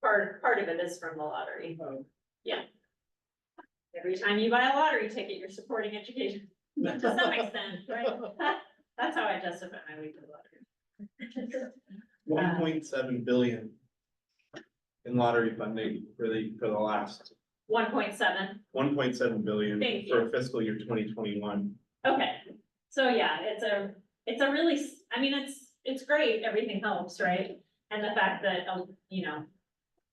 part of it is from the lottery. Yeah. Every time you buy a lottery ticket, you're supporting education to some extent, right? That's how I justify my weekly lottery. 1.7 billion in lottery funding for the last 1.7. 1.7 billion Thank for fiscal year 2021. Okay, so yeah, it's a really, I mean, it's great, everything helps, right? And the fact that, you know,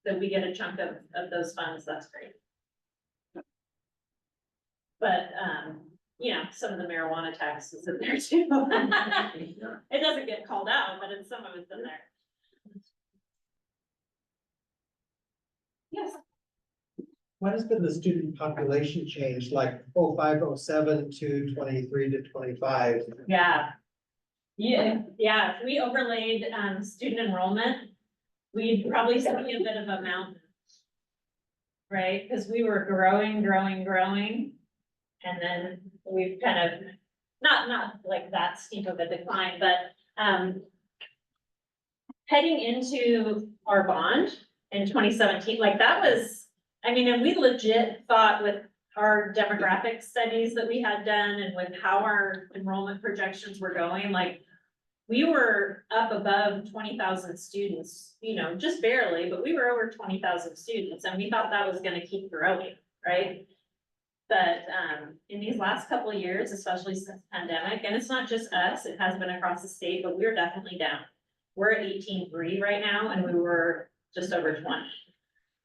that we get a chunk of those funds, that's great. But, you know, some of the marijuana tax is in there too. It doesn't get called out, but it's, some of it's in there. Yes. What has been the student population change, like 0507 to 23 to 25? Yeah. Yeah, if we overlaid, student enrollment, we'd probably see a bit of a mountain. Right, because we were growing. And then we've kind of, not like that steep of a decline, but, heading into our bond in 2017, like that was, I mean, and we legit thought with our demographic studies that we had done and with how our enrollment projections were going, like we were up above 20,000 students, you know, just barely, but we were over 20,000 students and we thought that was gonna keep growing, right? But in these last couple of years, especially since pandemic, and it's not just us, it has been across the state, but we're definitely down. We're at 18.3 right now, and we were just over 20.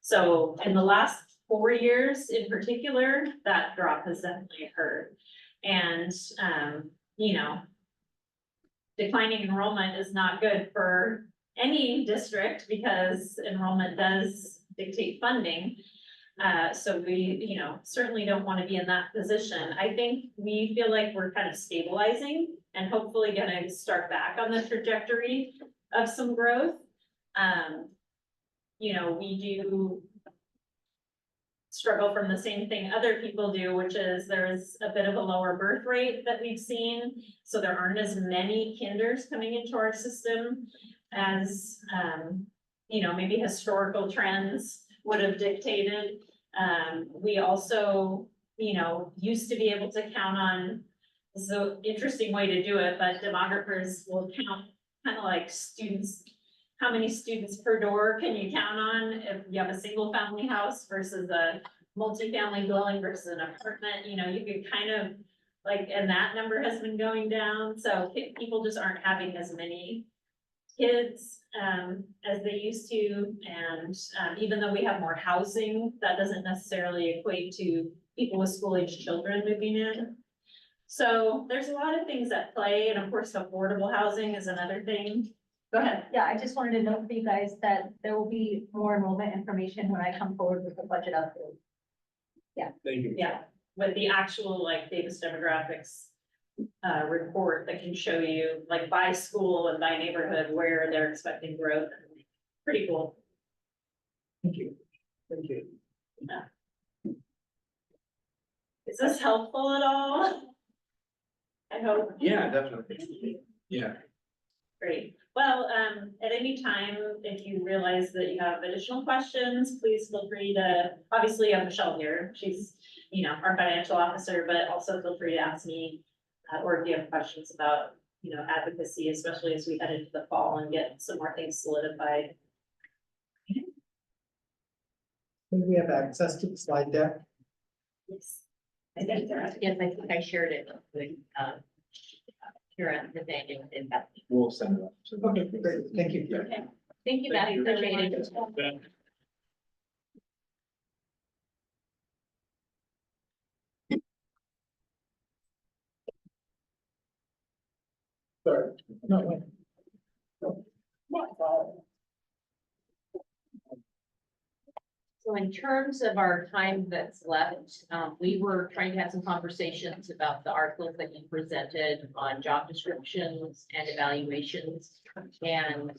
So in the last 4 years in particular, that drop has definitely occurred. And you know, declining enrollment is not good for any district because enrollment does dictate funding. So we, you know, certainly don't want to be in that position. I think we feel like we're kind of stabilizing and hopefully gonna start back on the trajectory of some growth. You know, we do struggle from the same thing other people do, which is there's a bit of a lower birth rate that we've seen. So there aren't as many kinders coming into our system as, you know, maybe historical trends would have dictated. We also, you know, used to be able to count on, this is an interesting way to do it, but demographers will count kind of like students, how many students per door can you count on if you have a single family house versus a multifamily dwelling versus an apartment, you know, you could kind of like, and that number has been going down. So people just aren't having as many kids as they used to. And even though we have more housing, that doesn't necessarily equate to people with school-age children moving in. So there's a lot of things at play, and of course, affordable housing is another thing. Go ahead. Yeah, I just wanted to note for you guys that there will be more enrollment information when I come forward with the budget update. Thank you. Yeah, with the actual like Davis demographics report that can show you like by school and by neighborhood where they're expecting growth. Pretty cool. Thank you. Thank you. Is this helpful at all? I hope. Yeah, definitely. Yeah. Great. Well, at any time, if you realize that you have additional questions, please feel free to, obviously, I'm Michelle here. She's, you know, our financial officer, but also feel free to ask me or if you have questions about, you know, advocacy, especially as we head into the fall and get some more things solidified. Do we have access to the slide deck? Yes. I think there, yes, I think I shared it with, Kira, Nathaniel, and Bethany. We'll send it up. Okay, great. Thank you. Okay. Thank you, Bethany. Appreciate it. Sorry. No, wait. So in terms of our time that's left, we were trying to have some conversations about the articles that you presented on job descriptions and evaluations. And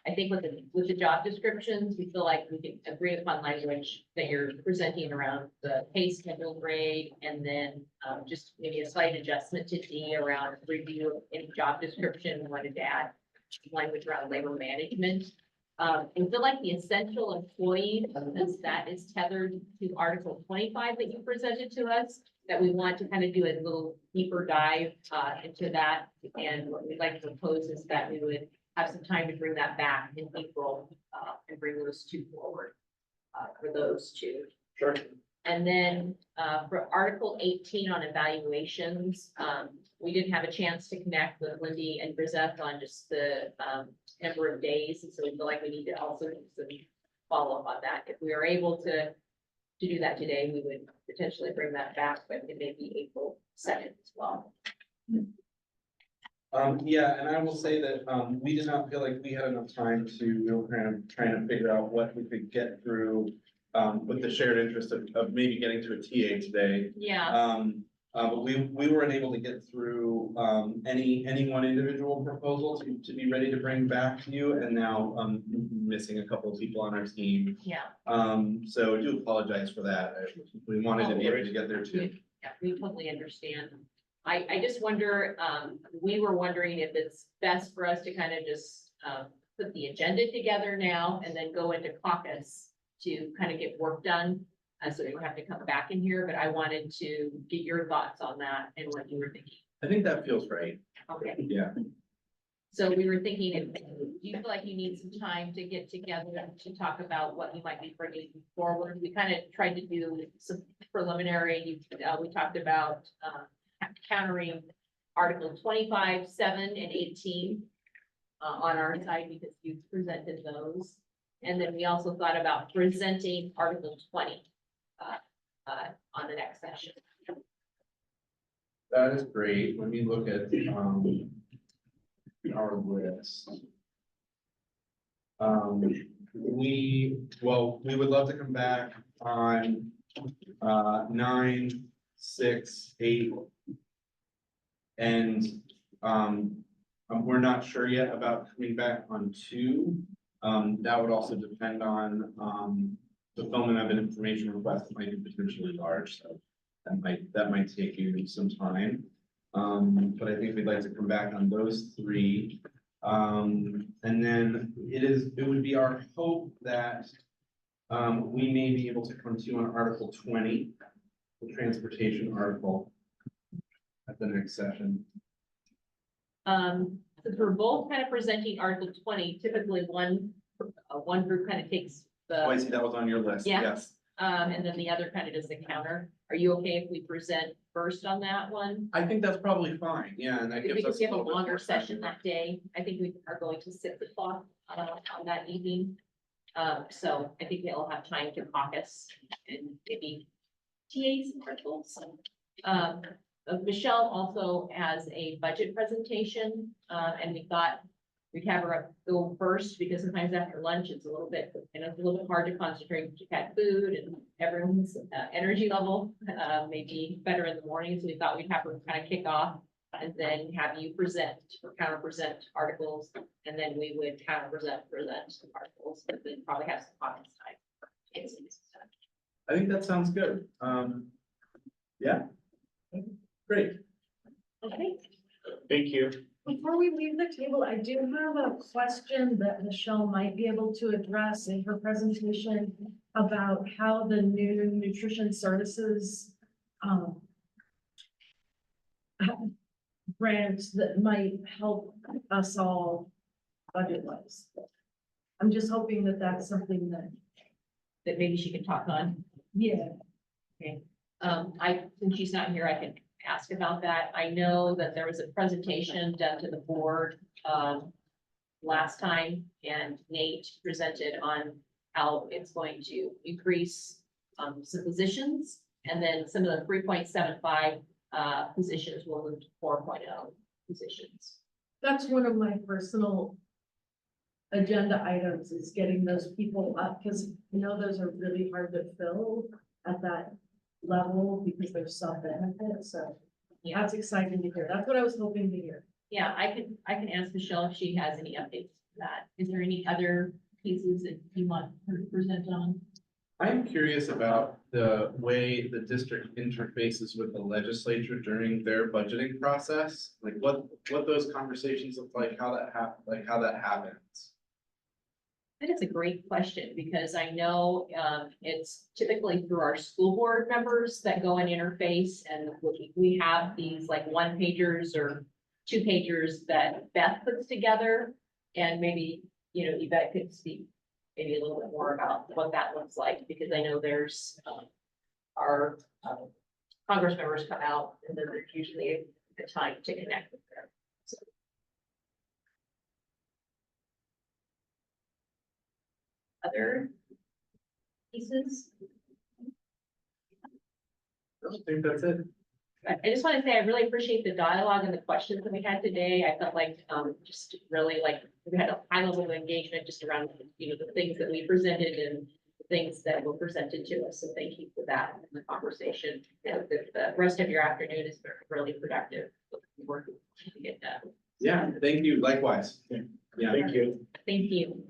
I think with the job descriptions, we feel like we can agree upon language that you're presenting around the pay schedule grade, and then just maybe a slight adjustment to D around review of any job description. We wanted to add language around labor management. We feel like the essential employee bonus that is tethered to Article 25 that you presented to us, that we want to kind of do a little deeper dive into that. And what we'd like to propose is that we would have some time to bring that back in April, and bring those two forward, for those two. Sure. And then, for Article 18 on evaluations, we didn't have a chance to connect with Lindy and Brizette on just the, number of days, and so we feel like we need to also do some follow-up on that. If we are able to do that today, we would potentially bring that back, but it may be April 2nd as well. Yeah, and I will say that, we did not feel like we had enough time we were kind of trying to figure out what we could get through, with the shared interest of maybe getting to a TA today. Yeah, But we weren't able to get through, any one individual proposal to be ready to bring back to you, and now, missing a couple of people on our team. yeah, So I do apologize for that. We wanted to be able to get there too. yeah, we totally understand. I just wonder, we were wondering if it's best for us to kind of just, put the agenda together now and then go into caucus to kind of get work done. So we don't have to come back in here, but I wanted to get your thoughts on that and what you were thinking. I think that feels right. Okay, Yeah. so we were thinking, if you feel like you need some time to get together to talk about what you might be bringing forward, we kind of tried to do some preliminary, we talked about, countering Article 25, 7, and 18 on our side because you presented those. And then we also thought about presenting Article 20 on the next session. That is great. Let me look at, our list. We would love to come back on, 9, 6, 8. And, we're not sure yet about coming back on 2. That would also depend on, fulfillment of an information request that might be potentially large, so that might take you some time. But I think we'd like to come back on those 3. And then it would be our hope that, we may be able to come to you on Article 20, the transportation article at the next session. Since we're both kind of presenting Article 20, typically one group kind of takes Oh, I the, see that was on your list, Yeah. yes. and then the other kind of does the counter. Are you okay if we present first on that one? I think that's probably fine, yeah, and that gives We us. could have a little bit longer more time. session that day. I think we are going to 6 o'clock on that evening. So I think they'll have time to caucus and maybe TAs and articles. Michelle also has a budget presentation, and we thought we'd have her go first because sometimes after lunch, it's a little bit hard to concentrate. You've had food and everyone's energy level may be better in the morning. So we thought we'd have her kind of kick off and then have you present or counter present articles. And then we would counter present articles, but then probably have some caucus time. I think that sounds good. Yeah. Great. Okay. Thank you. Before we leave the table, I do have a question that Michelle might be able to address in her presentation about how the new nutrition services grants that might help us all budget-wise. I'm just hoping that that's something that, Maybe she can talk on. yeah, Since she's not here, I can ask about that. I know that there was a presentation done to the board, last time, and Nate presented on how it's going to increase, some positions, and then some of the 3.75, positions will move to 4.0 positions. that's one of my personal agenda items is getting those people up, because you know, those are really hard to fill at that level because there's some benefit, so Yeah, that's exciting to hear. That's what I was hoping to hear. yeah, I can ask Michelle if she has any updates to that. Is there any other pieces that you want her to present on? I'm curious about the way the district interfaces with the legislature during their budgeting process, like what those conversations look like, how that happens. That is a great question, because I know, it's typically through our school board members that go and interface, and we have these like 1-pagers or 2-pagers that Beth puts together. And maybe, you know, Yvette could speak maybe a little bit more about what that looks like, because I know there's, our, Congress members come out and then there's usually a time to connect with them. So. Other pieces? I think that's it. I just want to say, I really appreciate the dialogue and the questions that we had today. I felt like, just really like, we had a high level of engagement just around, you know, the things that we presented and the things that were presented to us. So thank you for that and the conversation. You know, the rest of your afternoon is really productive. Work to get done. Yeah, thank you, likewise. Yeah. Thank you.